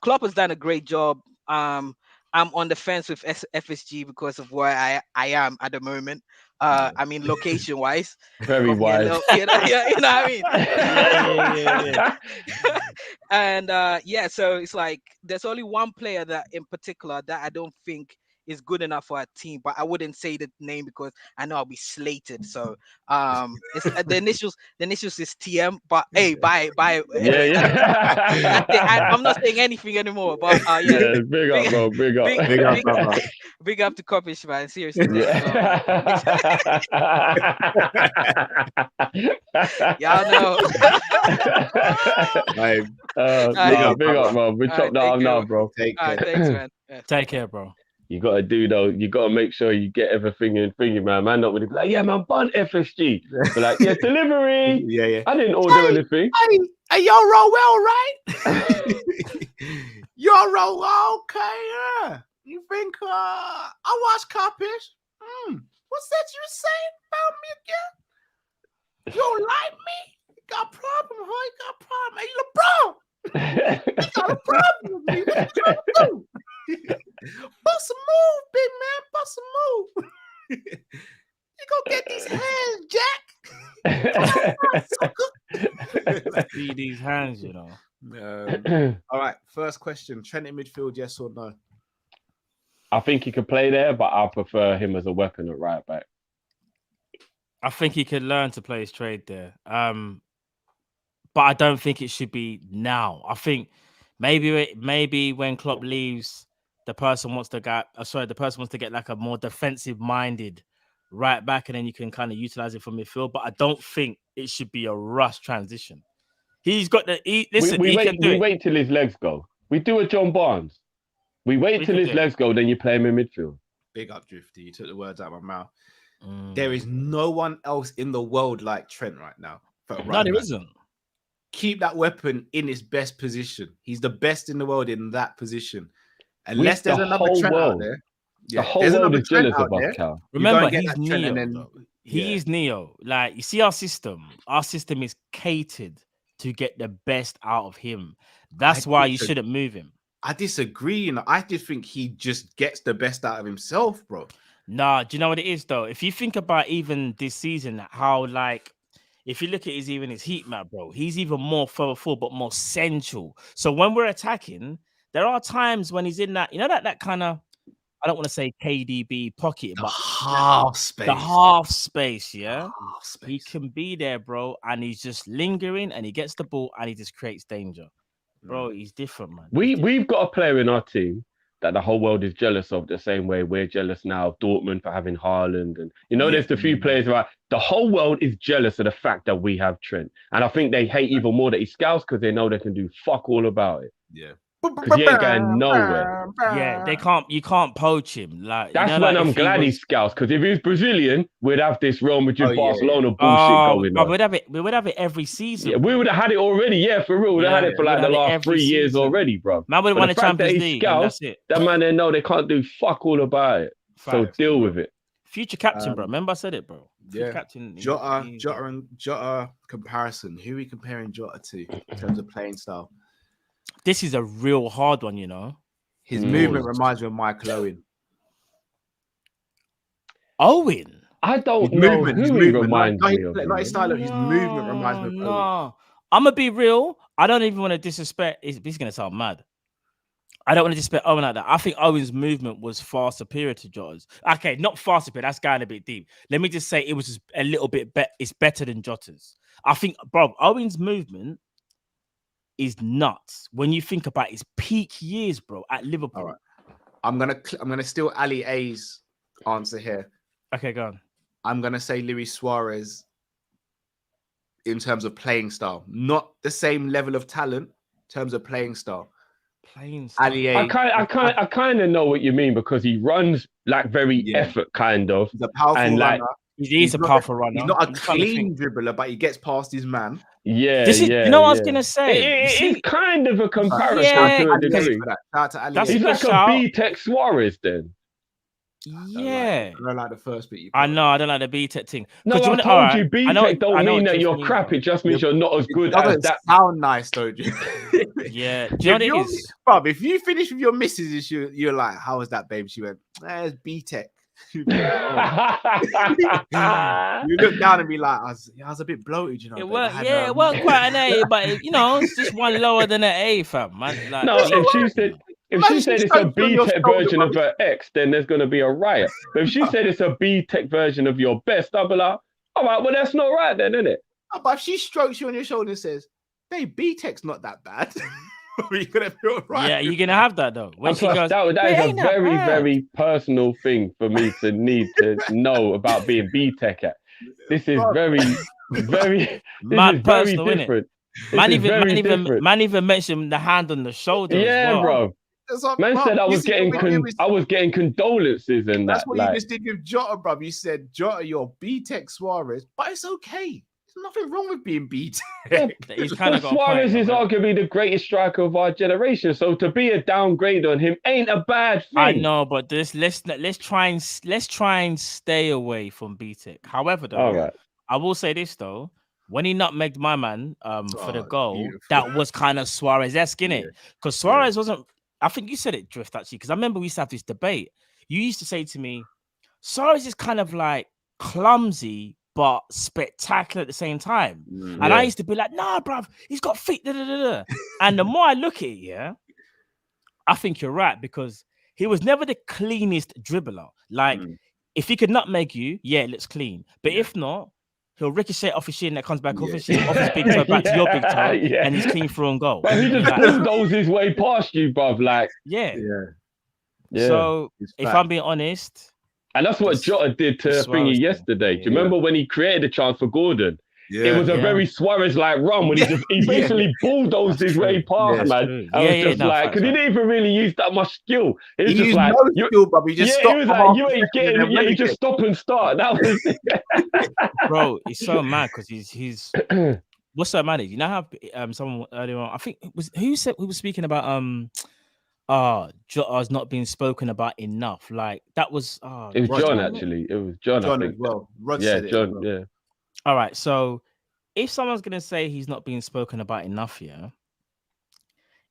Klopp has done a great job. I'm on the fence with FSG because of where I am at the moment. I mean, location wise, very wide. You know what I mean. Yeah. And so it's like there's only one player that in particular that I don't think is good enough for a team, but I wouldn't say the name because I know I'll be slated. So it's the initials is TM, but hey, bye. I'm not saying anything anymore, but yeah, big up, bro. Big up. Big up to Kopish, man. Seriously. Y'all know. Big up, bro. We chopped that up now, bro. Take care. Thanks, man. Take care, bro. You gotta do though. You gotta make sure you get everything in thingy, man. Man, not really be like, yeah, man, bun FSG. But like, yeah, delivery. Yeah. I didn't order anything. Hey, y'all roll well, right? Y'all roll well, okay? Yeah. You think I watch Kop-Ish? What's that you saying about me again? You don't like me? You got a problem, huh? You got a problem. Hey, LeBron. You got a problem with me. What you trying to do? Bust a move, big man. Bust a move. You gonna get these hands, Jack. See these hands, you know. All right. First question: Trent in midfield, yes or no? I think he could play there, but I prefer him as a weapon at right back. I think he could learn to play his trade there. But I don't think it should be now. I think maybe when Klopp leaves, the person wants to get like a more defensive-minded right back, and then you can kind of utilize it from midfield. But I don't think it should be a rush transition. He's got the listen. We wait till his legs go. We do a John Barnes. We wait till his legs go, then you play him in midfield. Big up, Drifty. You took the words out of my mouth. There is no one else in the world like Trent right now. No, there isn't. Keep that weapon in its best position. He's the best in the world in that position. Unless there's another Trent out there. The whole world is jealous of us, Cal. Remember, he's Neo. He's Neo. Like, you see our system. Our system is catered to get the best out of him. That's why you shouldn't move him. I disagree. You know, I just think he just gets the best out of himself, bro. Nah, do you know what it is though? If you think about even this season, how like if you look at his heat map, bro, he's even more further forward, but more central. So when we're attacking, there are times when he's in that, that kind of, I don't want to say KDB pocket, but half space. The half space, yeah. Half space. He can be there, bro, and he's just lingering, and he gets the ball, and he just creates danger. Bro, he's different, man. We've got a player in our team that the whole world is jealous of, the same way we're jealous now of Dortmund for having Haaland. And, there's the few players, right? The whole world is jealous of the fact that we have Trent. And I think they hate even more that he scouts because they know they can do fuck all about it. Yeah. Because he ain't going nowhere. Yeah, you can't poach him. Like that's when I'm glad he scouts, because if he was Brazilian, we'd have this Real Madrid Barcelona bullshit going on. We would have it every season. Yeah, we would have had it already. Yeah, for real. We'd have had it for like the last 3 years already, bro. Man would have won the Champions League. That's it. That man, they know they can't do fuck all about it. So deal with it. Future captain, bro. Remember I said it, bro. Yeah. Captain. Jota comparison. Who are we comparing Jota to in terms of playing style? This is a real hard one, His movement reminds me of Michael Owen. Owen? I don't His know movement, his who he movement, reminds not me his, of. not his style of his movement reminds me of Owen. No, I'm gonna be real. I don't even want to disrespect. This is gonna sound mad. I don't want to disrespect Owen like that. I think Owen's movement was far superior to Jota's. Okay, not far superior. That's going a bit deep. Let me just say it was just a little bit better. It's better than Jota's. I think, bro, Owen's movement is nuts when you think about his peak years, bro, at Liverpool. All right. I'm gonna steal Ali A's answer here. Okay, go on. I'm gonna say Luis Suarez in terms of playing style, not the same level of talent in terms of playing style. Playing style. Ali A, I kind of know what you mean because he runs like very effort kind of. He's a powerful and like, runner. He's a powerful runner. He's not a I'm trying to clean think. dribbler, but he gets past his man. Yeah, This is, yeah. you know what I was yeah. gonna say? It's kind of a comparison Yeah, to a Ali A degree. for that. Shout out to Ali That's A. He's a good like a shout. B-Tech Suarez then. Yeah. I don't like the first bit. I know. I don't like the B-Tech thing. No, 'Cause I wanna- told alright, you I B-Tech know don't mean what that Drift you're means, crap. though. It just means you're not as good It as doesn't that. sound nice, though. Yeah. Do you know what it is? Bob, if you finish with your missus, you're like, how was that, babe? She went, it's B-Tech. You look down and be like, I was a bit bloated, you know. It babe. weren't, I had, yeah, it weren't quite an A, but you know, it's just one lower than an A, fam. Man, like, No, if she said it's a B-Tech version of her ex, then there's going to be a riot. But if she said it's a B-Tech version of your best, I'll be like, all right, well, that's not right then, isn't it? But if she strokes you on your shoulder and says, babe, B-Tech's not that bad. You're going to feel right. yeah, you're gonna have that though. When And she plus, goes, that "It is a ain't that very, bad." very personal thing for me to need to know about being B-Tech at. This is very, very, this Mad is very personal, innit? different. Man This is very even different. mentioned the hand on the shoulder. as Yeah, well. bro. Man said I was getting That's getting condolences and that. what Like, you just did with Jota, bro. You said, Jota, you're B-Tech Suarez, but it's okay. There's nothing wrong with being B-Tech. He's kind of got a Suarez point, is right? arguably the greatest striker of our generation. So to be a downgrade on him ain't a bad thing. I know, but let's try and stay away from B-Tech. However, though, All right. I will say this though. When he nutmegged my man for the goal, beautiful. that was kind of Suarez-esque, innit? Because Suarez wasn't. I think you said it, Drift, actually. Because I remember we used to have this debate. You used to say to me, Suarez is kind of like clumsy but spectacular at the same time. And I used to be like, nah, bruv, he's got feet. Da, da, da, da. And the more I look at it, yeah, I think you're right because he was never the cleanest dribbler. Like, if he could nutmeg you, yeah, it looks clean. But if not, he'll ricochet off his shin that comes back off his shin, off his big toe back to your big toe, and he's clean through and goal. But he just Like, bulldozes his way past you, bruv. Like, yeah. yeah. So It's if fact. I'm being honest, And that's what Jota did to Suarez Thingy thing. yesterday. Do you remember when he created a chance for Gordon? Yeah. It was a Yeah. very Suarez-like run when he basically bulldozed his way past, That's man. true. I Yeah, was yeah, just no, like, facts, because he facts. didn't even really use that much skill. It was He just used like, no skill, but he just yeah, stopped he was for like, half you a ain't second getting, and then yeah, went you just again. stop and start. That was bro, he's so mad because he's what's so mad is you know how someone earlier on, I think it was who was speaking about Jota's not being spoken about enough. Like that was it was Roger, John, wasn't it? actually. It was John, I John as think. well. Rod Yeah, said it as John, well. yeah. all right. So if someone's gonna say he's not being spoken about enough, yeah,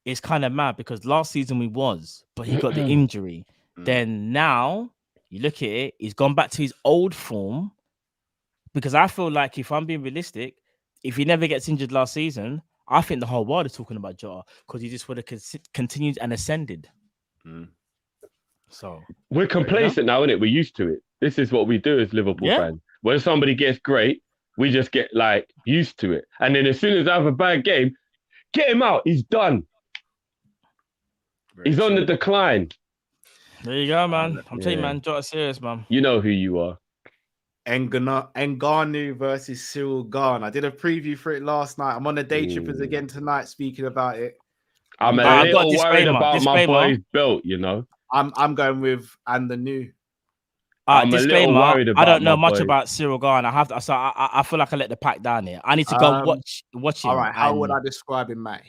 it's kind of mad because last season we was, but he got the injury. Then now you look at it, he's gone back to his old form. Because I feel like if I'm being realistic, if he never gets injured last season, I think the whole world is talking about Jota because he just would have continued and ascended. So We're complacent now, innit? We're used to it. This is what we do as Liverpool fans. When somebody gets great, we just get like used to it. And then as soon as I have a bad game, get him out. He's done. He's on the decline. there you go, man. I'm telling you, man, Jota's serious, man. You know who you are. Ngannou versus Cyril Gane. I did a preview for it last night. I'm on the day trippers again tonight speaking about it. I'm a I've got a little worried about my disclaimer. boy's belt, you know. I'm going with and the new. I'm a little Disclaimer, worried I about don't know my much boy. about Cyril Gane. I feel like I let the pack down here. I need to go watch him. All right, how would I describe him, Matt?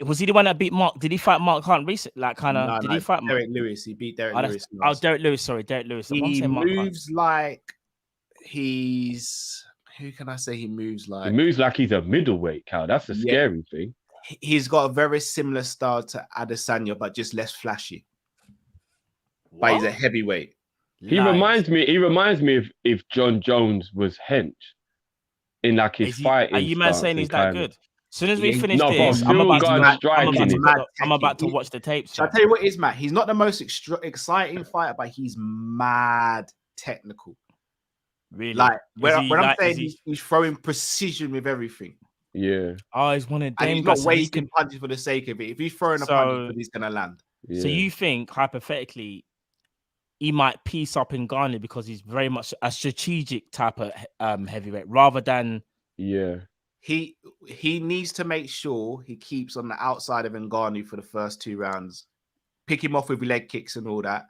Was he the one that beat Mark? Did he fight Mark Hunt recently? Like, kind of? Did he fight Mark? Derek Lewis? He beat Derek Lewis. Derek Lewis. Sorry, Derek Lewis. He moves like he's. Who can I say he moves like? He moves like he's a middleweight, Cal. That's a scary thing. He's got a very similar style to Adesanya, but just less flashy. But he's a heavyweight. He reminds me if John Jones was hench in like his fighting. Are you man stance saying and he's that kind of- good? As soon as we Yeah, finish no, bro, this, I'm Cyril about Gahn to striking. I'm about to watch the tapes. Shall I tell you what is, Matt? He's not the most exciting fighter, but he's mad technical. Really? Like when I'm like, saying he's throwing precision with everything. Yeah. Oh, he's one of And them he's not guys, so he wasting can- punches for the sake of it. If he's throwing a So- punch, he's gonna land. So you think hypothetically he might piece up in Ngannou because he's very much a strategic type of heavyweight rather than He needs to make sure he keeps on the outside of Ngannou for the first 2 rounds. Pick him off with leg kicks and all that.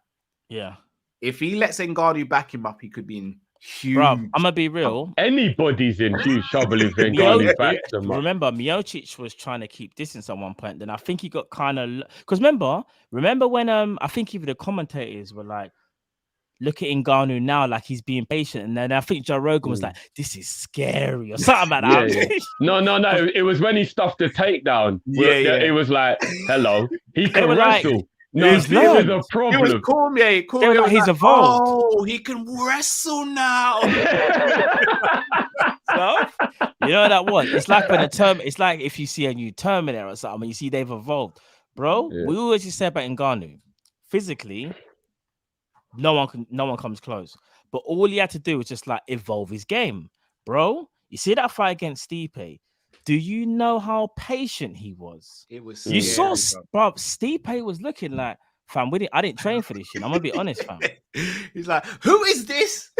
Yeah. If he lets Ngannou back him up, he could be in huge. Bro, I'm gonna be real. Anybody's in huge trouble if Ngannou backs them up. Remember, Miocic was trying to keep distance at one point. Then I think he got kind of because remember when I think even the commentators were like, "Look at Ngannou now, like he's being patient," and then I think Joe Rogan was like, "This is scary" or something like that. Yeah. No. It was when he stuffed the takedown. Yeah. It was like, hello, he They can were like, wrestle. No, he's this is learned. a problem. It was Cormier. They were like, he's evolved. Oh, he can wrestle now. So, you know what that was? It's like when it's like if you see a new Terminator or something, and you see they've evolved, bro. Yeah. We always just say about Ngannou, physically, no one comes close. But all he had to do was just like evolve his game, bro. You see that fight against Stipe? Do you know how patient he was? It was. You saw, scary, bro. Stipe was looking like, fam. I didn't train for this shit. I'm gonna be honest, fam. He's like, who is this?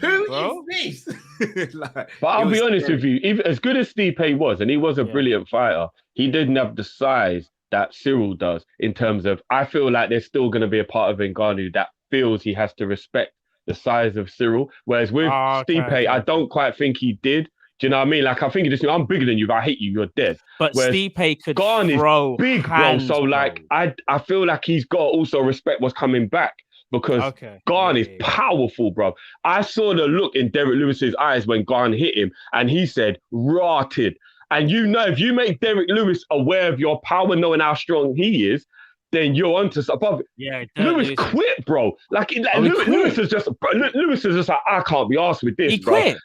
Who Bro? is this? Like, But I'll it be was honest scary. with you, even as good as Stipe was, and he was a brilliant fighter, he didn't have the size that Cyril does in terms of, I feel like there's still going to be a part of Ngannou that feels he has to respect the size of Cyril. Whereas with Stipe, I don't quite think he did. Do you know what I mean? Like, I think he just knew, I'm bigger than you, but I hate you, you're dead. But Whereas Stipe could Gahn is throw big, bro. hands, So, like, I feel like he's got to also respect what's coming back because Gahn is powerful, bro. I saw the look in Derek Lewis's eyes when Gahn hit him, and he said, rotted. And you know, if you make Derek Lewis aware of your power, knowing how strong he is, then you're onto something. Yeah, Lewis quit, bro. Lewis is just like, I can't be arsed with this, He bro. quit.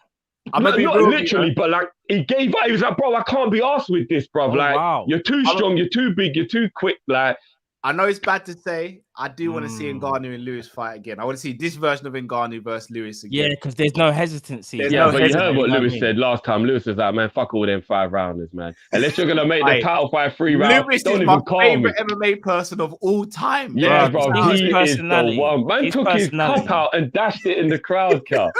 Not literally, but like he gave up. He was like, bro, I can't be arsed with this, bro. Like, you're too strong, you're too big, you're too quick. Like, I know it's bad to say. I do want to see Ngannou and Lewis fight again. I want to see this version of Ngannou versus Lewis again. Yeah, because there's no hesitancy. There's yeah, no but you heard what you know Lewis what I mean? said last time. Lewis was like, man, fuck all them 5 rounders, man. Unless you're gonna make the title fight 3 rounds, Lewis don't is even my call me. favorite MMA person of all time. Yeah, bro, his he is the personality. one. Man His took his personality. cup out and dashed it in the crowd, Cal.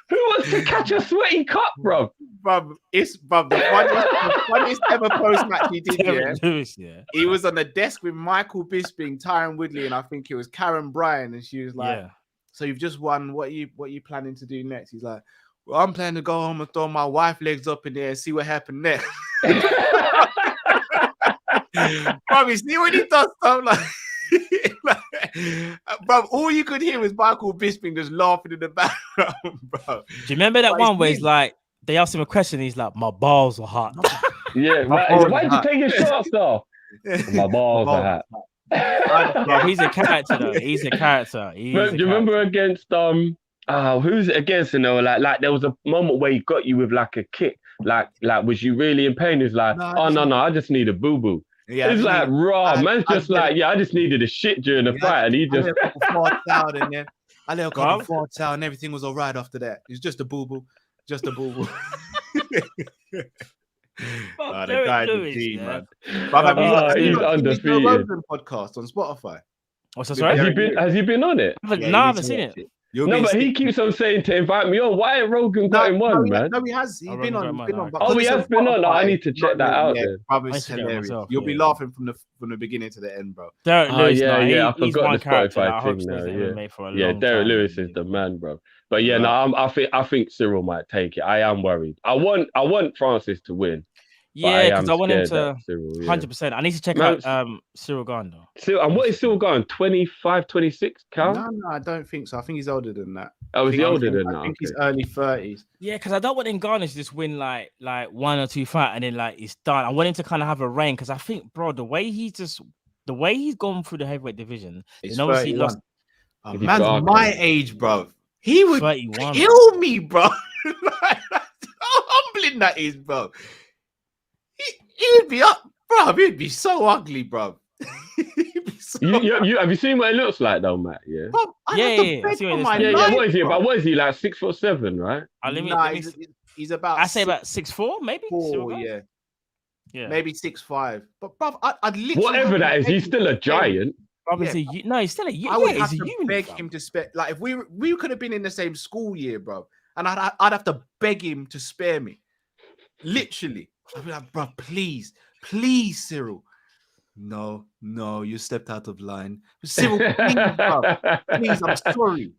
Who wants to catch a sweaty cup, bro? Bruv, it's the funniest ever post match he did. Derek Yeah, Lewis, yeah. he was on the desk with Michael Bisping, Tyron Woodley, and I think it was Karen Bryan, and she was like, Yeah. "So you've just won. What are you planning to do next?" He's like, "Well, I'm planning to go home and throw my wife legs up in there and see what happened next." Bruv, you see when he does stuff like. Bro, all you could hear was Michael Bisping just laughing in the background, bro. Do you remember that But one where it's he's like, they asked him a question, he's like, my balls are hot. Yeah, why did you take your shorts off? My balls are hot. Bro, he's a character though. He's a character. Do you remember against who's it against? You know, like there was a moment where he got you with like a kick. Like was you really in pain? He's like, no, I just need a boo boo. Yeah, it's like raw. Man's just like, I just needed a shit during the fight, and he just. I let a couple farts out, and everything was all right after that. It's just a boo boo, just a boo boo. The guy Lewis, G, yeah. man. He's undefeated. Joe Rogan podcast on Spotify. What's that? Sorry? Has he been on it? No, I haven't seen it. No, but he keeps on saying to invite me on. Why ain't Rogan got him on, man? No, he has. He's been on. Oh, he has been on. I need to check that out. Yeah, Then. brother's hilarious. You'll be laughing from the beginning to the end, bro. Derek Lewis, I he's forgot one the character that I Spotify hope thing stays now. in MMA for a Yeah, long Derek time. Lewis is the man, bro. But yeah, no, I think Cyril might take it. I am worried. I want Francis to win. Yeah, because I want him to Cyril, 100%. I need to check out Cyril Gahn though. And what is Cyril Gahn? 25, 26, Cal? No, I don't think so. I think he's older than that. Oh, is he older than that? I think he's early 30s. Yeah, because I don't want Ngannou to just win like 1 or 2 fights and then like it's done. I want him to kind of have a reign because I think, bro, the way he's gone through the heavyweight division, He's and obviously 31. lost. A If you man's got my Arcane. age, bro. He would 31. kill me, bro. Like, that's how humbling that is, bro. He would be up, bro. He'd be so ugly, bro. You have you seen what it looks like though, Matt? Yeah. Bro, I have to beg for my Yeah. life, What is he bro. about? What is he like? 6'7", right? Nah, he's about. I say about 6'4", maybe. 4, yeah. Yeah. Maybe 6'5". But bruv, I'd literally Whatever have to that is, beg he's him still a to spare me. giant. No, he's still a I would yeah, have he's a to unit, beg fam. him to spare. Like if we could have been in the same school year, bro, and I'd have to beg him to spare me. Literally, I'd be like, bro, please, Cyril. No, you stepped out of line. Cyril, please, bro. Please,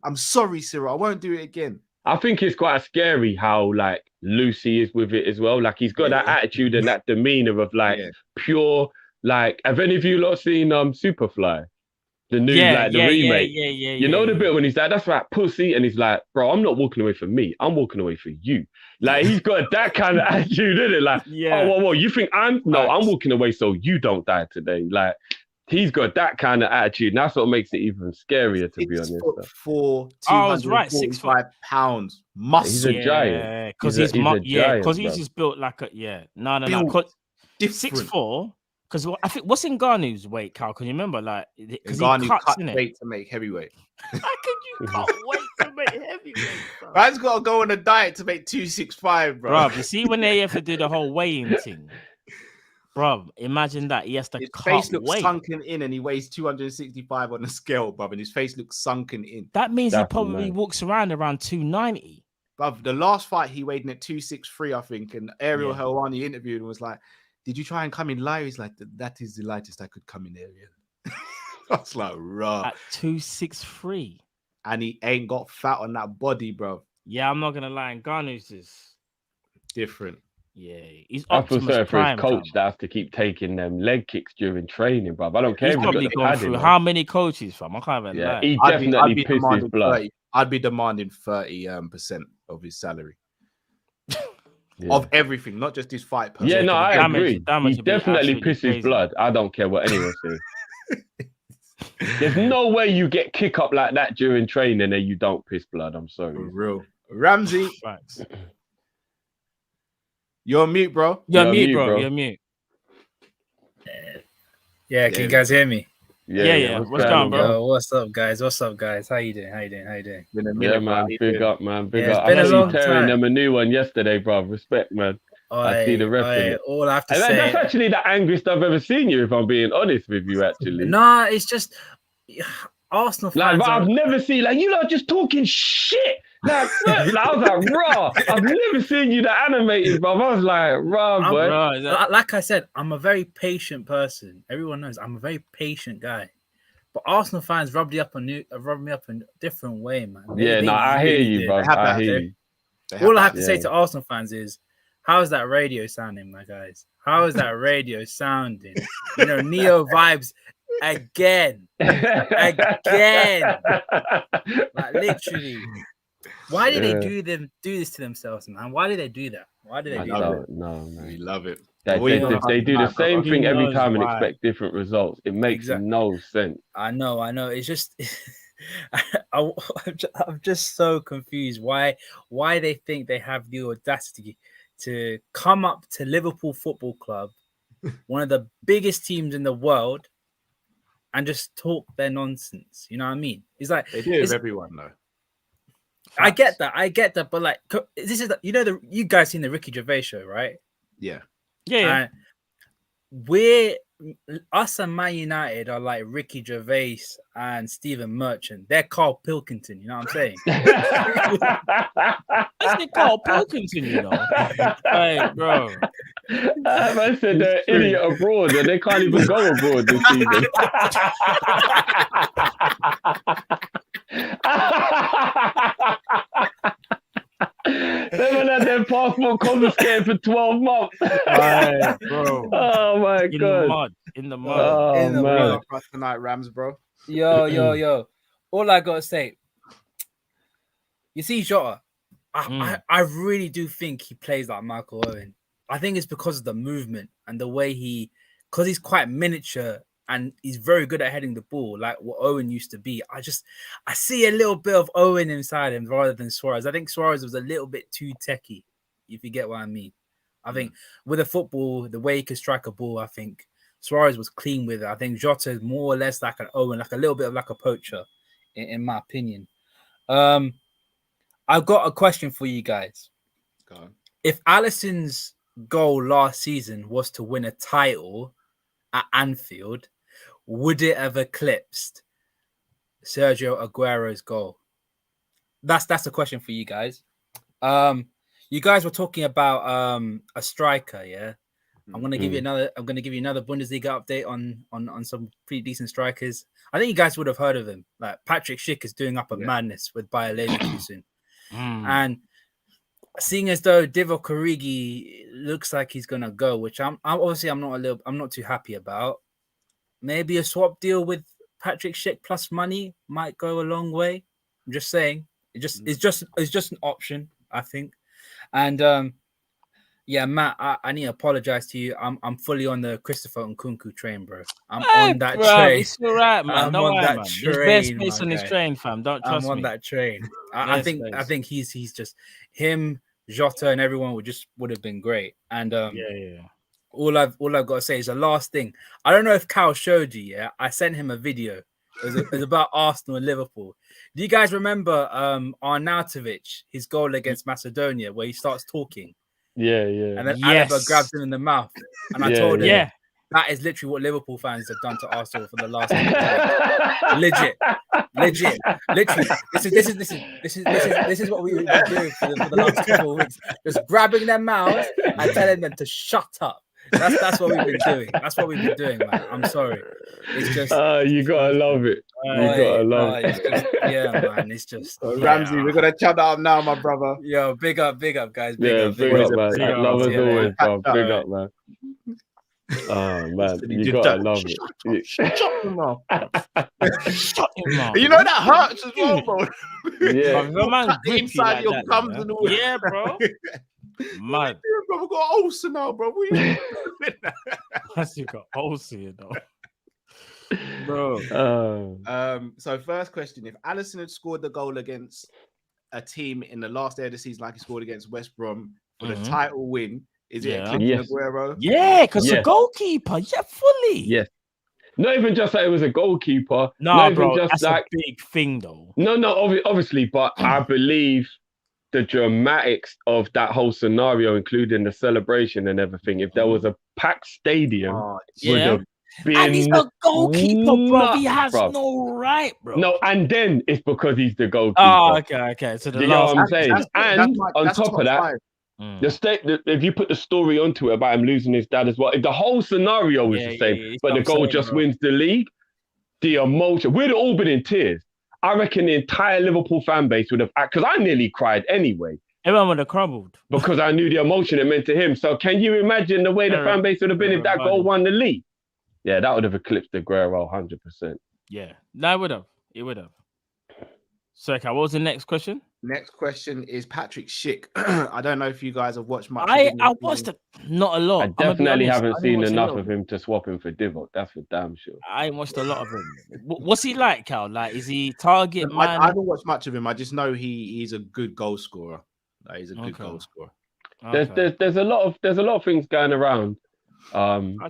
I'm sorry, Cyril. I won't do it again. I think it's quite scary how like loose he is with it as well. Like he's got that attitude and that demeanor of like pure. Like, have any of you lot seen Superfly? The new remake. You know the bit when he's like, that's right, pussy, and he's like, bro, I'm not walking away from me. I'm walking away for you. Like he's got that kind of attitude in it. Like, oh, well, you think I'm walking away so you don't die today. Like he's got that kind of attitude, and that's what makes it even scarier, to be honest. 6'4", I was right, 245 pounds, muscle. He's a giant. Because He's a giant, because he's bro. just built like a no. Built 6'4". Because I think what's Ngannou's weight, Carl? Can you remember? Like, because he Ngannou cuts cut in it. weight to make heavyweight. How can you cut weight to make heavyweight, bro? Man's got to go on a diet to make 265, bro. Bro, you see when they have to do the whole weighing thing, bro. Imagine that he has to His cut face looks weight. sunken in, and he weighs 265 on the scale, bro. And his face looks sunken in. That means he probably walks around 290. Bruv, the last fight he weighed in at 263, I think, and Ariel Helwani interviewed and was like, "Did you try and come in light?" He's like, "That is the lightest I could come in, Ariel." I was like, "Raw." At 263, and he ain't got fat on that body, bro. Yeah, I'm not gonna lie. Ngannou's just different. Yeah, he's I feel Optimus sorry for Prime, his coach that has to keep taking them leg kicks during training, bro. I don't care He's if he's probably got the gone padding through on. how many coaches, fam? I can't even lie. He definitely pisses his blood. I'd be demanding 30% of his salary. Of everything, not just his fight. Yeah, no, I agree. damage He would be definitely absolutely pisses crazy. blood. I don't care what anyone says. There's no way you get kick up like that during training and you don't piss blood. I'm sorry. For real. Ramsey. You're on mute, bro. You're mute, bro. You're mute. Yeah, can you guys hear me? Yeah. What's going on, bro? Yo, what's up, guys? How you doing? Been a minute, Yeah, man. Big up, man. Big up. been I a see long tearing time. them a new one yesterday, bro. Respect, man. I see the ref in it. All I have to And say, that's actually the angriest I've ever seen you, if I'm being honest with you, actually. nah, it's just Arsenal Like, fans. but I've never seen, like, you lot just talking shit. Like, I was like, raw. I've never seen you that animated, bro. I was like, raw, boy. Like I said, I'm a very patient person. Everyone knows I'm a very patient guy. But Arsenal fans rubbed me up in a different way, man. I hear you, did. bro. I hear you. All I have to say to Arsenal fans is, how's that radio sounding, my guys? How is that radio sounding? You know, Neo vibes again. Like literally. Why did they do this to themselves, man? Why did they do that? Why did they do that? No, man. We love it. They do the same thing every time and why. expect different results. It makes no sense. I know. It's just I'm just so confused why they think they have the audacity to come up to Liverpool Football Club, one of the biggest teams in the world, and just talk their nonsense. You know what I mean? It's like they do with everyone, though. I get that, but like this is you guys seen the Ricky Gervais show, right? Yeah. Yeah. Us and Man United are like Ricky Gervais and Stephen Merchant. They're Carl Pilkington, you know what I'm saying? I said Carl Pilkington, you know. Hey, bro. I said they're idiot abroad and they can't even go abroad this season. They've had their passport confiscated for 12 months. Right, bro. Oh my god. In the mud. Oh, In the man. mud. Tonight, Rams, bro. Yo. All I gotta say, you see, Jota, I really do think he plays like Michael Owen. I think it's because of the movement and the way because he's quite miniature and he's very good at heading the ball, like what Owen used to be. I see a little bit of Owen inside him rather than Suarez. I think Suarez was a little bit too techie, if you get what I mean. I think with a football, the way he could strike a ball, I think Suarez was clean with it. I think Jota is more or less like an Owen, like a little bit of like a poacher, in my opinion. I've got a question for you guys. Go on. If Alisson's goal last season was to win a title at Anfield, would it have eclipsed Sergio Aguero's goal? That's a question for you guys. You guys were talking about a striker, yeah. I'm gonna give you another Bundesliga update on some pretty decent strikers. I think you guys would have heard of him. Like Patrick Schick is doing up a madness with Bayer Leverkusen, and seeing as though Divock Origi looks like he's gonna go, which I'm not too happy about. Maybe a swap deal with Patrick Schick plus money might go a long way. I'm just saying, it's just an option, I think. And yeah, Matt, I need to apologize to you. I'm fully on the Christopher Nkunku train, bro. I'm on that train. It's all right, man. I'm on that There's train. best space on this train, fam. Don't trust me. I'm on that train. I think he's just him, Jota, and everyone would have been great. And all I've got to say is the last thing. I don't know if Cal showed you. Yeah, I sent him a video. It was about Arsenal and Liverpool. Do you guys remember Arnautovic, his goal against Macedonia, where he starts talking? Yeah. And then Alaba grabs him in the mouth. And I told him, that is literally what Liverpool fans have done to Arsenal for the last legit. Literally. This is what we've been doing for the last couple of weeks. Just grabbing their mouths and telling them to shut up. That's what we've been doing. That's what we've been doing, man. I'm sorry. It's just you gotta love it. It's just, yeah, man. It's just Ramsey, we're gonna chop that up now, my brother. Yo, big up, guys. Big up, man. Love as always, bro. Big up, man. Oh man, you gotta love it. Shut him off. Shut him off. You know that hurts as well, bro. Yeah, your man inside like your that, gums man. and all. Yeah, bro. Mad. Bro, we got ulcer now, bro. We You got ulcer, you know. Bro. So first question: if Alisson had scored the goal against a team in the last day of the season, like he scored against West Brom for the title win, is it eclipsing Aguero? Yeah, because the goalkeeper. Yeah, fully. Yes. Not even just that it was a goalkeeper. No, not bro, even just that's like a big thing, though. No, obviously, but I believe the dramatics of that whole scenario, including the celebration and everything, if there was a packed stadium, would have been. And he's a goalkeeper, bro. He has bruv. no right, bro. No, and then it's because he's the goalkeeper. Oh, okay. So Do you know what I'm saying? And on top of that, if you put the story onto it about him losing his dad as well, if the whole scenario was the same, but the goal just wins the league, the emotion, we'd have all been in tears. I reckon the entire Liverpool fan base would have, because I nearly cried anyway. Everyone would have crumbled. Because I knew the emotion it meant to him. So can you imagine the way the fan base would have been if that goal won the league? Yeah, that would have eclipsed Aguero 100%. Yeah, no, it would have. It would have. So, okay, what was the next question? Next question is Patrick Schick. I don't know if you guys have watched much. I watched it, not a lot. I definitely haven't seen enough of him to swap him for Divock. That's for damn sure. I ain't watched a lot of him. What's he like, Cal? Like, is he target man? I haven't watched much of him. I just know he's a good goal scorer. Like, he's a good goal scorer. There's a lot of things going around.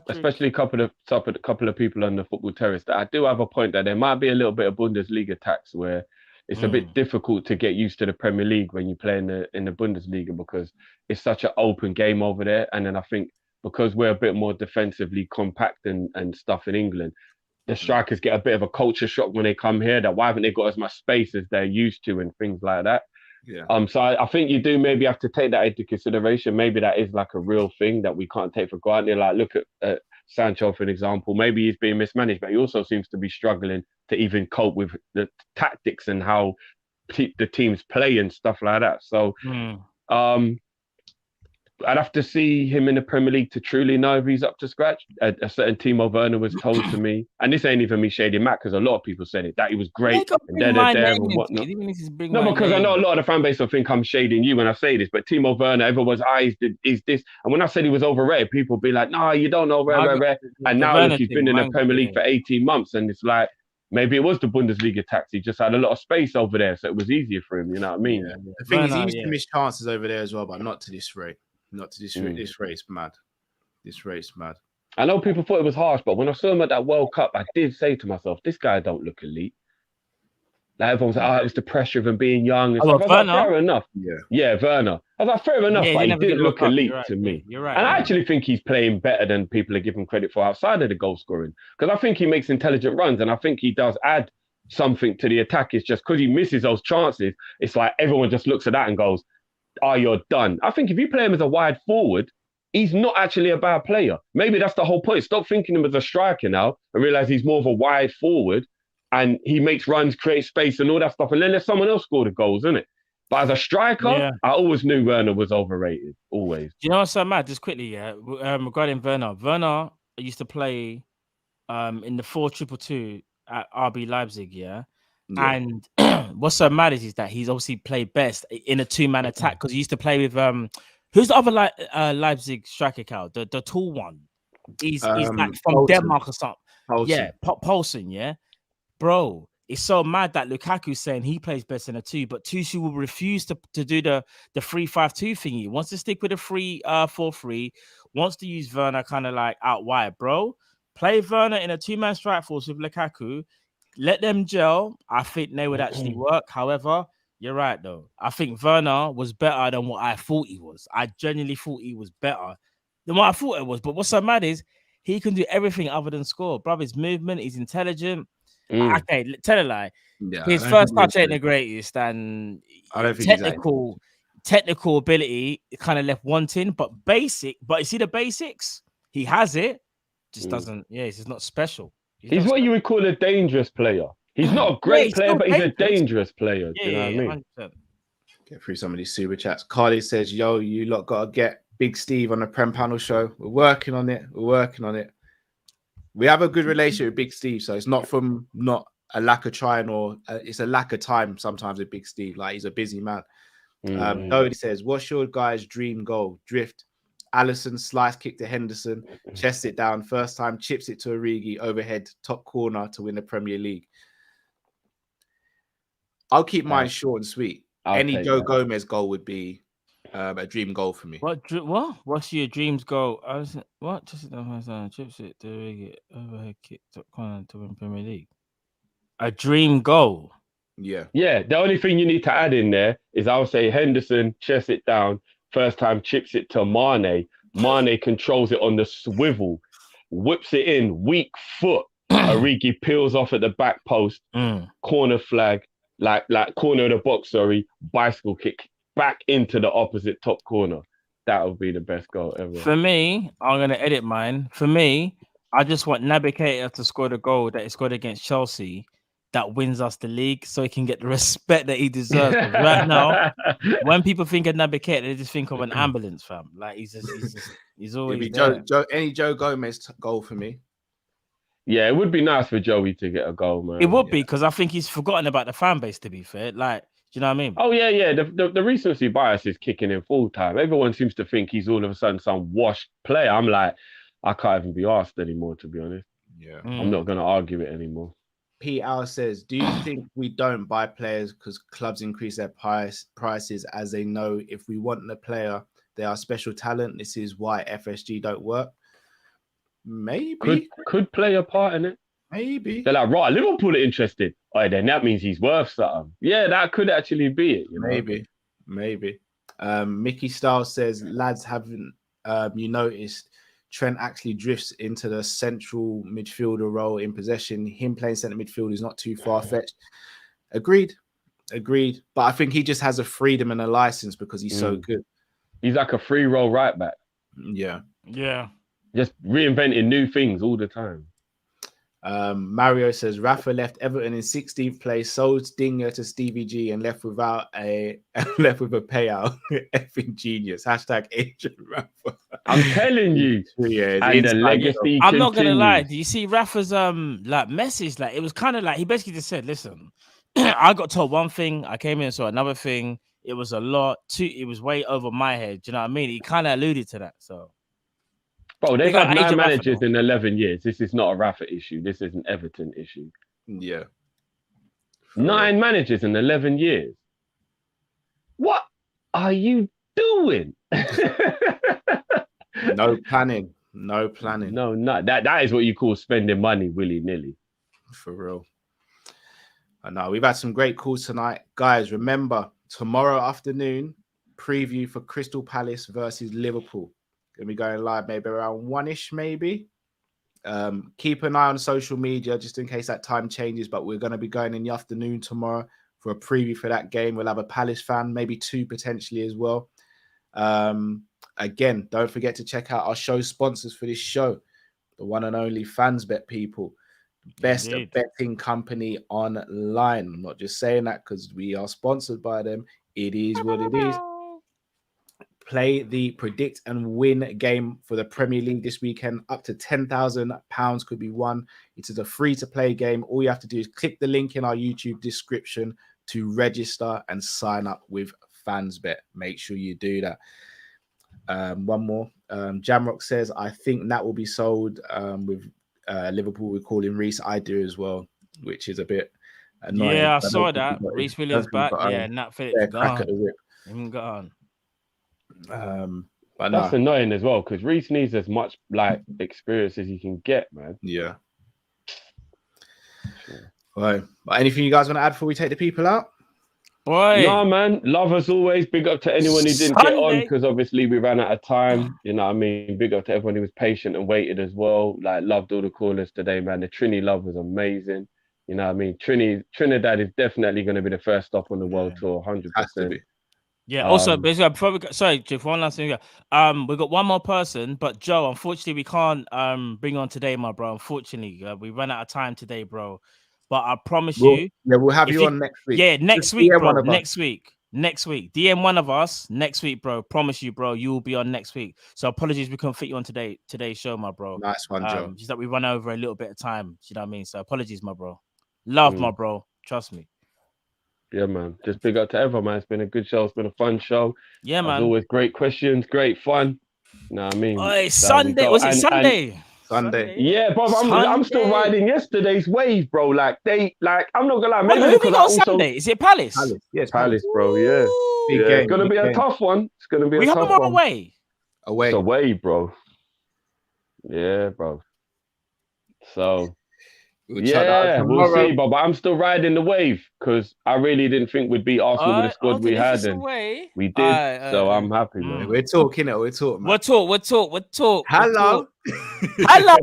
Especially a couple of people on the football terrace that I do have a point that there might be a little bit of Bundesliga tax where it's a bit difficult to get used to the Premier League when you play in the Bundesliga because it's such an open game over there. And then I think because we're a bit more defensively compact and stuff in England, the strikers get a bit of a culture shock when they come here that why haven't they got as much space as they're used to and things like that. Yeah. So I think you do maybe have to take that into consideration. Maybe that is like a real thing that we can't take for granted. Like look at Sancho for an example. Maybe he's being mismanaged, but he also seems to be struggling to even cope with the tactics and how the teams play and stuff like that. So I'd have to see him in the Premier League to truly know if he's up to scratch. A certain Timo Werner was told to me, and this ain't even me shading Matt, because a lot of people said it, that he was great and and whatnot. No, because I know a lot of the fan base will think I'm shading you when I say this, but Timo Werner, everyone's eyes is this. And when I said he was overrated, people be like, "No, you don't know, rare." And now look, he's been in the Premier League for 18 months, and it's like, maybe it was the Bundesliga tax. He just had a lot of space over there, so it was easier for him. You know what I mean? Yeah. The thing is, he used to miss chances over there as well, but not to this rate. Not to this rate. This rate's mad. This rate's mad. I know people thought it was harsh, but when I saw him at that World Cup, I did say to myself, this guy don't look elite. Like everyone's like, oh, it was the pressure of him being young. And stuff. I was like, fair enough. Yeah, Werner. I was like, fair enough, but he didn't look elite to me. You're right. And I actually think he's playing better than people are giving credit for outside of the goal scoring. Because I think he makes intelligent runs, and I think he does add something to the attack. It's just because he misses those chances, it's like everyone just looks at that and goes, oh, you're done. I think if you play him as a wide forward, he's not actually a bad player. Maybe that's the whole point. Stop thinking him as a striker now and realize he's more of a wide forward and he makes runs, creates space and all that stuff. And then there's someone else score the goals, isn't it? But as a striker, I always knew Werner was overrated. Always. Do you know what's so mad? Just quickly, regarding Werner. Werner used to play in the 4-2-2 at RB Leipzig, And what's so mad is that he's obviously played best in a two-man attack because he used to play with who's the other Leipzig striker, Cal? The tall one. He's like from Poulsen. Denmark or something. Poulsen. Yeah, Poulsen, yeah. Bro, it's so mad that Lukaku's saying he plays best in a two, but Tuchel will refuse to do the 3-5-2 thingy. He wants to stick with a 3-4-3, wants to use Werner kind of like out wide, bro. Play Werner in a two-man strike force with Lukaku. Let them gel. I think they would actually work. However, you're right, though. I think Werner was better than what I thought he was. I genuinely thought he was better than what I thought it was. But what's so mad is he can do everything other than score. Bro, his movement, he's intelligent. Okay, tell a lie. Yeah, his first touch ain't the greatest, and I don't think technical ability kind of left wanting, but basic. But you see the basics, he has it. Just doesn't. Yeah, he's just not special. He's what you would call a dangerous player. He's not a great player, but he's a dangerous player. Do you know what I mean? 100%. Get through some of these super chats. Carly says, yo, you lot got to get Big Steve on the Prem Panel show. We're working on it. We have a good relationship with Big Steve, so it's not from not a lack of trying or it's a lack of time sometimes with Big Steve. Like, he's a busy man. Cody says, what's your guy's dream goal? Drift. Allison slice kick to Henderson, chests it down, first time, chips it to Origi, overhead, top corner to win the Premier League. I'll keep mine short and sweet. Any Joe Gomez goal would be a dream goal for me. What? What's your dreams goal? What? Just chips it to Origi, overhead kick, top corner to win Premier League. A dream goal. Yeah. Yeah. The only thing you need to add in there is I'll say Henderson, chest it down. First time chips it to Mane. Mane controls it on the swivel, whips it in, weak foot. Origi peels off at the back post, corner flag, like corner of the box, bicycle kick back into the opposite top corner. That would be the best goal ever. For me, I'm going to edit mine. For me, I just want Naby Keita to score the goal that he scored against Chelsea that wins us the league so he can get the respect that he deserves. Right now, when people think of Naby Keita, they just think of an ambulance, fam. Like, he's always there. Any Joe Gomez goal for me. Yeah, it would be nice for Joey to get a goal, man. It would be, because I think he's forgotten about the fan base, to be fair. Like, do you know what I mean? Oh, yeah. The recency bias is kicking in full time. Everyone seems to think he's all of a sudden some washed player. I'm like, I can't even be asked anymore, to be honest. Yeah. I'm not going to argue it anymore. P. Al says, do you think we don't buy players because clubs increase their prices as they know if we want the player, they are special talent? This is why FSG don't work. Maybe. Could play a part in it. Maybe. They're like, right, Liverpool are interested. Oh, then that means he's worth something. Yeah, that could actually be it. You know? Maybe. Mickey Styles says, lads, haven't you noticed Trent actually drifts into the central midfielder role in possession? Him playing centre midfield is not too far-fetched. Agreed. But I think he just has a freedom and a license because he's so good. He's like a free roll right back. Yeah. Yeah. Just reinventing new things all the time. Mario says Rafa left Everton in 16th place, sold Dinger to Stevie G, and left with a payout. Effing genius. Hashtag Agent Rafa. I'm telling you. Yeah, and the legacy. I'm not gonna lie. Do you see Rafa's like message? Like it was kind of like he basically just said, "Listen, I got told one thing. I came in and saw another thing. It was a lot. It was way over my head. Do you know what I mean?" He kind of alluded to that. So. Bro, they've Big up had 9 Agent Rafa, managers in 11 years. This is not a Rafa issue. This is an Everton issue. Yeah. 9 managers in 11 years. What are you doing? No planning. No planning. No, that is what you call spending money willy-nilly. For real. I know. We've had some great calls tonight. Guys, remember, tomorrow afternoon, preview for Crystal Palace versus Liverpool. Gonna be going live maybe around 1-ish, maybe. Keep an eye on social media just in case that time changes, but we're going to be going in the afternoon tomorrow for a preview for that game. We'll have a Palace fan, maybe 2 potentially as well. Again, don't forget to check out our show sponsors for this show, the one and only FansBet people, best betting company online. I'm not just saying that because we are sponsored by them. It is what it is. Play the predict and win game for the Premier League this weekend. Up to £10,000 could be won. It is a free-to-play game. All you have to do is click the link in our YouTube description to register and sign up with FansBet. Make sure you do that. One more. Jamrock says, I think that will be sold with Liverpool. We're calling Reece. I do as well, which is a bit annoying. Yeah, I saw that. Reece Williams back. Yeah, Nat Phillips gone. Even gone. But that's annoying as well because Reece needs as much like experience as he can get, man. Yeah. Sure. Right. But anything you guys want to add before we take the people out? Boy. No, man. Love as always. Big up to anyone who didn't get on because obviously we ran out of time. You know what I mean? Big up to everyone who was patient and waited as well. Like, loved all the callers today, man. The Trini love was amazing. You know what I mean? Trinidad is definitely going to be the first stop on the world tour, 100%. Yeah. Also, basically, before we go, sorry, Jeff, one last thing. We got one more person, but Joe, unfortunately, we can't bring on today, my bro. Unfortunately, we ran out of time today, bro. But I promise you, we'll have you on next week. Yeah, next week, bro. Next week. DM one of us next week, bro. Promise you, bro. You will be on next week. So apologies, we couldn't fit you on today's show, my bro. Nice one, Joe. Just that we run over a little bit of time. You know what I mean? So apologies, my bro. Love, my bro. Trust me. Yeah, man. Just big up to everyone, man. It's been a good show. It's been a fun show. Yeah, man. As always, great questions, great fun. You know what I mean? Oh, it's Sunday. Was it Sunday? Sunday. Yeah, bro. I'm still riding yesterday's wave, bro. I'm not gonna lie. Maybe who got Sunday? Is it Palace? Palace. Yes, Palace, bro. Yeah. It's gonna be a tough one. It's gonna be a tough one. We have them away. Away. It's away, bro. Yeah, bro. So. We'll see, but I'm still riding the wave because I really didn't think we'd beat Arsenal with the squad we had, and we did. So I'm happy, man. We're talking it. We're talking. We'll talk. Hello. Hello.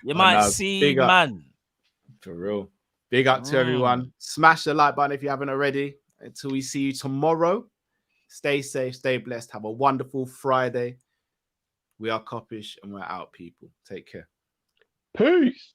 You might see, man. For real. Big up to everyone. Smash the like button if you haven't already. Until we see you tomorrow. Stay safe. Stay blessed. Have a wonderful Friday. We are Kopish and we're out, people. Take care. Peace.